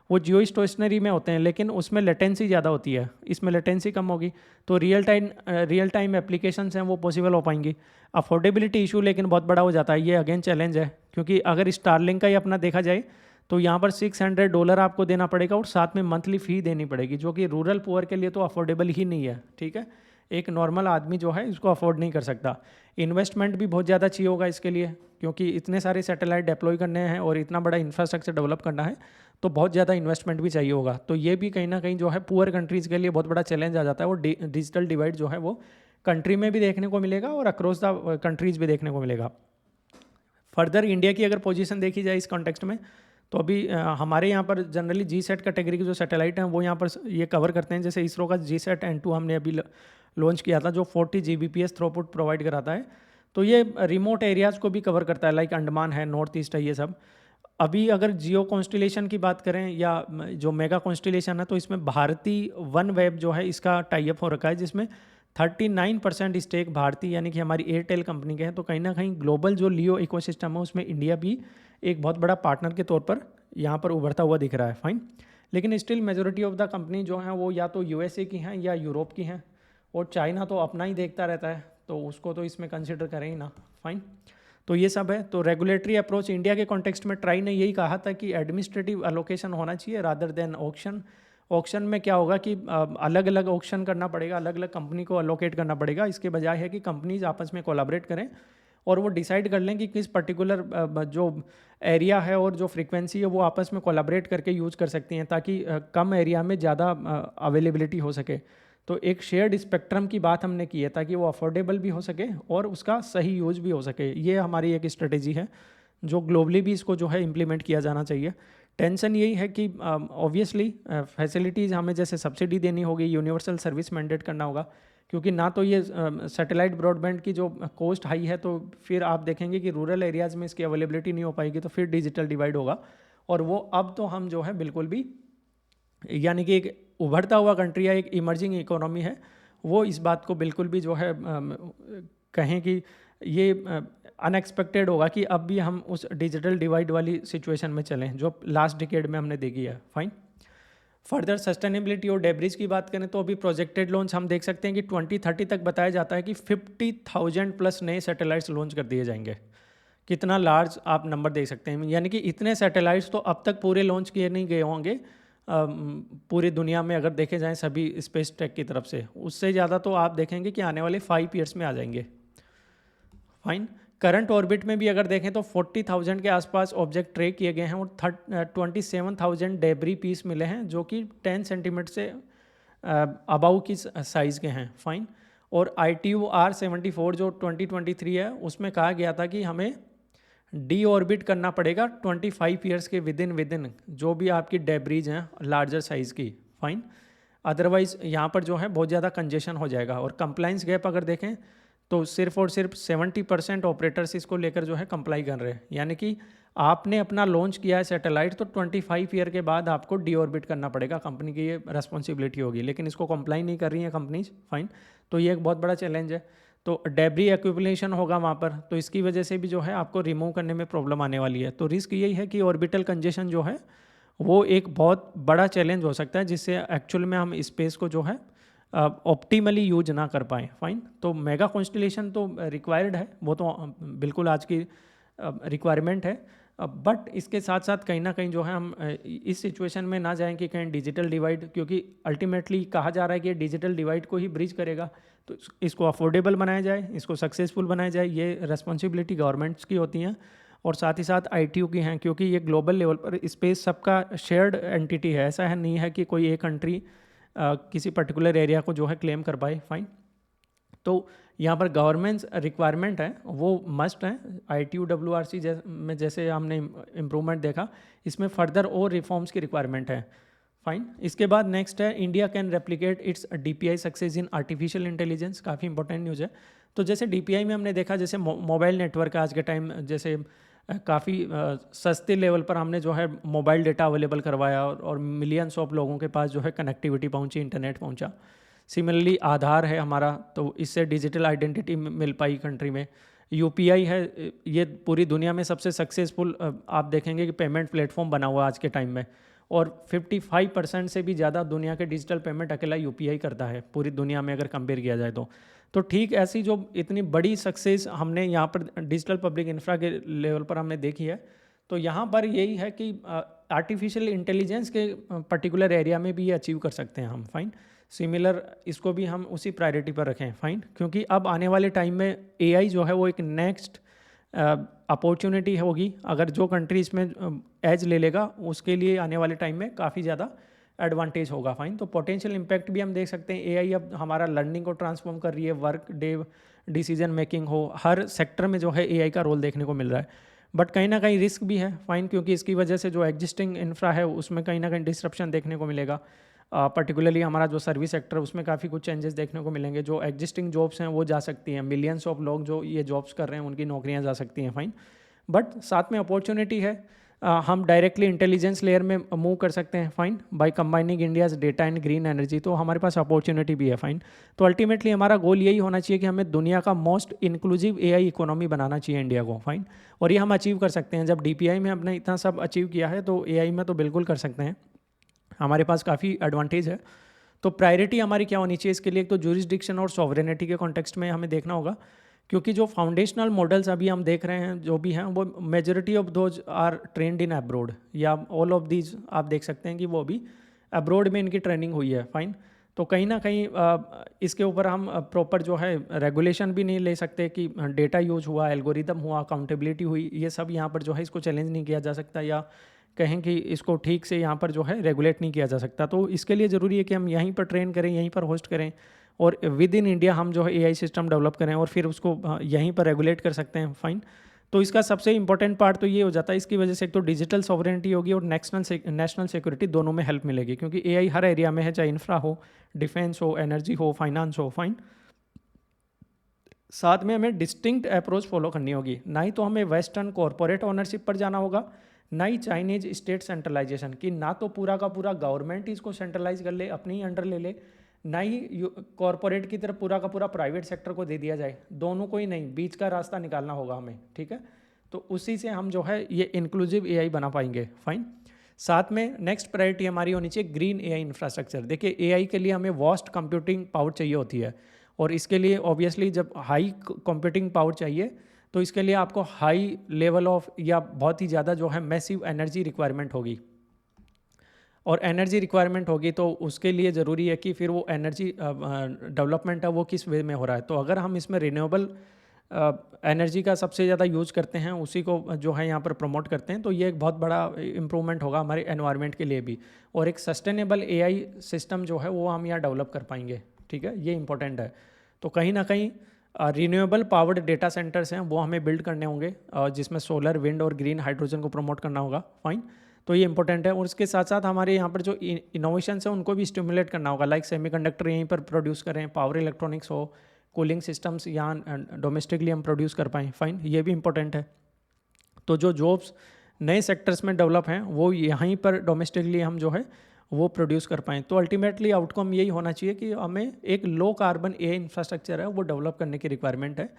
वो जियो स्टेशनरी में होते हैं, लेकिन उसमें लेटेंसी ज़्यादा होती है, इसमें लेटेंसी कम होगी, तो रियल टाइम एप्लीकेशंस हैं वो पॉसिबल हो पाएंगी। अफोर्डेबिलिटी इशू लेकिन बहुत बड़ा हो जाता है, ये अगेन चैलेंज है, क्योंकि अगर स्टारलिंक का ही अपना देखा जाए तो यहाँ पर $600 आपको देना पड़ेगा और साथ में मंथली फ़ी देनी पड़ेगी, जो कि रूरल पुअर के लिए तो अफोर्डेबल ही नहीं है। ठीक है, एक नॉर्मल आदमी जो है इसको अफोर्ड नहीं कर सकता। इन्वेस्टमेंट भी बहुत ज़्यादा चाहिए होगा इसके लिए, क्योंकि इतने सारे सैटेलाइट डिप्लॉय करने हैं और इतना बड़ा इंफ्रास्ट्रक्चर डेवलप करना है, तो बहुत ज़्यादा इन्वेस्टमेंट भी चाहिए होगा। तो ये भी कहीं ना कहीं जो है पुअर कंट्रीज़ के लिए बहुत बड़ा चैलेंज आ जाता है। वो डिजिटल डिवाइड जो है वो कंट्री में भी देखने को मिलेगा और अक्रॉस द कंट्रीज़ भी देखने को मिलेगा। फर्दर इंडिया की अगर पोजीशन देखी जाए इस कॉन्टेक्स्ट में, तो अभी हमारे यहाँ पर जनरली जीसैट कैटेगरी के जो सैटेलाइट हैं वो यहाँ पर ये कवर करते हैं। जैसे इसरो का जीसैट N2 हमने अभी लॉन्च किया था, जो 40 Gbps थ्रूपुट प्रोवाइड कराता है। तो ये रिमोट एरियाज़ को भी कवर करता है, लाइक अंडमान है, नॉर्थ ईस्ट है, ये सब। अभी अगर जियो कॉन्स्टिलेशन की बात करें या जो मेगा कॉन्स्टिलेशन है, तो इसमें भारती वन वेब जो है इसका टाई अप हो रखा है, जिसमें 39% स्टेक भारती यानी कि हमारी एयरटेल कंपनी के हैं। तो कहीं ना कहीं ग्लोबल जो लियो इकोसिस्टम है उसमें इंडिया भी एक बहुत बड़ा पार्टनर के तौर पर यहाँ पर उभरता हुआ दिख रहा है। फाइन, लेकिन still majority of the company जो हैं वो या तो यूएसए की हैं या यूरोप की हैं, और चाइना तो अपना ही देखता रहता है, तो उसको तो इसमें कंसिडर करें ही ना। फाइन, तो ये सब है। तो रेगुलेटरी अप्रोच इंडिया के कॉन्टेक्स्ट में ट्राई ने यही कहा था कि एडमिनिस्ट्रेटिव अलोकेशन होना चाहिए रादर देन ऑक्शन। ऑक्शन में क्या होगा कि अलग अलग ऑक्शन करना पड़ेगा, अलग अलग कंपनी को अलोकेट करना पड़ेगा। इसके बजाय है कि कंपनीज आपस में कोलैबोरेट करें और वो डिसाइड कर लें कि किस पर्टिकुलर जो एरिया है और जो फ्रीक्वेंसी है वो आपस में कोलैबोरेट करके यूज़ कर सकती हैं, ताकि कम एरिया में ज़्यादा अवेलेबिलिटी हो सके। तो एक शेयर्ड स्पेक्ट्रम की बात हमने की है, ताकि वो अफोर्डेबल भी हो सके और उसका सही यूज भी हो सके। ये हमारी एक स्ट्रेटेजी है जो ग्लोबली भी इसको जो है इम्प्लीमेंट किया जाना चाहिए। टेंशन यही है कि ऑब्वियसली फैसिलिटीज़ हमें जैसे सब्सिडी देनी होगी, यूनिवर्सल सर्विस मैंडेट करना होगा, क्योंकि ना तो ये सैटेलाइट ब्रॉडबैंड की जो कॉस्ट हाई है, तो फिर आप देखेंगे कि रूरल एरियाज़ में इसकी अवेलेबिलिटी नहीं हो पाएगी, तो फिर डिजिटल डिवाइड होगा। और वो अब तो हम जो है बिल्कुल भी, यानी कि एक उभरता हुआ कंट्री है, एक इमर्जिंग इकोनॉमी है, वो इस बात को बिल्कुल भी जो है कहें कि ये अनएक्सपेक्टेड होगा कि अब भी हम उस डिजिटल डिवाइड वाली सिचुएशन में चलें जो लास्ट डिकेड में हमने देखी है। फाइन, फर्दर सस्टेनेबिलिटी और डेब्रिज की बात करें तो अभी प्रोजेक्टेड लॉन्च हम देख सकते हैं कि 2030 तक बताया जाता है कि 50,000 प्लस नए सैटेलाइट्स लॉन्च कर दिए जाएंगे। कितना लार्ज आप नंबर देख सकते हैं, यानी कि इतने सैटेलाइट्स तो अब तक पूरे लॉन्च किए नहीं गए होंगे पूरी दुनिया में, अगर देखे जाएं सभी स्पेस टेक की तरफ से। उससे ज़्यादा तो आप देखेंगे कि आने वाले 5 ईयर्स में आ जाएंगे। फाइन, करंट ऑर्बिट में भी अगर देखें तो 40,000 के आसपास ऑब्जेक्ट ट्रेक किए गए हैं और 27,000 डेब्री पीस मिले हैं, जो कि 10 सेंटीमीटर से अबाउ की साइज़ के हैं। फाइन, और ITU R74 जो 2023 है उसमें कहा गया था कि हमें डी ऑर्बिट करना पड़ेगा 25 ईयर्स के विद इन जो भी आपकी डेब्रीज हैं लार्जर साइज़ की। फाइन, अदरवाइज़ यहाँ पर जो है बहुत ज़्यादा कंजेशन हो जाएगा। और कंप्लाइंस गैप अगर देखें तो सिर्फ और सिर्फ 70% ऑपरेटर्स इसको लेकर जो है कंप्लाई कर रहे हैं, यानी कि आपने अपना लॉन्च किया है सैटेलाइट तो 25 ईयर के बाद आपको डी ऑर्बिट करना पड़ेगा, कंपनी की ये रेस्पॉन्सिबिलिटी होगी, लेकिन इसको कंप्लाई नहीं कर रही हैं कंपनीज। फाइन, तो ये एक बहुत बड़ा चैलेंज है। तो डेब्री एक्यूमुलेशन होगा वहाँ पर, तो इसकी वजह से भी जो है आपको रिमूव करने में प्रॉब्लम आने वाली है। तो रिस्क यही है कि ऑर्बिटल कंजेशन जो है वो एक बहुत बड़ा चैलेंज हो सकता है, जिससे एक्चुअल में हम स्पेस को जो है ऑप्टिमली यूज ना कर पाएँ। फाइन, तो मेगा कॉन्स्टिलेशन तो रिक्वायर्ड है, वो तो बिल्कुल आज की रिक्वायरमेंट है, बट इसके साथ साथ कहीं ना कहीं जो है हम इस सिचुएशन में ना जाएं कि कहीं डिजिटल डिवाइड, क्योंकि अल्टीमेटली कहा जा रहा है कि डिजिटल डिवाइड को ही ब्रिज करेगा, तो इसको अफोर्डेबल बनाया जाए, इसको सक्सेसफुल बनाया जाए। ये रेस्पॉन्सिबिलिटी गवर्नमेंट्स की होती हैं और साथ ही साथ ITU की हैं, क्योंकि ये ग्लोबल लेवल पर स्पेस सबका शेयर्ड एंटिटी है। ऐसा है नहीं है कि कोई एक कंट्री किसी पर्टिकुलर एरिया को जो है क्लेम कर पाए। फाइन, तो यहाँ पर गवर्नमेंट्स रिक्वायरमेंट है वो मस्ट है। ITU WRC में जैसे हमने इम्प्रूवमेंट देखा, इसमें फर्दर और रिफॉर्म्स की रिक्वायरमेंट है। फाइन, इसके बाद नेक्स्ट है India can replicate it's DPI success in artificial intelligence. काफ़ी इंपॉर्टेंट न्यूज़ है। तो जैसे DPI में हमने देखा, जैसे मोबाइल नेटवर्क आज के टाइम जैसे काफ़ी सस्ते लेवल पर हमने जो है मोबाइल डेटा अवेलेबल करवाया और मिलियंस ऑफ लोगों के पास जो है कनेक्टिविटी पहुंची, इंटरनेट पहुंचा। सिमिलरली आधार है हमारा, तो इससे डिजिटल आइडेंटिटी मिल पाई कंट्री में। UPI है, ये पूरी दुनिया में सबसे सक्सेसफुल आप देखेंगे कि पेमेंट प्लेटफॉर्म बना हुआ आज के टाइम में, और 55% से भी ज़्यादा दुनिया के डिजिटल पेमेंट अकेला यूपीआई करता है पूरी दुनिया में अगर कंपेयर किया जाए तो ठीक ऐसी जो इतनी बड़ी सक्सेस हमने यहाँ पर डिजिटल पब्लिक इंफ्रा के लेवल पर हमने देखी है, तो यहाँ पर यही है कि आर्टिफिशियल इंटेलिजेंस के पर्टिकुलर एरिया में भी ये अचीव कर सकते हैं हम, फाइन। सिमिलर इसको भी हम उसी प्रायोरिटी पर रखें, फाइन, क्योंकि अब आने वाले टाइम में एआई जो है वो एक नेक्स्ट अपॉर्चुनिटी होगी। अगर जो कंट्री इसमें एज ले लेगा उसके लिए आने वाले टाइम में काफ़ी ज़्यादा एडवांटेज होगा, फाइन। तो पोटेंशियल इम्पैक्ट भी हम देख सकते हैं। एआई अब हमारा लर्निंग को ट्रांसफॉर्म कर रही है, वर्क डे डिसीजन मेकिंग हो, हर सेक्टर में जो है एआई का रोल देखने को मिल रहा है। बट कहीं ना कहीं रिस्क भी है, फाइन, क्योंकि इसकी वजह से जो एग्जिस्टिंग इंफ्रा है उसमें कहीं ना कहीं डिस्ट्रप्शन देखने को मिलेगा। पर्टिकुलरली हमारा जो सर्विस सेक्टर उसमें काफ़ी कुछ चेंजेस देखने को मिलेंगे। जो एग्जिस्टिंग जॉब्स हैं वो जा सकती हैं, मिलियंस ऑफ लोग जो ये जॉब्स कर रहे हैं उनकी नौकरियां जा सकती हैं, फाइन। बट साथ में अपॉर्चुनिटी है, हम डायरेक्टली इंटेलिजेंस लेयर में मूव कर सकते हैं, fine, by combining India's data and green energy. तो हमारे पास अपॉर्चुनिटी भी है, फाइन। तो अल्टीमेटली हमारा गोल यही होना चाहिए कि हमें दुनिया का मोस्ट इंक्लूसिव एआई इकोनॉमी बनाना चाहिए इंडिया को, फाइन। और ये हम अचीव कर सकते हैं। जब डीपीआई में हमने इतना सब अचीव किया है तो एआई में तो बिल्कुल कर सकते हैं। हमारे पास काफ़ी एडवांटेज है। तो प्रायोरिटी हमारी क्या होनी चाहिए इसके लिए? एक तो ज्यूरिसडिक्शन और सॉवरेनिटी के कॉन्टेक्स्ट में हमें देखना होगा, क्योंकि जो फाउंडेशनल मॉडल्स अभी हम देख रहे हैं जो भी हैं वो majority of those are trained in abroad, या ऑल ऑफ दीज आप देख सकते हैं कि वो भी अब्रोड में इनकी ट्रेनिंग हुई है, फाइन। तो कहीं ना कहीं इसके ऊपर हम प्रॉपर जो है रेगुलेशन भी नहीं ले सकते कि डेटा यूज हुआ, एल्गोरिदम हुआ, अकाउंटेबिलिटी हुई, ये सब यहाँ पर जो है इसको चैलेंज नहीं किया जा सकता, या कहें कि इसको ठीक से यहाँ पर जो है रेगुलेट नहीं किया जा सकता। तो इसके लिए ज़रूरी है कि हम यहीं पर ट्रेन करें, यहीं पर होस्ट करें, और विद इन इंडिया हम जो है एआई सिस्टम डेवलप करें और फिर उसको यहीं पर रेगुलेट कर सकते हैं, फाइन। तो इसका सबसे इंपॉर्टेंट पार्ट तो ये हो जाता है, इसकी वजह से एक तो डिजिटल सॉवरेनिटी होगी और नेशनल सिक्योरिटी दोनों में हेल्प मिलेगी, क्योंकि एआई हर एरिया में है, चाहे इंफ्रा हो, डिफेंस हो, एनर्जी हो, फाइनेंस हो, फाइन। साथ में हमें डिस्टिंक्ट अप्रोच फॉलो करनी होगी, ना ही तो हमें वेस्टर्न कॉरपोरेट ओनरशिप पर जाना होगा, ना ही चाइनीज स्टेट सेंट्रलाइजेशन की, ना तो पूरा का पूरा गवर्नमेंट इसको सेंट्रलाइज कर ले, अपने ही अंडर ले ले, ना ही कॉरपोरेट की तरफ पूरा का पूरा प्राइवेट सेक्टर को दे दिया जाए। दोनों को ही नहीं, बीच का रास्ता निकालना होगा हमें, ठीक है। तो उसी से हम जो है ये इंक्लूसिव एआई बना पाएंगे, फाइन। साथ में नेक्स्ट प्रायोरिटी हमारी होनी चाहिए ग्रीन एआई इंफ्रास्ट्रक्चर। देखिए एआई के लिए हमें वास्ट कंप्यूटिंग पावर चाहिए होती है, और इसके लिए ऑब्वियसली जब हाई कंप्यूटिंग पावर चाहिए तो इसके लिए आपको हाई लेवल ऑफ या बहुत ही ज़्यादा जो है मैसिव एनर्जी रिक्वायरमेंट होगी, और एनर्जी रिक्वायरमेंट होगी तो उसके लिए ज़रूरी है कि फिर वो एनर्जी डेवलपमेंट है वो किस वे में हो रहा है। तो अगर हम इसमें रिन्यूएबल एनर्जी का सबसे ज़्यादा यूज करते हैं, उसी को जो है यहाँ पर प्रमोट करते हैं, तो ये एक बहुत बड़ा इम्प्रूवमेंट होगा हमारे एनवायरनमेंट के लिए भी, और एक सस्टेनेबल एआई सिस्टम जो है वो हम यहाँ डेवलप कर पाएंगे, ठीक है, ये इंपॉर्टेंट है। तो कहीं ना कहीं रिन्यूएबल पावर्ड डेटा सेंटर्स हैं वो हमें बिल्ड करने होंगे, जिसमें सोलर, विंड और ग्रीन हाइड्रोजन को प्रमोट करना होगा, फाइन। तो ये इंपॉर्टेंट है। और इसके साथ साथ हमारे यहाँ पर जो इनोवेशंस है उनको भी स्टिमुलेट करना होगा, लाइक सेमीकंडक्टर यहीं पर प्रोड्यूस करें, पावर इलेक्ट्रॉनिक्स हो, कूलिंग सिस्टम्स यहाँ डोमेस्टिकली हम प्रोड्यूस कर पाएँ, फाइन, ये भी इंपॉर्टेंट है। तो जो जॉब्स नए सेक्टर्स में डेवलप हैं वो यहीं पर डोमेस्टिकली हम जो है वो प्रोड्यूस कर पाएँ। तो अल्टीमेटली आउटकम यही होना चाहिए कि हमें एक लो कार्बन एआई इंफ्रास्ट्रक्चर है वो डेवलप करने की रिक्वायरमेंट है,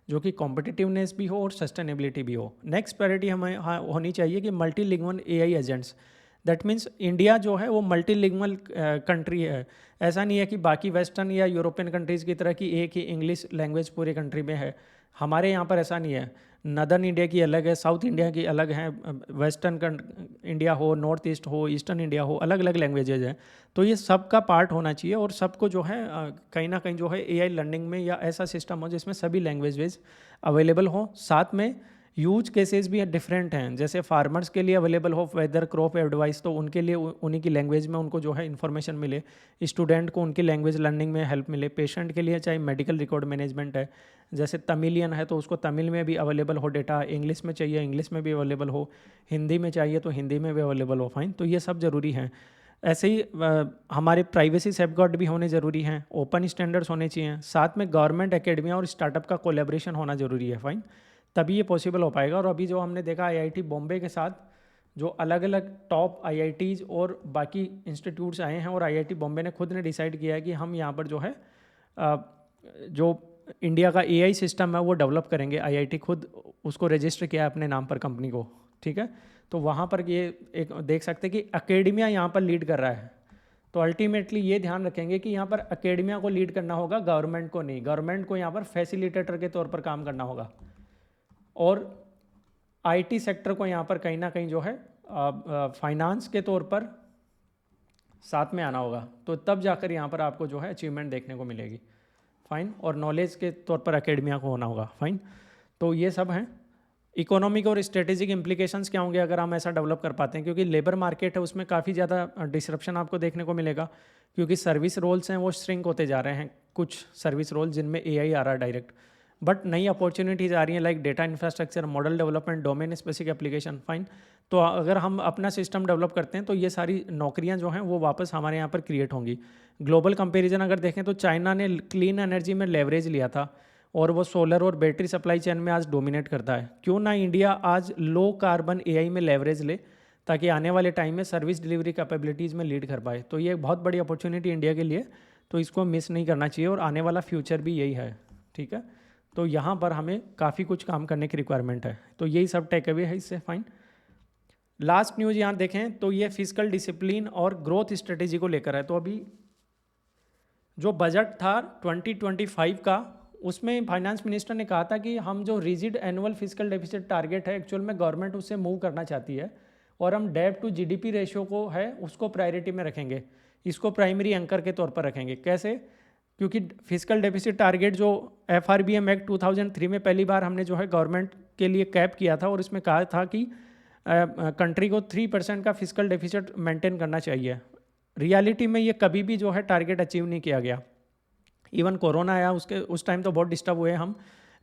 जो कि कॉम्पिटिटिवनेस भी हो और सस्टेनेबिलिटी भी हो। नेक्स्ट प्रायोरिटी हमें होनी चाहिए कि multilingual AI agents. That means India जो है वो मल्टीलिंगुअल कंट्री है। ऐसा नहीं है कि बाकी वेस्टर्न या यूरोपियन कंट्रीज़ की तरह की एक ही इंग्लिश लैंग्वेज पूरी कंट्री में है। हमारे यहाँ पर ऐसा नहीं है। नदर्न इंडिया की अलग है, साउथ इंडिया की अलग है, वेस्टर्न इंडिया हो, नॉर्थ ईस्ट हो, ईस्टर्न इंडिया हो, अलग अलग लैंग्वेजेज हैं। तो ये सबका पार्ट होना चाहिए, और सबको जो है कहीं ना कहीं जो है एआई लर्निंग में या ऐसा सिस्टम हो जिसमें सभी लैंग्वेजेज अवेलेबल हो। साथ में यूज केसेस भी डिफरेंट हैं, जैसे फार्मर्स के लिए अवेलेबल हो वेदर क्रॉप एडवाइस, तो उनके लिए उन्हीं की लैंग्वेज में उनको जो है इन्फॉर्मेशन मिले, स्टूडेंट को उनकी लैंग्वेज लर्निंग में हेल्प मिले, पेशेंट के लिए चाहे मेडिकल रिकॉर्ड मैनेजमेंट है, जैसे तमिलियन है तो उसको तमिल में भी अवेलेबल हो डेटा, इंग्लिश में चाहिए इंग्लिश में भी अवेलेबल हो, हिंदी में चाहिए तो हिंदी में भी अवेलेबल हो, फाइन। तो ये सब ज़रूरी है। ऐसे ही हमारे प्राइवेसी सेफगार्ड भी होने ज़रूरी हैं, ओपन स्टैंडर्ड्स होने चाहिए, साथ में गवर्नमेंट एकेडमिया और स्टार्टअप का कोलेब्रेशन होना ज़रूरी है, फाइन, तभी ये पॉसिबल हो पाएगा। और अभी जो हमने देखा आईआईटी बॉम्बे के साथ जो अलग अलग टॉप आईआईटीज़ और बाकी इंस्टीट्यूट्स आए हैं, और आईआईटी बॉम्बे ने खुद ने डिसाइड किया है कि हम यहाँ पर जो है जो इंडिया का एआई सिस्टम है वो डेवलप करेंगे। आईआईटी खुद उसको रजिस्टर किया है अपने नाम पर कंपनी को, ठीक है। तो वहाँ पर ये एक देख सकते हैं कि एकेडमिया यहाँ पर लीड कर रहा है। तो अल्टीमेटली ये ध्यान रखेंगे कि यहाँ पर एकेडमिया को लीड करना होगा, गवर्नमेंट को नहीं। गवर्नमेंट को यहाँ पर फैसिलिटेटर के तौर पर काम करना होगा और आईटी सेक्टर को यहाँ पर कहीं ना कहीं जो है फाइनेंस के तौर पर साथ में आना होगा। तो तब जाकर यहाँ पर आपको जो है अचीवमेंट देखने को मिलेगी। फाइन। और नॉलेज के तौर पर एकेडमिया को होना होगा। फाइन। तो ये सब हैं। इकोनॉमिक और स्ट्रेटेजिक इम्प्लीकेशंस क्या होंगे अगर हम ऐसा डेवलप कर पाते हैं, क्योंकि लेबर मार्केट है उसमें काफ़ी ज़्यादा डिसरप्शन आपको देखने को मिलेगा, क्योंकि सर्विस रोल्स हैं वो श्रिंक होते जा रहे हैं। कुछ सर्विस रोल जिनमें एआई आ रहा है डायरेक्ट, बट नई अपॉर्चुनिटीज़ आ रही हैं like data infrastructure, model development, domain specific application. Fine. तो अगर हम अपना सिस्टम डेवलप करते हैं तो ये सारी नौकरियां जो हैं वो वापस हमारे यहाँ पर क्रिएट होंगी। ग्लोबल कंपैरिजन अगर देखें तो चाइना ने क्लीन एनर्जी में लेवरेज लिया था और वो सोलर और बैटरी सप्लाई चेन में आज डोमिनेट करता है। क्यों ना इंडिया आज लो कार्बन एआई में लेवरेज ले, ताकि आने वाले टाइम में सर्विस डिलीवरी कैपेबिलिटीज़ में लीड कर पाए। तो ये एक बहुत बड़ी अपॉर्चुनिटी इंडिया के लिए, तो इसको मिस नहीं करना चाहिए और आने वाला फ्यूचर भी यही है। ठीक है। तो यहाँ पर हमें काफ़ी कुछ काम करने की रिक्वायरमेंट है। तो यही सब टेक अवे है इससे। फाइन। लास्ट न्यूज़ यहाँ देखें तो ये फिजिकल डिसिप्लिन और ग्रोथ स्ट्रेटेजी को लेकर है। तो अभी जो बजट था 2025 का, उसमें फाइनेंस मिनिस्टर ने कहा था कि हम जो rigid annual physical deficit target है, एक्चुअल में गवर्नमेंट उससे मूव करना चाहती है और हम डेब्ट टू जीडीपी रेशियो को है उसको प्रायोरिटी में रखेंगे, इसको प्राइमरी एंकर के तौर पर रखेंगे। कैसे? क्योंकि फिजिकल डेफिसिट टारगेट जो FRBM एक्ट 2003 में पहली बार हमने जो है गवर्नमेंट के लिए कैप किया था और इसमें कहा था कि कंट्री को 3% का फिजिकल डेफिसिट मेंटेन करना चाहिए। रियलिटी में ये कभी भी जो है टारगेट अचीव नहीं किया गया। इवन कोरोना आया उस टाइम तो बहुत डिस्टर्ब हुए हम।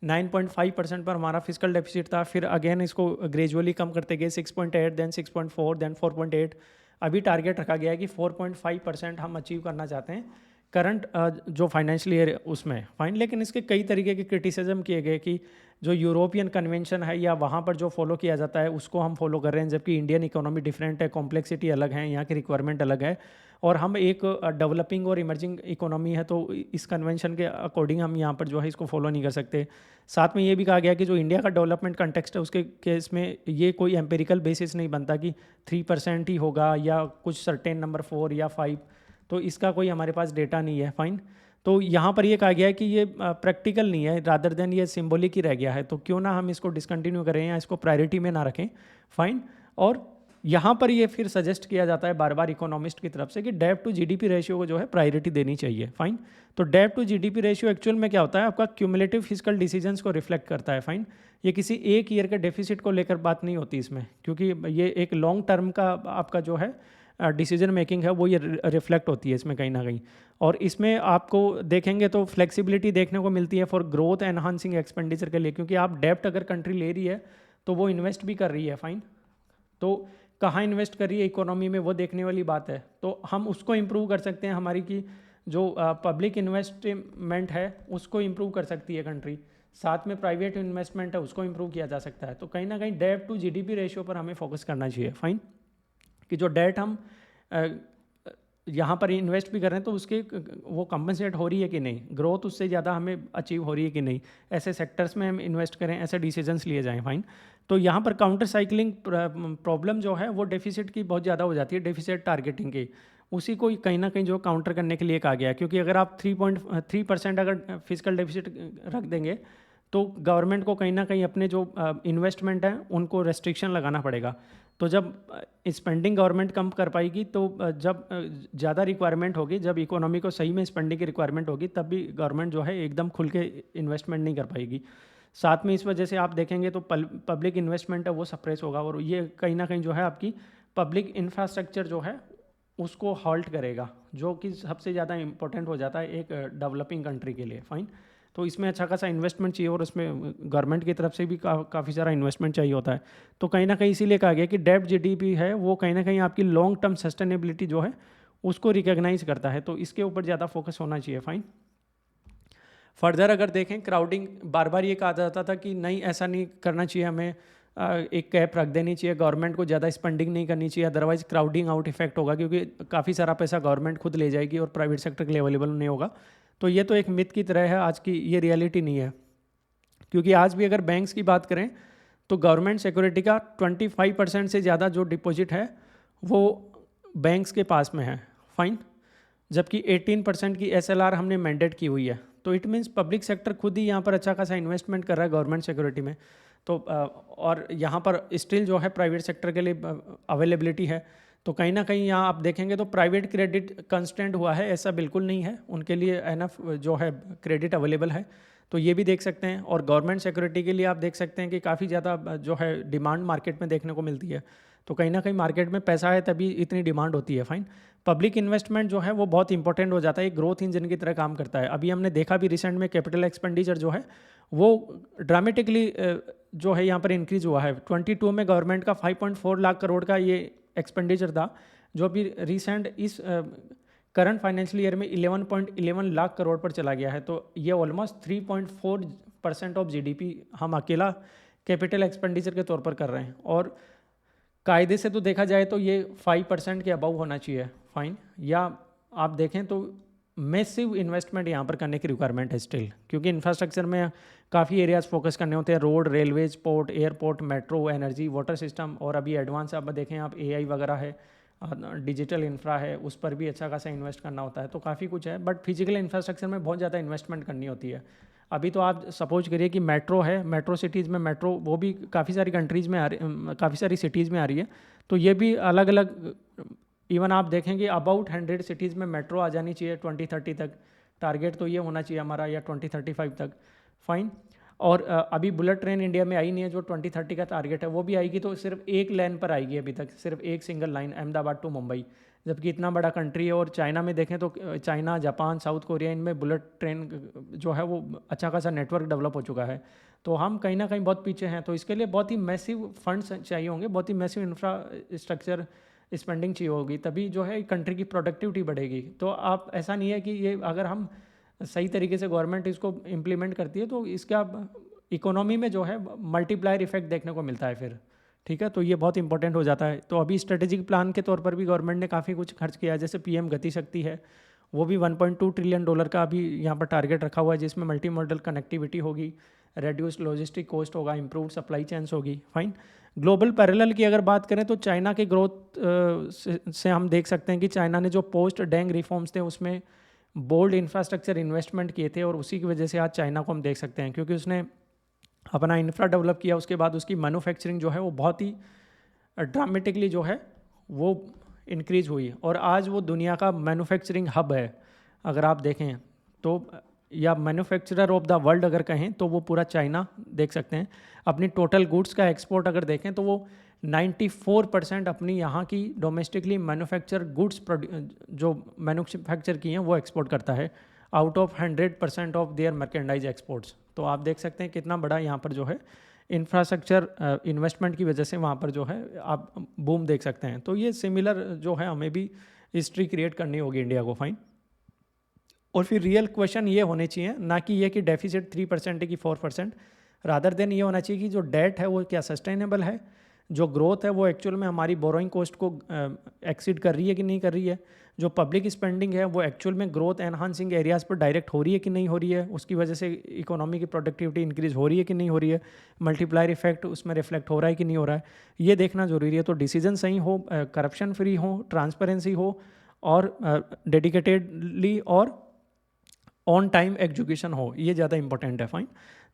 9.5% पर हमारा फिजिकल डेफिसिट था, फिर अगेन इसको ग्रेजुअली कम करते गए 6.8, देन 6.4, देन 4.8। अभी टारगेट रखा गया है कि 4.5% हम अचीव करना चाहते हैं करंट जो फाइनेंशियल ईयर उसमें। फाइन। लेकिन इसके कई तरीके के क्रिटिसिज्म किए गए कि जो यूरोपियन कन्वेंशन है या वहाँ पर जो फॉलो किया जाता है उसको हम फॉलो कर रहे हैं, जबकि इंडियन इकोनॉमी डिफरेंट है, कॉम्प्लेक्सिटी अलग है, यहाँ की रिक्वायरमेंट अलग है और हम एक डेवलपिंग और इमर्जिंग इकोनॉमी है। तो इस कन्वेंशन के अकॉर्डिंग हम यहाँ पर जो है इसको फॉलो नहीं कर सकते। साथ में ये भी कहा गया कि जो इंडिया का डेवलपमेंट कंटेक्स्ट है उसके केस में ये कोई एम्पेरिकल बेसिस नहीं बनता कि 3% ही होगा या कुछ सर्टेन नंबर 4 या 5, तो इसका कोई हमारे पास डेटा नहीं है। फाइन। तो यहाँ पर ये कहा गया है कि ये प्रैक्टिकल नहीं है, रादर देन ये सिंबॉलिक ही रह गया है। तो क्यों ना हम इसको डिसकंटिन्यू करें या इसको प्रायोरिटी में ना रखें। फाइन। और यहाँ पर ये फिर सजेस्ट किया जाता है बार बार इकोनॉमिस्ट की तरफ से कि डेब्ट टू जीडीपी रेशियो को जो है प्रायोरिटी देनी चाहिए। फाइन। तो डेब्ट टू जीडीपी रेशियो एक्चुअल में क्या होता है, आपका क्यूमुलेटिव फिजिकल डिसीजंस को रिफ्लेक्ट करता है। फाइन। ये किसी एक ईयर के डेफिसिट को लेकर बात नहीं होती इसमें, क्योंकि ये एक लॉन्ग टर्म का आपका जो है डिसीजन मेकिंग है वो ये रिफ्लेक्ट होती है इसमें कहीं ना कहीं। और इसमें आपको देखेंगे तो फ्लेक्सिबिलिटी देखने को मिलती है फॉर ग्रोथ एनहांसिंग एक्सपेंडिचर के लिए, क्योंकि आप डेब्ट अगर कंट्री ले रही है तो वो इन्वेस्ट भी कर रही है। फाइन। तो कहाँ इन्वेस्ट कर रही है इकोनॉमी में, वो देखने वाली बात है। तो हम उसको इम्प्रूव कर सकते हैं, हमारी की जो पब्लिक इन्वेस्टमेंट है उसको इम्प्रूव कर सकती है कंट्री, साथ में प्राइवेट इन्वेस्टमेंट है उसको इम्प्रूव किया जा सकता है। तो कहीं ना कहीं डेब्ट टू जीडीपी रेशियो पर हमें फोकस करना चाहिए। फाइन। कि जो डेट हम यहाँ पर इन्वेस्ट भी कर रहे हैं तो उसके वो कंपनसेट हो रही है कि नहीं, ग्रोथ उससे ज़्यादा हमें अचीव हो रही है कि नहीं, ऐसे सेक्टर्स में हम इन्वेस्ट करें, ऐसे डिसीजंस लिए जाएं। फाइन। तो यहाँ पर काउंटर साइकिलिंग प्रॉब्लम जो है वो डेफिसिट की बहुत ज़्यादा हो जाती है, डेफिसिट टारगेटिंग की, उसी को कहीं ना कहीं जो काउंटर करने के लिए कहा गया। क्योंकि अगर आप 3.3% अगर फिजिकल डेफिसिट रख देंगे तो गवर्नमेंट को कहीं ना कहीं अपने जो इन्वेस्टमेंट है उनको रेस्ट्रिक्शन लगाना पड़ेगा। तो जब स्पेंडिंग गवर्नमेंट कम कर पाएगी तो जब ज़्यादा रिक्वायरमेंट होगी, जब इकोनॉमी को सही में स्पेंडिंग की रिक्वायरमेंट होगी, तब भी गवर्नमेंट जो है एकदम खुल के इन्वेस्टमेंट नहीं कर पाएगी। साथ में इस वजह से आप देखेंगे तो पब्लिक इन्वेस्टमेंट है वो सप्रेस होगा और ये कहीं ना कहीं जो है आपकी पब्लिक इंफ्रास्ट्रक्चर जो है उसको हॉल्ट करेगा, जो कि सबसे ज़्यादा इंपॉर्टेंट हो जाता है एक डेवलपिंग कंट्री के लिए। फाइन। तो इसमें अच्छा खासा इन्वेस्टमेंट चाहिए और उसमें गवर्नमेंट की तरफ से भी काफ़ी सारा इन्वेस्टमेंट चाहिए होता है। तो कहीं ना कहीं इसीलिए कहा गया कि डेब्ट जीडीपी है वो कहीं ना कहीं आपकी लॉन्ग टर्म सस्टेनेबिलिटी जो है उसको रिकॉग्नाइज करता है, तो इसके ऊपर ज़्यादा फोकस होना चाहिए। फाइन। फर्दर अगर देखें क्राउडिंग, बार बार ये कहा जाता था कि नहीं ऐसा नहीं करना चाहिए, हमें एक कैप रख देनी चाहिए, गवर्नमेंट को ज़्यादा स्पेंडिंग नहीं करनी चाहिए, अदरवाइज क्राउडिंग आउट इफेक्ट होगा, क्योंकि काफ़ी सारा पैसा गवर्नमेंट खुद ले जाएगी और प्राइवेट सेक्टर के लिए अवेलेबल नहीं होगा। तो ये तो एक मिथ की तरह है, आज की ये रियलिटी नहीं है। क्योंकि आज भी अगर बैंक्स की बात करें तो गवर्नमेंट सिक्योरिटी का 25% से ज़्यादा जो डिपॉजिट है वो बैंक्स के पास में है, फाइन। जबकि 18% की SLR हमने मैंडेट की हुई है। तो इट मीन्स पब्लिक सेक्टर खुद ही यहाँ पर अच्छा खासा इन्वेस्टमेंट कर रहा है गवर्नमेंट सिक्योरिटी में। तो और यहाँ पर स्टिल जो है प्राइवेट सेक्टर के लिए अवेलेबिलिटी है। तो कहीं ना कहीं यहाँ आप देखेंगे तो प्राइवेट क्रेडिट कंस्टेंट हुआ है, ऐसा बिल्कुल नहीं है, उनके लिए एनफ जो है क्रेडिट अवेलेबल है। तो ये भी देख सकते हैं। और गवर्नमेंट सिक्योरिटी के लिए आप देख सकते हैं कि काफ़ी ज़्यादा जो है डिमांड मार्केट में देखने को मिलती है। तो कहीं ना कहीं मार्केट में पैसा है तभी इतनी डिमांड होती है, फाइन। पब्लिक इन्वेस्टमेंट जो है वो बहुत इंपॉर्टेंट हो जाता है, एक ग्रोथ इंजन की तरह काम करता है। अभी हमने देखा भी रिसेंट में कैपिटल एक्सपेंडिचर जो है वो ड्रामेटिकली जो है यहाँ पर इंक्रीज हुआ है। 22 में गवर्नमेंट का 5.4 लाख करोड़ का ये एक्सपेंडिचर था, जो अभी रिसेंट इस करंट फाइनेंशियल ईयर में 11.11 लाख करोड़ पर चला गया है। तो ये ऑलमोस्ट 3.4% ऑफ GDP हम अकेला कैपिटल एक्सपेंडिचर के तौर पर कर रहे हैं। और कायदे से तो देखा जाए तो ये 5% के अबव होना चाहिए, फाइन। या आप देखें तो मैसिव इन्वेस्टमेंट यहाँ पर करने की रिक्वायरमेंट है स्टिल, क्योंकि इंफ्रास्ट्रक्चर में काफ़ी एरियाज फोकस करने होते हैं, road, railways, port, airport, metro, energy, water system. और अभी एडवांस आप देखें आप AI वगैरह है, डिजिटल इंफ्रा है, उस पर भी अच्छा खासा इन्वेस्ट करना होता है। तो काफ़ी कुछ है, बट फिजिकल इंफ्रास्ट्रक्चर में बहुत ज़्यादा इन्वेस्टमेंट करनी होती है। अभी तो आप सपोज करिए कि मेट्रो है, मेट्रो सिटीज़ में मेट्रो वो भी काफ़ी सारी कंट्रीज़ में काफ़ी सारी सिटीज़ में आ रही है। तो ये भी अलग अलग, इवन आप देखेंगे अबाउट 100 सिटीज़ में मेट्रो आ जानी चाहिए 2030 तक। टारगेट तो ये होना चाहिए हमारा, या 2035 तक, फाइन। और अभी बुलेट ट्रेन इंडिया में आई नहीं है, जो 2030 का टारगेट है वो भी आएगी तो सिर्फ एक लाइन पर आएगी, अभी तक सिर्फ एक single line, Ahmedabad to Mumbai. जबकि इतना बड़ा कंट्री है। और चाइना में देखें तो चाइना, जापान, साउथ कोरिया, इनमें बुलेट ट्रेन जो है वो अच्छा खासा नेटवर्क डेवलप हो चुका है। तो हम कहीं ना कहीं बहुत पीछे हैं। तो इसके लिए बहुत ही मैसिव फंड्स चाहिए होंगे, बहुत ही मैसिव इंफ्रास्ट्रक्चर स्पेंडिंग चाहिए होगी, तभी जो है कंट्री की प्रोडक्टिविटी बढ़ेगी। तो आप ऐसा नहीं है कि ये अगर हम सही तरीके से गवर्नमेंट इसको इम्प्लीमेंट करती है तो इसका इकोनॉमी में जो है मल्टीप्लायर इफेक्ट देखने को मिलता है फिर, ठीक है। तो ये बहुत इंपॉर्टेंट हो जाता है। तो अभी स्ट्रेटेजिक प्लान के तौर पर भी गवर्नमेंट ने काफ़ी कुछ खर्च किया है, जैसे PM गति शक्ति है, वो भी $1.2 ट्रिलियन का अभी यहाँ पर टारगेट रखा हुआ है, जिसमें मल्टी मॉडल कनेक्टिविटी होगी, रेड्यूस लॉजिस्टिक कॉस्ट होगा, इम्प्रूव सप्लाई चेन्स होगी, फाइन। ग्लोबल पैरेलल की अगर बात करें तो चाइना के ग्रोथ से हम देख सकते हैं कि चाइना ने जो पोस्ट डेंग रिफॉर्म्स थे उसमें बोल्ड इंफ्रास्ट्रक्चर इन्वेस्टमेंट किए थे, और उसी की वजह से आज चाइना को हम देख सकते हैं, क्योंकि उसने अपना इंफ्रा डेवलप किया, उसके बाद उसकी मैन्युफैक्चरिंग जो है वो बहुत ही ड्रामेटिकली जो है वो इंक्रीज हुई, और आज वो दुनिया का मैन्युफैक्चरिंग हब है अगर आप देखें तो, या मैन्युफैक्चरर ऑफ द वर्ल्ड अगर कहें तो वो पूरा चाइना देख सकते हैं। अपनी टोटल गुड्स का एक्सपोर्ट अगर देखें तो वो 94% अपनी यहाँ की डोमेस्टिकली मैन्युफैक्चर गुड्स जो मैन्युफैक्चर की हैं वो एक्सपोर्ट करता है, out of 100% of their merchandise exports. तो आप देख सकते हैं कितना बड़ा यहाँ पर जो है इंफ्रास्ट्रक्चर इन्वेस्टमेंट की वजह से वहाँ पर जो है आप बूम देख सकते हैं। तो ये सिमिलर जो है हमें भी हिस्ट्री क्रिएट करनी होगी इंडिया को, फाइन। और फिर रियल क्वेश्चन ये होने चाहिए, ना कि ये कि डेफिसिट 3% है कि 4%, रादर देन ये होना चाहिए कि जो डेट है वो क्या सस्टेनेबल है, जो ग्रोथ है वो एक्चुअल में हमारी बोरोइंग कॉस्ट को एक्सीड कर रही है कि नहीं कर रही है, जो पब्लिक स्पेंडिंग है वो एक्चुअल में ग्रोथ एनहांसिंग एरियाज़ पर डायरेक्ट हो रही है कि नहीं हो रही है, उसकी वजह से इकोनॉमी की प्रोडक्टिविटी इंक्रीज हो रही है कि नहीं हो रही है, मल्टीप्लायर इफेक्ट उसमें रिफ्लेक्ट हो रहा है कि नहीं हो रहा है, ये देखना जरूरी है। तो डिसीजन सही हो, करप्शन फ्री हो, ट्रांसपेरेंसी हो, और डेडिकेटेडली और ऑन टाइम एग्जीक्यूशन हो, ये ज़्यादा इंपॉर्टेंट है, फाइन।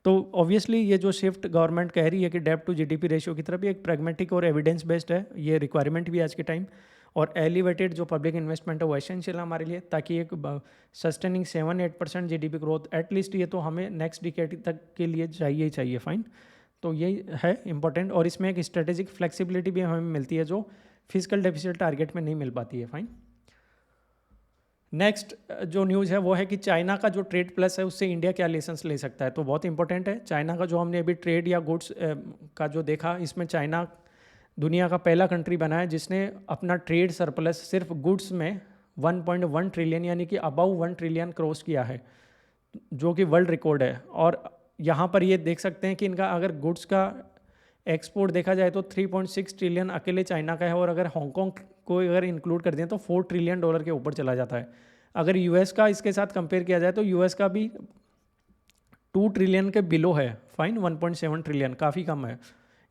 तो ऑब्वियसली ये जो शिफ्ट गवर्नमेंट कह रही है कि डेब्ट टू GDP रेशियो की तरफ, एक प्रैग्मेटिक और एविडेंस बेस्ड है, ये रिक्वायरमेंट भी आज के टाइम। और एलिवेटेड जो पब्लिक इन्वेस्टमेंट है वो एसेंशियल है हमारे लिए, ताकि एक सस्टेनिंग 7-8% GDP ग्रोथ एटलीस्ट ये तो हमें नेक्स्ट डिकेड तक के लिए चाहिए ही चाहिए, फाइन। तो यही है इंपॉर्टेंट, और इसमें एक स्ट्रेटेजिक फ्लेक्सिबिलिटी भी हमें मिलती है जो फिजिकल डेफिसिट टारगेट में नहीं मिल पाती है, फाइन। नेक्स्ट जो न्यूज़ है वो है कि चाइना का जो ट्रेड प्लस है उससे इंडिया क्या लेसन्स ले सकता है। तो बहुत इंपॉर्टेंट है चाइना का जो हमने अभी ट्रेड या गुड्स का जो देखा, इसमें चाइना दुनिया का पहला कंट्री बना है जिसने अपना ट्रेड सरप्लस सिर्फ गुड्स में 1.1 ट्रिलियन यानी कि अबाउ 1 ट्रिलियन क्रॉस किया है, जो कि वर्ल्ड रिकॉर्ड है। और यहाँ पर ये देख सकते हैं कि इनका अगर गुड्स का एक्सपोर्ट देखा जाए तो 3.6 ट्रिलियन अकेले चाइना का है, और अगर हांगकांग को अगर इंक्लूड कर दें तो $4 ट्रिलियन के ऊपर चला जाता है। अगर यूएस का इसके साथ कंपेयर किया जाए तो यूएस का भी 2 ट्रिलियन के बिलो है, फाइन, 1.7 ट्रिलियन काफ़ी कम है।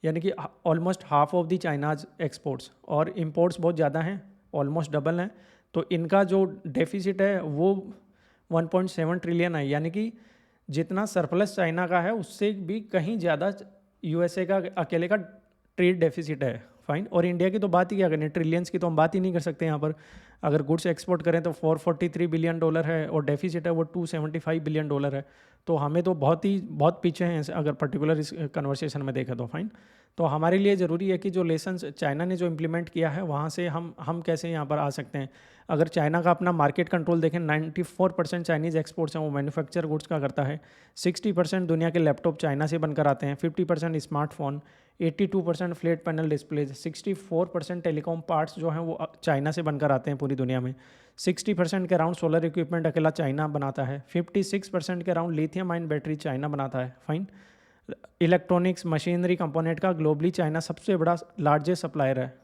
यानी कि almost half of the China's exports, और इम्पोर्ट्स बहुत ज़्यादा हैं, ऑलमोस्ट डबल हैं। तो इनका जो डेफिसिट है वो 1.7 ट्रिलियन है, यानी कि जितना सरप्लस चाइना का है उससे भी कहीं ज़्यादा यूएसए का अकेले का ट्रेड डेफिसिट है। फाइन। और इंडिया की तो बात ही क्या करनी, ट्रिलियंस की तो हम बात ही नहीं कर सकते यहाँ पर। अगर गुड्स एक्सपोर्ट करें तो $443 बिलियन है और डेफिसिट है वो $275 बिलियन है। तो हमें तो बहुत पीछे हैं अगर पर्टिकुलर इस कन्वर्सेशन में देखें तो। फाइन। तो हमारे लिए ज़रूरी है कि जो लेसन्स चाइना ने जो इम्प्लीमेंट किया है वहाँ से हम कैसे यहाँ पर आ सकते हैं। अगर चाइना का अपना मार्केट कंट्रोल देखें, 94% चाइनीज़ एक्सपोर्ट्स हैं वो मैन्युफैक्चर गुड्स का करता है। 60% दुनिया के लैपटॉप चाइना से बनकर आते हैं, 50% smartphone, 82% flat panel displays, 64% telecom parts जो हैं वो चाइना से बनकर आते हैं पूरी दुनिया में। 60% के अराउंड सोलर इक्विपमेंट अकेला चाइना बनाता है। 56% के around lithium ion battery China बनाता है। फाइन। इलेक्ट्रॉनिक्स मशीनरी कंपोनेंट का ग्लोबली चाइना सबसे बड़ा लार्जेस्ट सप्लायर है।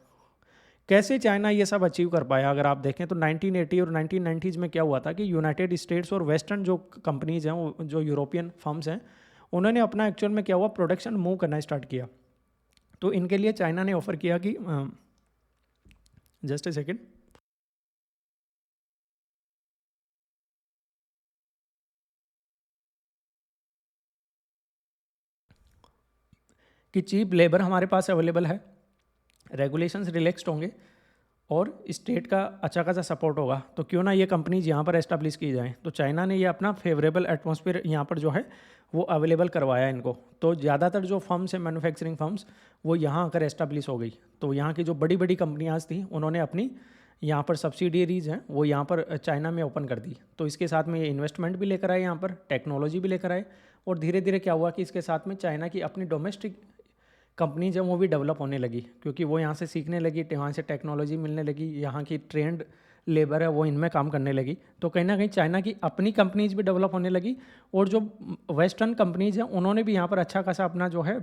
कैसे चाइना ये सब अचीव कर पाया, अगर आप देखें तो 1980 और 1990s में क्या हुआ था कि यूनाइटेड स्टेट्स और वेस्टर्न जो कंपनीज हैं, वो जो यूरोपियन फर्म्स हैं, उन्होंने अपना एक्चुअल में क्या हुआ, प्रोडक्शन मूव करना स्टार्ट किया। तो इनके लिए चाइना ने ऑफर किया कि जस्ट ए सेकेंड, कि चीप लेबर हमारे पास अवेलेबल है, रेगुलेशंस रिलैक्स्ड होंगे और स्टेट का अच्छा खासा सपोर्ट होगा, तो क्यों ना ये कंपनीज यहाँ पर एस्टाब्लिश की जाएँ। तो चाइना ने ये अपना फेवरेबल एटमॉस्फेयर यहाँ पर जो है वो अवेलेबल करवाया इनको। तो ज़्यादातर जो फर्म्स हैं, मैन्युफैक्चरिंग फर्म्स, वो यहाँ आकर एस्टाब्लिश हो गई। तो यहाँ की जो बड़ी बड़ी कंपनियाँ थी उन्होंने अपनी यहाँ पर सब्सिडियरीज हैं वो यहाँ पर चाइना में ओपन कर दी। तो इसके साथ में ये इन्वेस्टमेंट भी लेकर आए, यहाँ पर टेक्नोलॉजी भी लेकर आए, और धीरे धीरे क्या हुआ कि इसके साथ में चाइना की अपनी डोमेस्टिक कंपनीज हैं वो भी डेवलप होने लगी, क्योंकि वो यहाँ से सीखने लगी, वहाँ से टेक्नोलॉजी मिलने लगी, यहाँ की ट्रेंड लेबर है वो इनमें काम करने लगी। तो कहीं ना कहीं चाइना की अपनी कंपनीज भी डेवलप होने लगी, और जो वेस्टर्न कंपनीज हैं उन्होंने भी यहाँ पर अच्छा खासा अपना जो है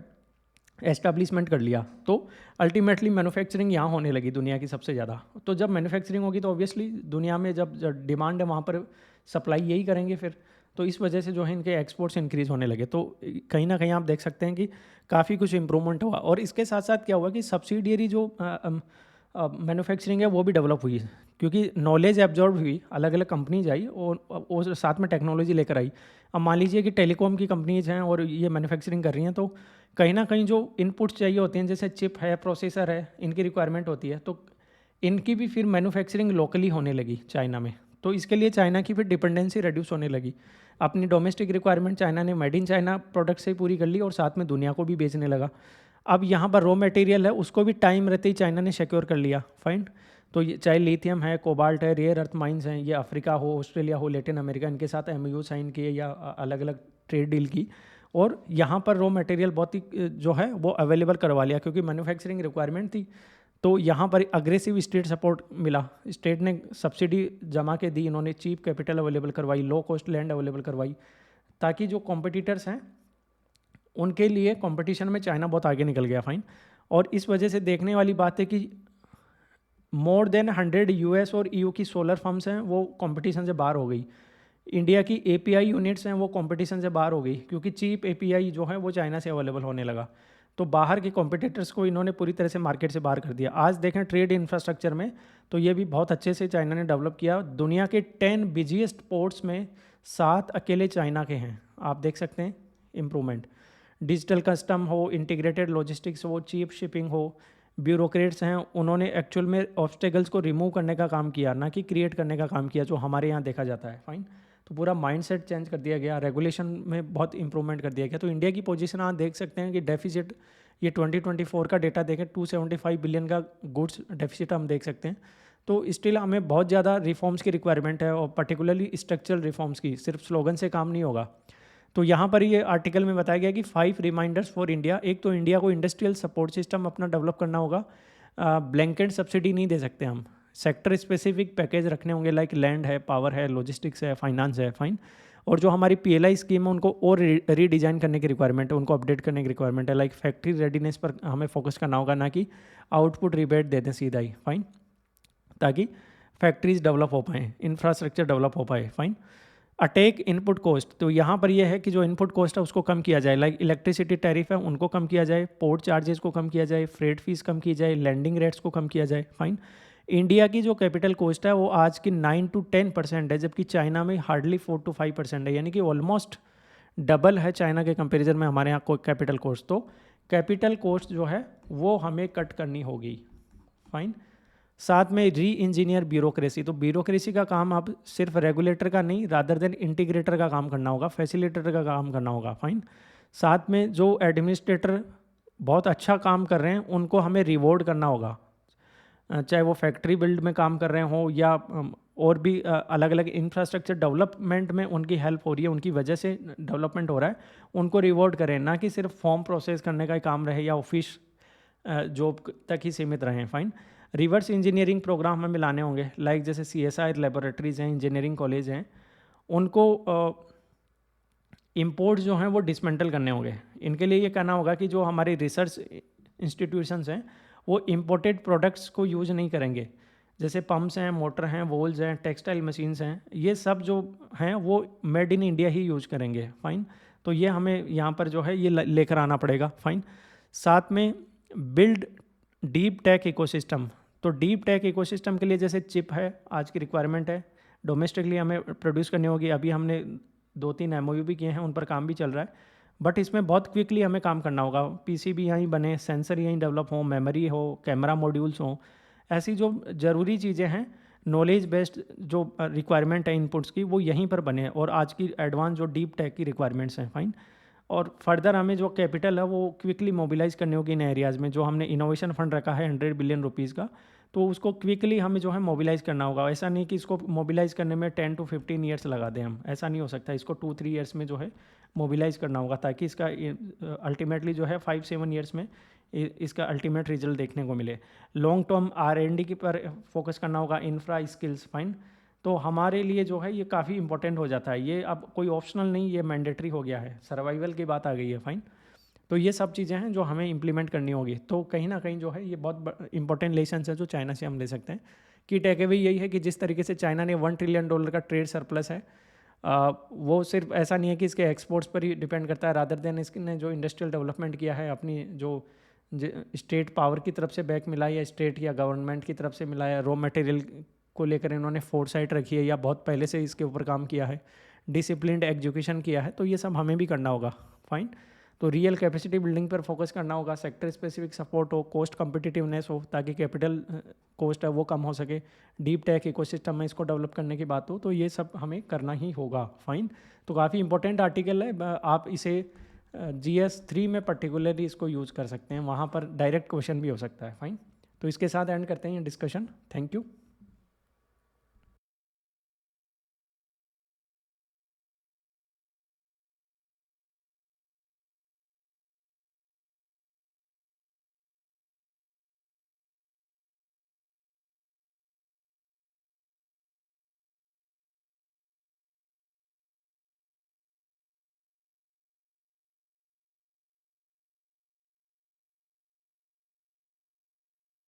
एस्टैब्लिशमेंट कर लिया। तो अल्टीमेटली मैन्युफैक्चरिंग यहाँ होने लगी दुनिया की सबसे ज़्यादा। तो जब मैन्युफैक्चरिंग होगी तो ऑब्वियसली दुनिया में जब डिमांड है वहाँ पर सप्लाई यही करेंगे फिर। तो इस वजह से जो है इनके एक्सपोर्ट्स इंक्रीज़ होने लगे। तो कहीं ना कहीं आप देख सकते हैं कि काफ़ी कुछ इम्प्रूवमेंट हुआ। और इसके साथ साथ क्या हुआ कि सब्सिडियरी जो मैन्युफैक्चरिंग है वो भी डेवलप हुई, क्योंकि नॉलेज एब्जॉर्ब हुई, अलग अलग कंपनीज आई और साथ में टेक्नोलॉजी लेकर आई। अब मान लीजिए कि टेलीकॉम की कंपनीज हैं और ये मैन्युफैक्चरिंग कर रही हैं, तो कहीं ना कहीं जो इनपुट्स चाहिए होते हैं, जैसे चिप है, प्रोसेसर है, इनकी रिक्वायरमेंट होती है, तो इनकी भी फिर मैन्युफैक्चरिंग लोकली होने लगी चाइना में। तो इसके लिए चाइना की फिर डिपेंडेंसी रिड्यूस होने लगी। अपनी डोमेस्टिक रिक्वायरमेंट चाइना ने मेड इन चाइना प्रोडक्ट से पूरी कर ली और साथ में दुनिया को भी बेचने लगा। अब यहाँ पर रॉ मटेरियल है उसको भी टाइम रहते ही चाइना ने सिक्योर कर लिया। फाइन। तो ये चाहे लिथियम है, कोबाल्ट है, रेयर अर्थ माइंस हैं, ये अफ्रीका हो, ऑस्ट्रेलिया हो, लैटिन अमेरिका, इनके साथ MOU साइन किए या अलग अलग ट्रेड डील की, और यहाँ पर रॉ मटेरियल बहुत ही जो है वो अवेलेबल करवा लिया, क्योंकि मैन्युफैक्चरिंग रिक्वायरमेंट थी। तो यहाँ पर अग्रेसिव स्टेट सपोर्ट मिला, स्टेट ने सब्सिडी जमा के दी, इन्होंने चीप कैपिटल अवेलेबल करवाई, लो कॉस्ट लैंड अवेलेबल करवाई, ताकि जो कॉम्पिटिटर्स हैं उनके लिए कंपटीशन में चाइना बहुत आगे निकल गया। फाइन। और इस वजह से देखने वाली बात है कि मोर देन 100 US और EU की सोलर फर्म्स हैं वो कंपटीशन से बाहर हो गई। इंडिया की API यूनिट्स हैं वो कंपटीशन से बाहर हो गई, क्योंकि चीप API जो है वो चाइना से अवेलेबल होने लगा। तो बाहर के कॉम्पिटिटर्स को इन्होंने पूरी तरह से मार्केट से बाहर कर दिया। आज देखें ट्रेड इंफ्रास्ट्रक्चर में, तो ये भी बहुत अच्छे से चाइना ने डेवलप किया। दुनिया के 10 बिजिएस्ट पोर्ट्स में 7 अकेले चाइना के हैं। आप देख सकते हैं इम्प्रूवमेंट। डिजिटल कस्टम हो, इंटीग्रेटेड लॉजिस्टिक्स हो, चीप शिपिंग हो, ब्यूरोक्रेट्स हैं उन्होंने एक्चुअल में ऑब्स्टेकल्स को रिमूव करने का काम किया, ना कि क्रिएट करने का काम किया, जो हमारे यहाँ देखा जाता है। फाइन। तो पूरा माइंडसेट चेंज कर दिया गया, रेगुलेशन में बहुत इंप्रूवमेंट कर दिया गया। तो इंडिया की पोजीशन आप देख सकते हैं कि डेफिसिट, ये 2024 का डेटा देखें, 275 बिलियन का गुड्स डेफिसिट हम देख सकते हैं। तो स्टिल हमें बहुत ज़्यादा रिफॉर्म्स की रिक्वायरमेंट है, और पर्टिकुलरली स्ट्रक्चरल रिफॉर्म्स की। सिर्फ स्लोगन से काम नहीं होगा। तो यहाँ पर ये आर्टिकल में बताया गया कि 5 रिमाइंडर्स फॉर इंडिया। एक तो इंडिया को इंडस्ट्रियल सपोर्ट सिस्टम अपना डेवलप करना होगा। ब्लैंकेट सब्सिडी नहीं दे सकते हम, सेक्टर स्पेसिफिक पैकेज रखने होंगे, लाइक लैंड है, पावर है, लॉजिस्टिक्स है, फाइनेंस है। फाइन। और जो हमारी PLI स्कीम है उनको और रीडिज़ाइन करने की रिक्वायरमेंट है, उनको अपडेट करने की रिक्वायरमेंट है। लाइक फैक्ट्री रेडीनेस पर हमें फोकस करना होगा, ना कि आउटपुट रिबेट दे दें सीधा ही। फाइन। ताकि फैक्ट्रीज डेवलप हो पाएँ, इंफ्रास्ट्रक्चर डेवलप हो पाए। फाइन। अटेक इनपुट कॉस्ट, तो यहाँ पर यह है कि जो इनपुट कॉस्ट है उसको कम किया जाए, लाइक इलेक्ट्रिसिटी टैरिफ है उनको कम किया जाए, पोर्ट चार्जेस को कम किया जाए, फ्रेट फीस कम की जाए, लैंडिंग रेट्स को कम किया जाए। फाइन। इंडिया की जो कैपिटल कॉस्ट है वो आज की 9 to 10% है, जबकि चाइना में हार्डली 4 to 5% है, यानी कि ऑलमोस्ट डबल है चाइना के कंपैरिजन में हमारे यहाँ को कैपिटल कॉस्ट। तो कैपिटल कॉस्ट जो है वो हमें कट करनी होगी। फाइन। साथ में री इंजीनियर ब्यूरोक्रेसी, तो ब्यूरोक्रेसी का काम अब सिर्फ रेगुलेटर का नहीं, रादर देन इंटीग्रेटर का काम करना होगा, फैसिलिटेटर का काम करना होगा। फाइन। साथ में जो एडमिनिस्ट्रेटर बहुत अच्छा काम कर रहे हैं उनको हमें रिवॉर्ड करना होगा, चाहे वो फैक्ट्री बिल्ड में काम कर रहे हो या और भी अलग अलग इंफ्रास्ट्रक्चर डेवलपमेंट में उनकी हेल्प हो रही है, उनकी वजह से डेवलपमेंट हो रहा है, उनको रिवॉर्ड करें, ना कि सिर्फ फॉर्म प्रोसेस करने का ही काम रहे या ऑफिस जॉब तक ही सीमित रहें। फाइन। रिवर्स इंजीनियरिंग प्रोग्राम हमें लाने होंगे, लाइक जैसे CSIR लेबोरेटरीज़ हैं, इंजीनियरिंग कॉलेज हैं, उनको इम्पोर्ट जो हैं वो डिसमेंटल करने होंगे। इनके लिए ये कहना होगा कि जो हमारी रिसर्च इंस्टीट्यूशंस हैं वो इम्पोर्टेड प्रोडक्ट्स को यूज़ नहीं करेंगे, जैसे पंप्स हैं, मोटर हैं, वोल्स हैं, टेक्सटाइल मशीन्स हैं, ये सब जो हैं वो made in India he use करेंगे। फाइन। तो ये हमें यहाँ पर जो है ये लेकर आना पड़ेगा। फाइन। साथ में बिल्ड डीप टेक इकोसिस्टम, तो डीप टेक इकोसिस्टम के लिए जैसे चिप है आज की रिक्वायरमेंट है, डोमेस्टिकली हमें प्रोड्यूस करनी होगी। अभी हमने 2-3 MOU भी किए हैं, उन पर काम भी चल रहा है, बट इसमें बहुत क्विकली हमें काम करना होगा। PCB यहीं बने, सेंसर यहीं डेवलप हो, मेमोरी हो, कैमरा मॉड्यूल्स हों, ऐसी जो ज़रूरी चीज़ें हैं, नॉलेज बेस्ड जो रिक्वायरमेंट है इनपुट्स की, वो यहीं पर बने और आज की एडवांस जो डीप टेक की रिक्वायरमेंट्स हैं। फाइन। और फर्दर हमें जो कैपिटल है वो क्विकली मोबिलाइज करने होगी इन एरियाज़ में। जो हमने इनोवेशन फंड रखा है 100 बिलियन रुपीज़ का, तो उसको क्विकली हमें जो है मोबिलाइज़ करना होगा। ऐसा नहीं कि इसको मोबिलाइज़ करने में 10 to 15 ईयर्स लगा दें हम, ऐसा नहीं हो सकता। इसको 2-3 ईयर्स में जो है मोबिलाइज़ करना होगा, ताकि इसका अल्टीमेटली जो है 5-7 ईयर्स में इसका अल्टीमेट रिजल्ट देखने को मिले। लॉन्ग टर्म R&D की पर फोकस करना होगा, इंफ्रा स्किल्स। फाइन। तो हमारे लिए जो है ये काफ़ी इंपॉर्टेंट हो जाता है, ये अब कोई ऑप्शनल नहीं, ये मैंडेटरी हो गया है, सर्वाइवल की बात आ गई है। फाइन। तो ये सब चीज़ें हैं जो हमें इंप्लीमेंट करनी होगी। तो कहीं ना कहीं जो है ये बहुत इंपॉर्टेंट लेसन है जो चाइना से हम ले सकते हैं। कि टेक अवे यही है कि जिस तरीके से चाइना ने $1 ट्रिलियन का ट्रेड सरप्लस है, वो सिर्फ ऐसा नहीं है कि इसके एक्सपोर्ट्स पर ही डिपेंड करता है, रादर देन इसने जो इंडस्ट्रियल डेवलपमेंट किया है, अपनी जो स्टेट पावर की तरफ से बैक मिला है या स्टेट या गवर्नमेंट की तरफ से मिला है, रॉ मटेरियल को लेकर इन्होंने फोरसाइट रखी है या बहुत पहले से इसके ऊपर काम किया है, डिसिप्लिन्ड एग्जीक्यूशन किया है, तो ये सब हमें भी करना होगा। फाइन। तो रियल कैपेसिटी बिल्डिंग पर फोकस करना होगा, सेक्टर स्पेसिफिक सपोर्ट हो, कॉस्ट कम्पिटिटिवनेस हो, ताकि कैपिटल कॉस्ट है वो कम हो सके, डीप टेक इकोसिस्टम में इसको डेवलप करने की बात हो, तो ये सब हमें करना ही होगा। फाइन। तो काफ़ी इंपॉर्टेंट आर्टिकल है, आप इसे GS3 में पर्टिकुलरली इसको यूज़ कर सकते हैं, वहाँ पर डायरेक्ट क्वेश्चन भी हो सकता है। फाइन। तो इसके साथ एंड करते हैं ये डिस्कशन। Thank you.